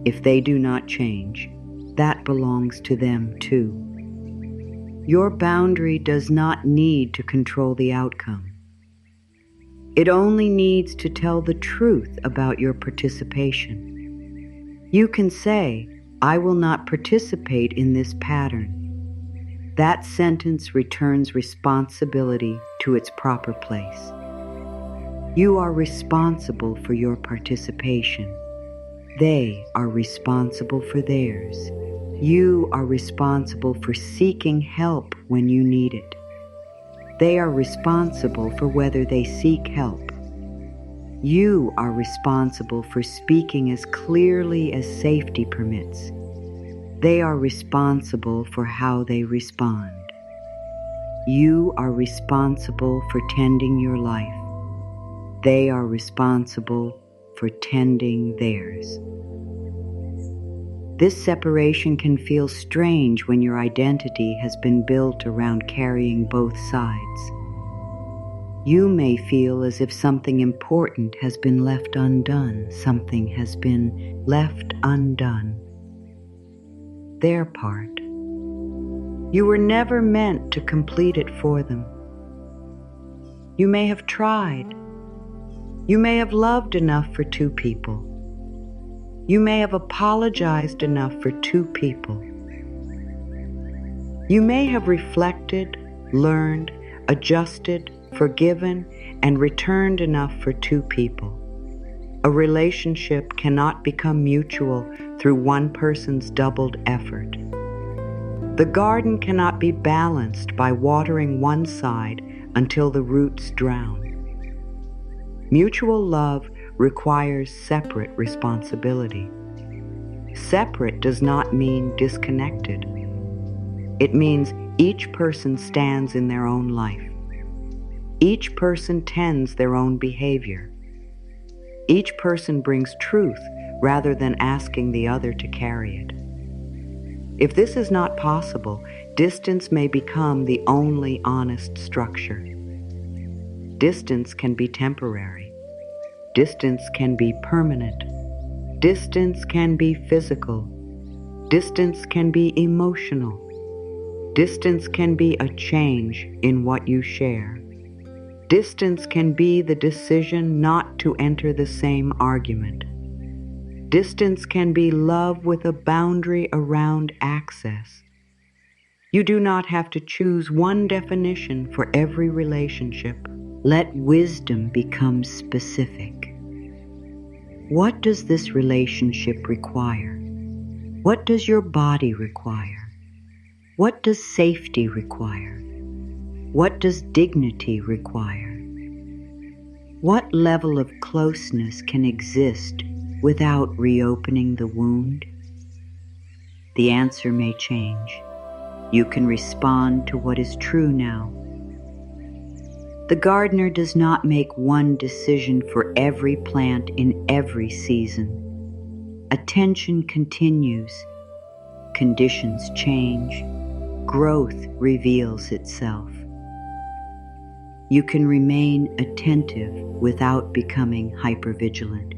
Speaker 1: If they do not change, that belongs to them too. Your boundary does not need to control the outcome. It only needs to tell the truth about your participation. You can say, "I will not participate in this pattern." That sentence returns responsibility to its proper place. You are responsible for your participation. They are responsible for theirs. You are responsible for seeking help when you need it. They are responsible for whether they seek help. You are responsible for speaking as clearly as safety permits. They are responsible for how they respond. You are responsible for tending your life. They are responsible for tending theirs. This separation can feel strange when your identity has been built around carrying both sides. You may feel as if something important has been left undone. Something has been left undone. Their part. You were never meant to complete it for them. You may have tried. You may have loved enough for two people. You may have apologized enough for two people. You may have reflected, learned, adjusted, forgiven, and returned enough for two people. A relationship cannot become mutual through one person's doubled effort. The garden cannot be balanced by watering one side until the roots drown. Mutual love requires separate responsibility. Separate does not mean disconnected. It means each person stands in their own life. Each person tends their own behavior. Each person brings truth rather than asking the other to carry it. If this is not possible, distance may become the only honest structure. Distance can be temporary. Distance can be permanent. Distance can be physical. Distance can be emotional. Distance can be a change in what you share. Distance can be the decision not to enter the same argument. Distance can be love with a boundary around access. You do not have to choose one definition for every relationship. Let wisdom become specific. What does this relationship require? What does your body require? What does safety require? What does dignity require? What level of closeness can exist without reopening the wound? The answer may change. You can respond to what is true now. The gardener does not make one decision for every plant in every season. Attention continues. Conditions change. Growth reveals itself. You can remain attentive without becoming hypervigilant.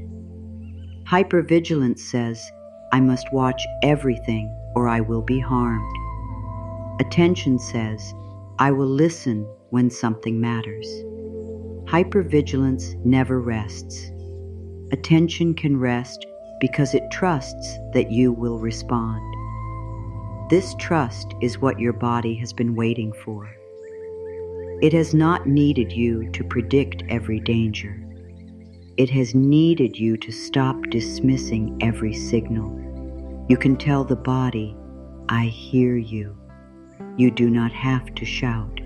Speaker 1: Hypervigilance says, I must watch everything or I will be harmed. Attention says, I will listen when something matters. Hypervigilance never rests. Attention can rest because it trusts that you will respond. This trust is what your body has been waiting for. It has not needed you to predict every danger. It has needed you to stop dismissing every signal. You can tell the body, I hear you. You do not have to shout.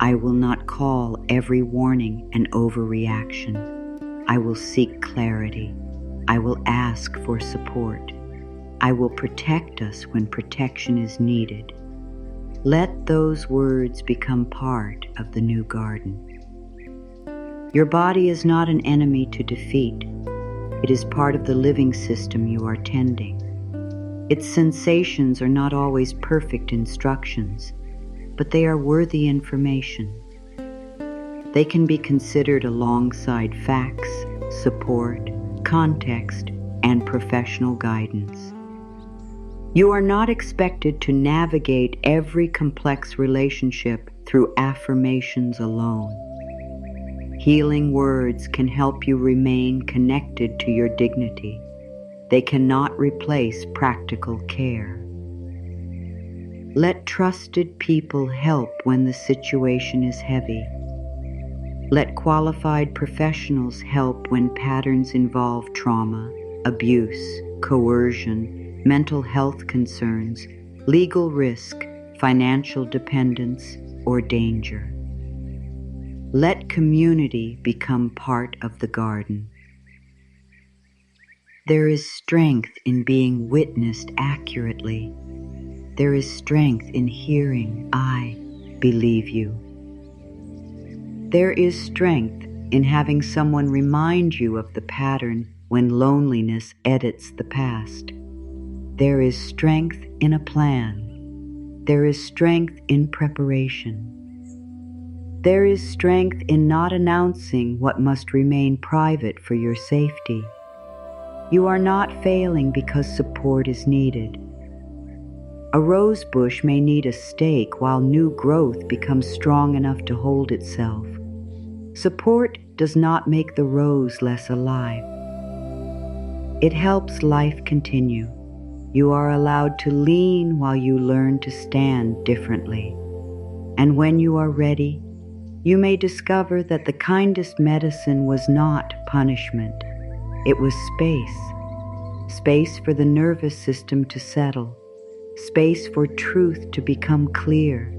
Speaker 1: I will not call every warning an overreaction. I will seek clarity. I will ask for support. I will protect us when protection is needed. Let those words become part of the new garden. Your body is not an enemy to defeat. It is part of the living system you are tending. Its sensations are not always perfect instructions, but they are worthy information. They can be considered alongside facts, support, context, and professional guidance. You are not expected to navigate every complex relationship through affirmations alone. Healing words can help you remain connected to your dignity. They cannot replace practical care. Let trusted people help when the situation is heavy. Let qualified professionals help when patterns involve trauma, abuse, coercion, mental health concerns, legal risk, financial dependence, or danger. Let community become part of the garden. There is strength in being witnessed accurately. There is strength in hearing, I believe you. There is strength in having someone remind you of the pattern when loneliness edits the past. There is strength in a plan. There is strength in preparation. There is strength in not announcing what must remain private for your safety. You are not failing because support is needed. A rose bush may need a stake while new growth becomes strong enough to hold itself. Support does not make the rose less alive. It helps life continue. You are allowed to lean while you learn to stand differently. And when you are ready, you may discover that the kindest medicine was not punishment. It was space. Space for the nervous system to settle. Space for truth to become clear.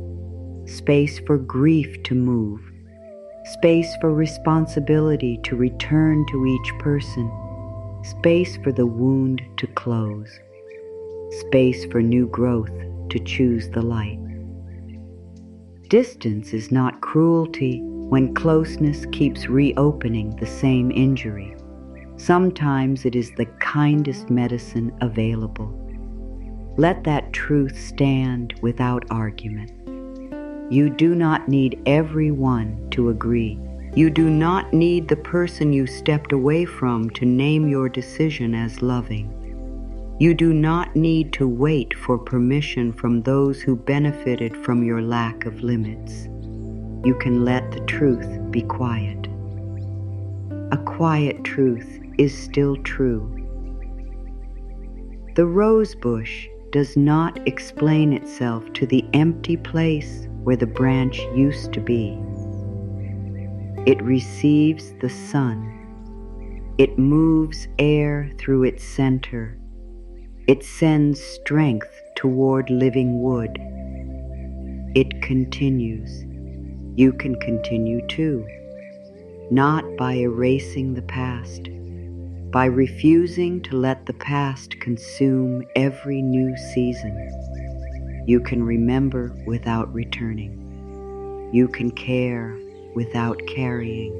Speaker 1: Space for grief to move. space for responsibility to return to each person, space for the wound to close, space for new growth to choose the light. Distance is not cruelty when closeness keeps reopening the same injury. Sometimes it is the kindest medicine available. Let that truth stand without argument. You do not need everyone to agree. You do not need the person you stepped away from to name your decision as loving. You do not need to wait for permission from those who benefited from your lack of limits. You can let the truth be quiet. A quiet truth is still true. The rose bush does not explain itself to the empty place where the branch used to be. It receives the sun. It moves air through its center. It sends strength toward living wood. It continues. You can continue too, not by erasing the past, by refusing to let the past consume every new season. You can remember without returning. You can care without carrying.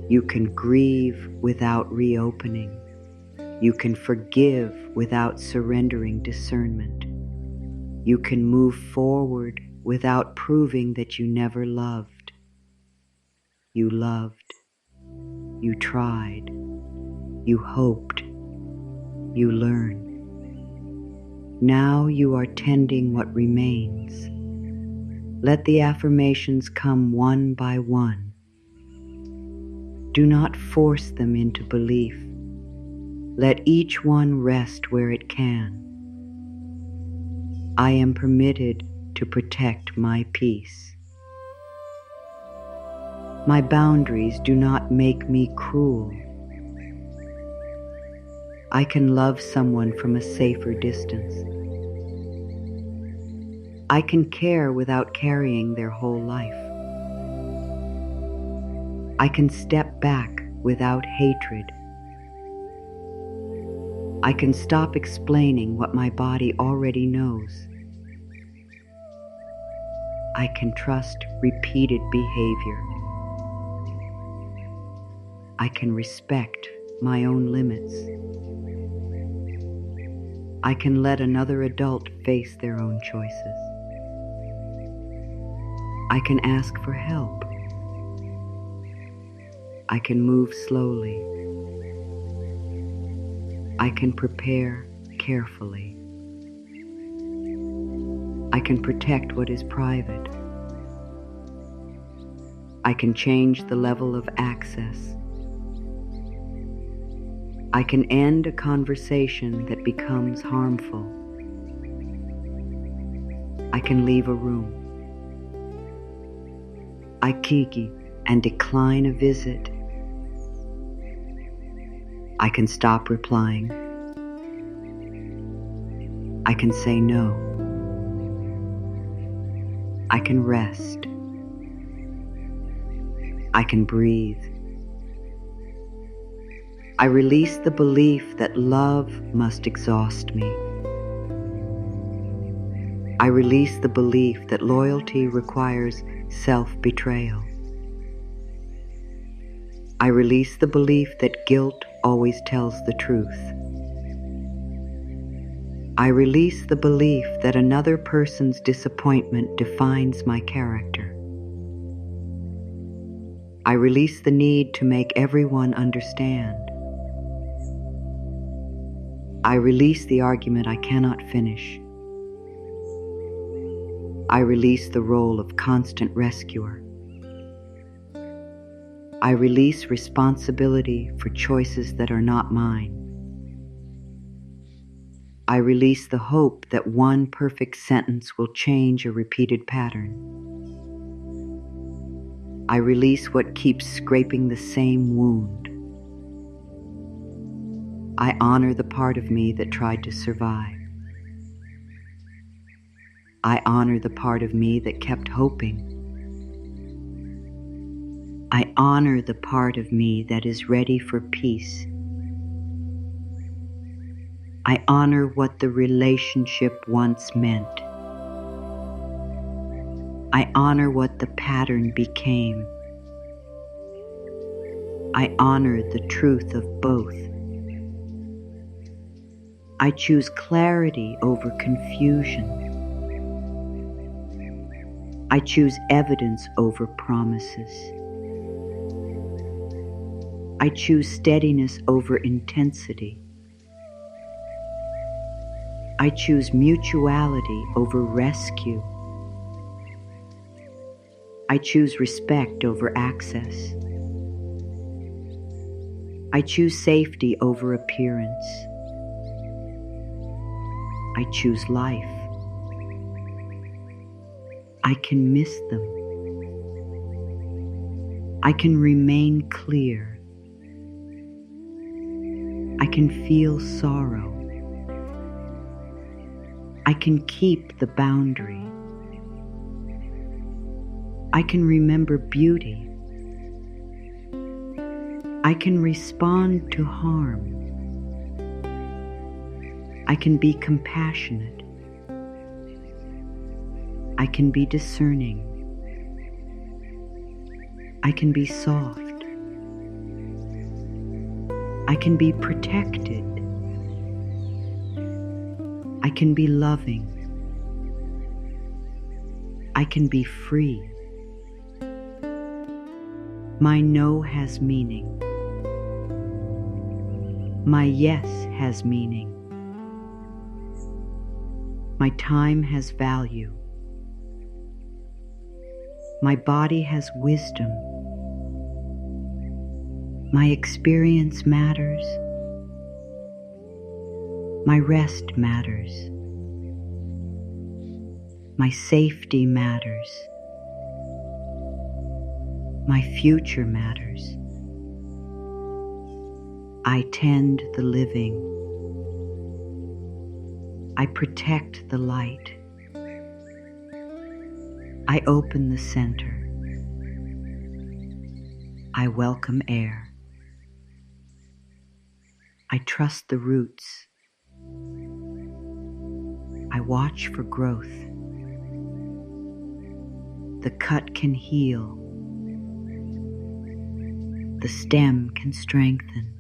Speaker 1: You can grieve without reopening. You can forgive without surrendering discernment. You can move forward without proving that you never loved. You loved. You tried. You hoped. You learned. Now you are tending what remains. Let the affirmations come one by one. Do not force them into belief. Let each one rest where it can. I am permitted to protect my peace. My boundaries do not make me cruel. I can love someone from a safer distance. I can care without carrying their whole life. I can step back without hatred. I can stop explaining what my body already knows. I can trust repeated behavior. I can respect my own limits. I can let another adult face their own choices. I can ask for help. I can move slowly. I can prepare carefully. I can protect what is private. I can change the level of access. I can end a conversation that becomes harmful. I can leave a room. I kiki and decline a visit. I can stop replying. I can say no. I can rest. I can breathe. I release the belief that love must exhaust me. I release the belief that loyalty requires self-betrayal. I release the belief that guilt always tells the truth. I release the belief that another person's disappointment defines my character. I release the need to make everyone understand. I release the argument I cannot finish. I release the role of constant rescuer. I release responsibility for choices that are not mine. I release the hope that one perfect sentence will change a repeated pattern. I release what keeps scraping the same wound. I honor the part of me that tried to survive. I honor the part of me that kept hoping. I honor the part of me that is ready for peace. I honor what the relationship once meant. I honor what the pattern became. I honor the truth of both. I choose clarity over confusion. I choose evidence over promises. I choose steadiness over intensity. I choose mutuality over rescue. I choose respect over access. I choose safety over appearance. I choose life. I can miss them. I can remain clear. I can feel sorrow. I can keep the boundary. I can remember beauty. I can respond to harm. I can be compassionate. I can be discerning. I can be soft. I can be protected. I can be loving. I can be free. My no has meaning. My yes has meaning. My time has value. My body has wisdom. My experience matters. My rest matters. My safety matters. My future matters. I tend the living. I protect the light. I open the center. I welcome air. I trust the roots. I watch for growth. The cut can heal. The stem can strengthen.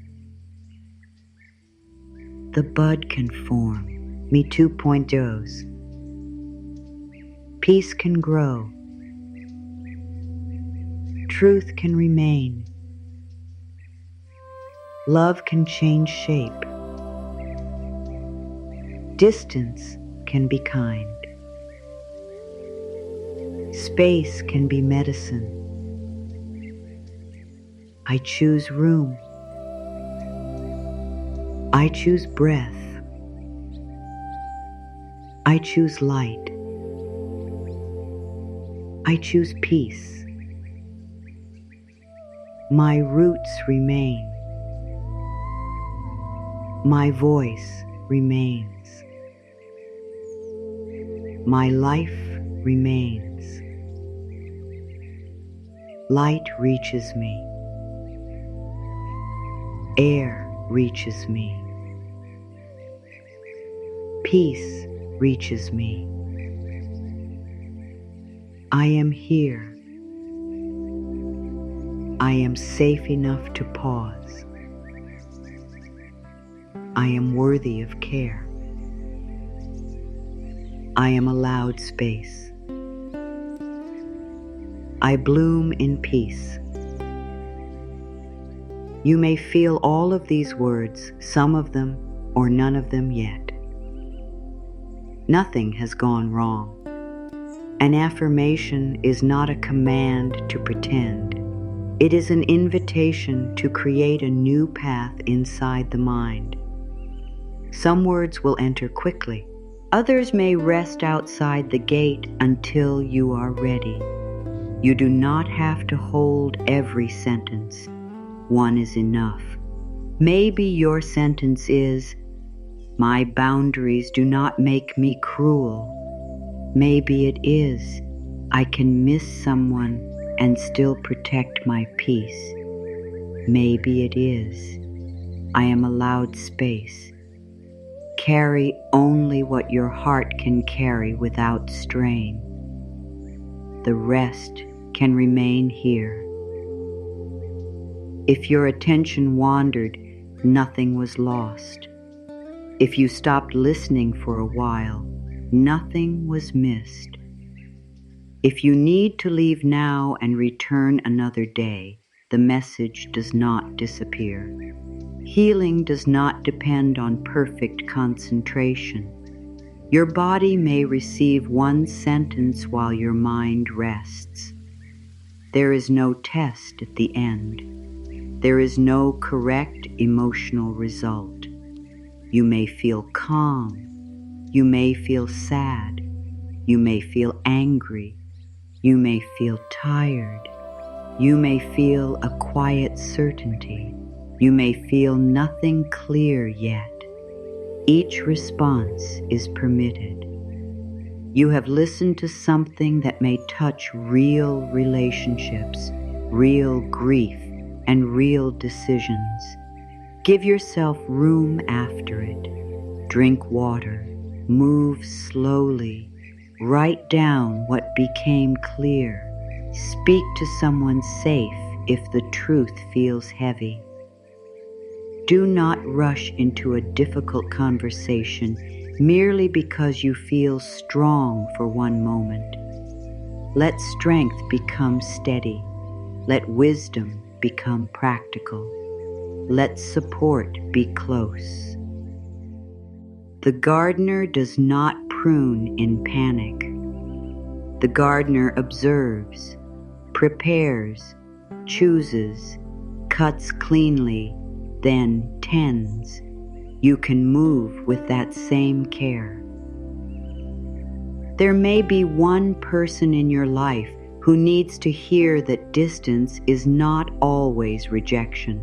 Speaker 1: The bud can form. Me 2.0s. Peace can grow. Truth can remain. Love can change shape. Distance can be kind. Space can be medicine. I choose room. I choose breath. I choose light. I choose peace. My roots remain. My voice remains. My life remains. Light reaches me. Air reaches me. Peace reaches me. I am here. I am safe enough to pause. I am worthy of care. I am allowed space. I bloom in peace. You may feel all of these words, some of them or none of them yet. Nothing has gone wrong. An affirmation is not a command to pretend. It is an invitation to create a new path inside the mind. Some words will enter quickly. Others may rest outside the gate until you are ready. You do not have to hold every sentence. One is enough. Maybe your sentence is, "My boundaries do not make me cruel." Maybe it is, "I can miss someone and still protect my peace? Maybe it is. I am allowed space. Carry only what your heart can carry without strain. The rest can remain here. If your attention wandered, nothing was lost. If you stopped listening for a while, nothing was missed. If you need to leave now and return another day, the message does not disappear. Healing does not depend on perfect concentration. Your body may receive one sentence while your mind rests. There is no test at the end. There is no correct emotional result. You may feel calm. You may feel sad. You may feel angry. You may feel tired. You may feel a quiet certainty. You may feel nothing clear yet. Each response is permitted. You have listened to something that may touch real relationships, real grief, and real decisions. Give yourself room after it. Drink water. Move slowly. Write down what became clear. Speak to someone safe if the truth feels heavy. Do not rush into a difficult conversation merely because you feel strong for one moment. Let strength become steady. Let wisdom become practical. Let support be close. The gardener does not prune in panic. The gardener observes, prepares, chooses, cuts cleanly, then tends. You can move with that same care. There may be one person in your life who needs to hear that distance is not always rejection.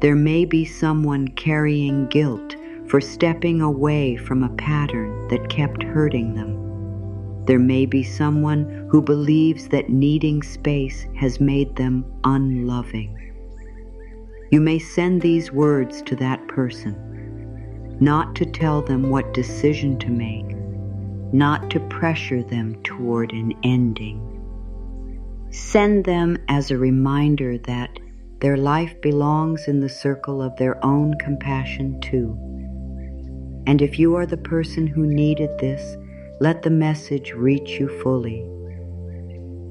Speaker 1: There may be someone carrying guilt for stepping away from a pattern that kept hurting them. There may be someone who believes that needing space has made them unloving. You may send these words to that person, not to tell them what decision to make, not to pressure them toward an ending. Send them as a reminder that their life belongs in the circle of their own compassion too. And if you are the person who needed this, let the message reach you fully.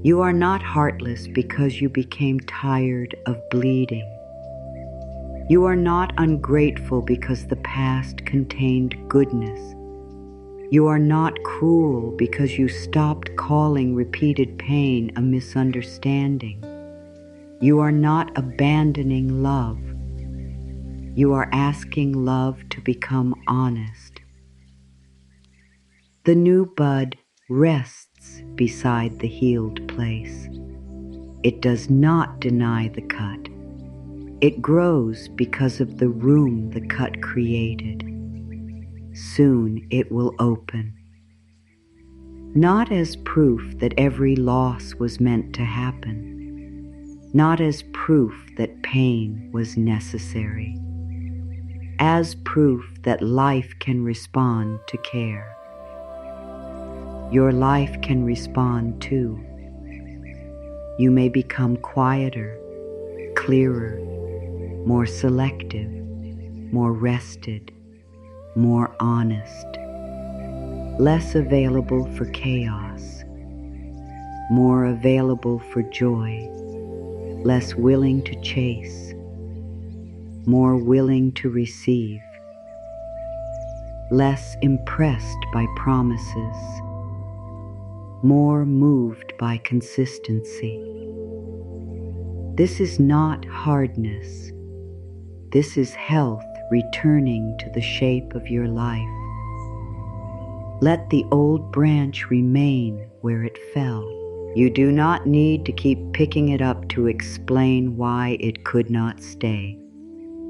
Speaker 1: You are not heartless because you became tired of bleeding. You are not ungrateful because the past contained goodness. You are not cruel because you stopped calling repeated pain a misunderstanding. You are not abandoning love. You are asking love to become honest. The new bud rests beside the healed place. It does not deny the cut. It grows because of the room the cut created. Soon it will open. Not as proof that every loss was meant to happen. Not as proof that pain was necessary. As proof that life can respond to care. Your life can respond too. You may become quieter, clearer, more selective, more rested, more honest, less available for chaos, more available for joy, less willing to chase, more willing to receive, less impressed by promises, more moved by consistency. This is not hardness. This is health returning to the shape of your life. Let the old branch remain where it fell. You do not need to keep picking it up to explain why it could not stay.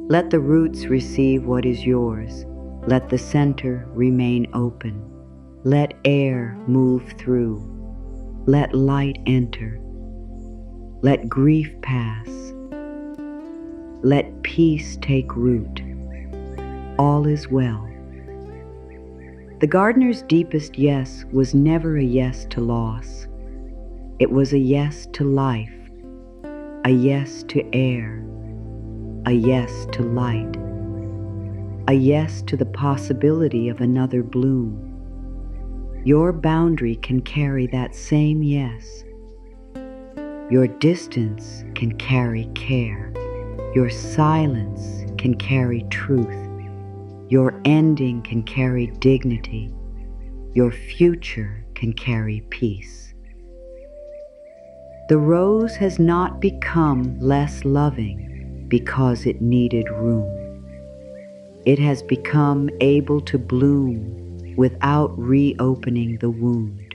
Speaker 1: Let the roots receive what is yours. Let the center remain open. Let air move through. Let light enter. Let grief pass. Let peace take root. All is well. The gardener's deepest yes was never a yes to loss. It was a yes to life, a yes to air, a yes to light, a yes to the possibility of another bloom. Your boundary can carry that same yes. Your distance can carry care. Your silence can carry truth. Your ending can carry dignity. Your future can carry peace. The rose has not become less loving because it needed room. It has become able to bloom without reopening the wound.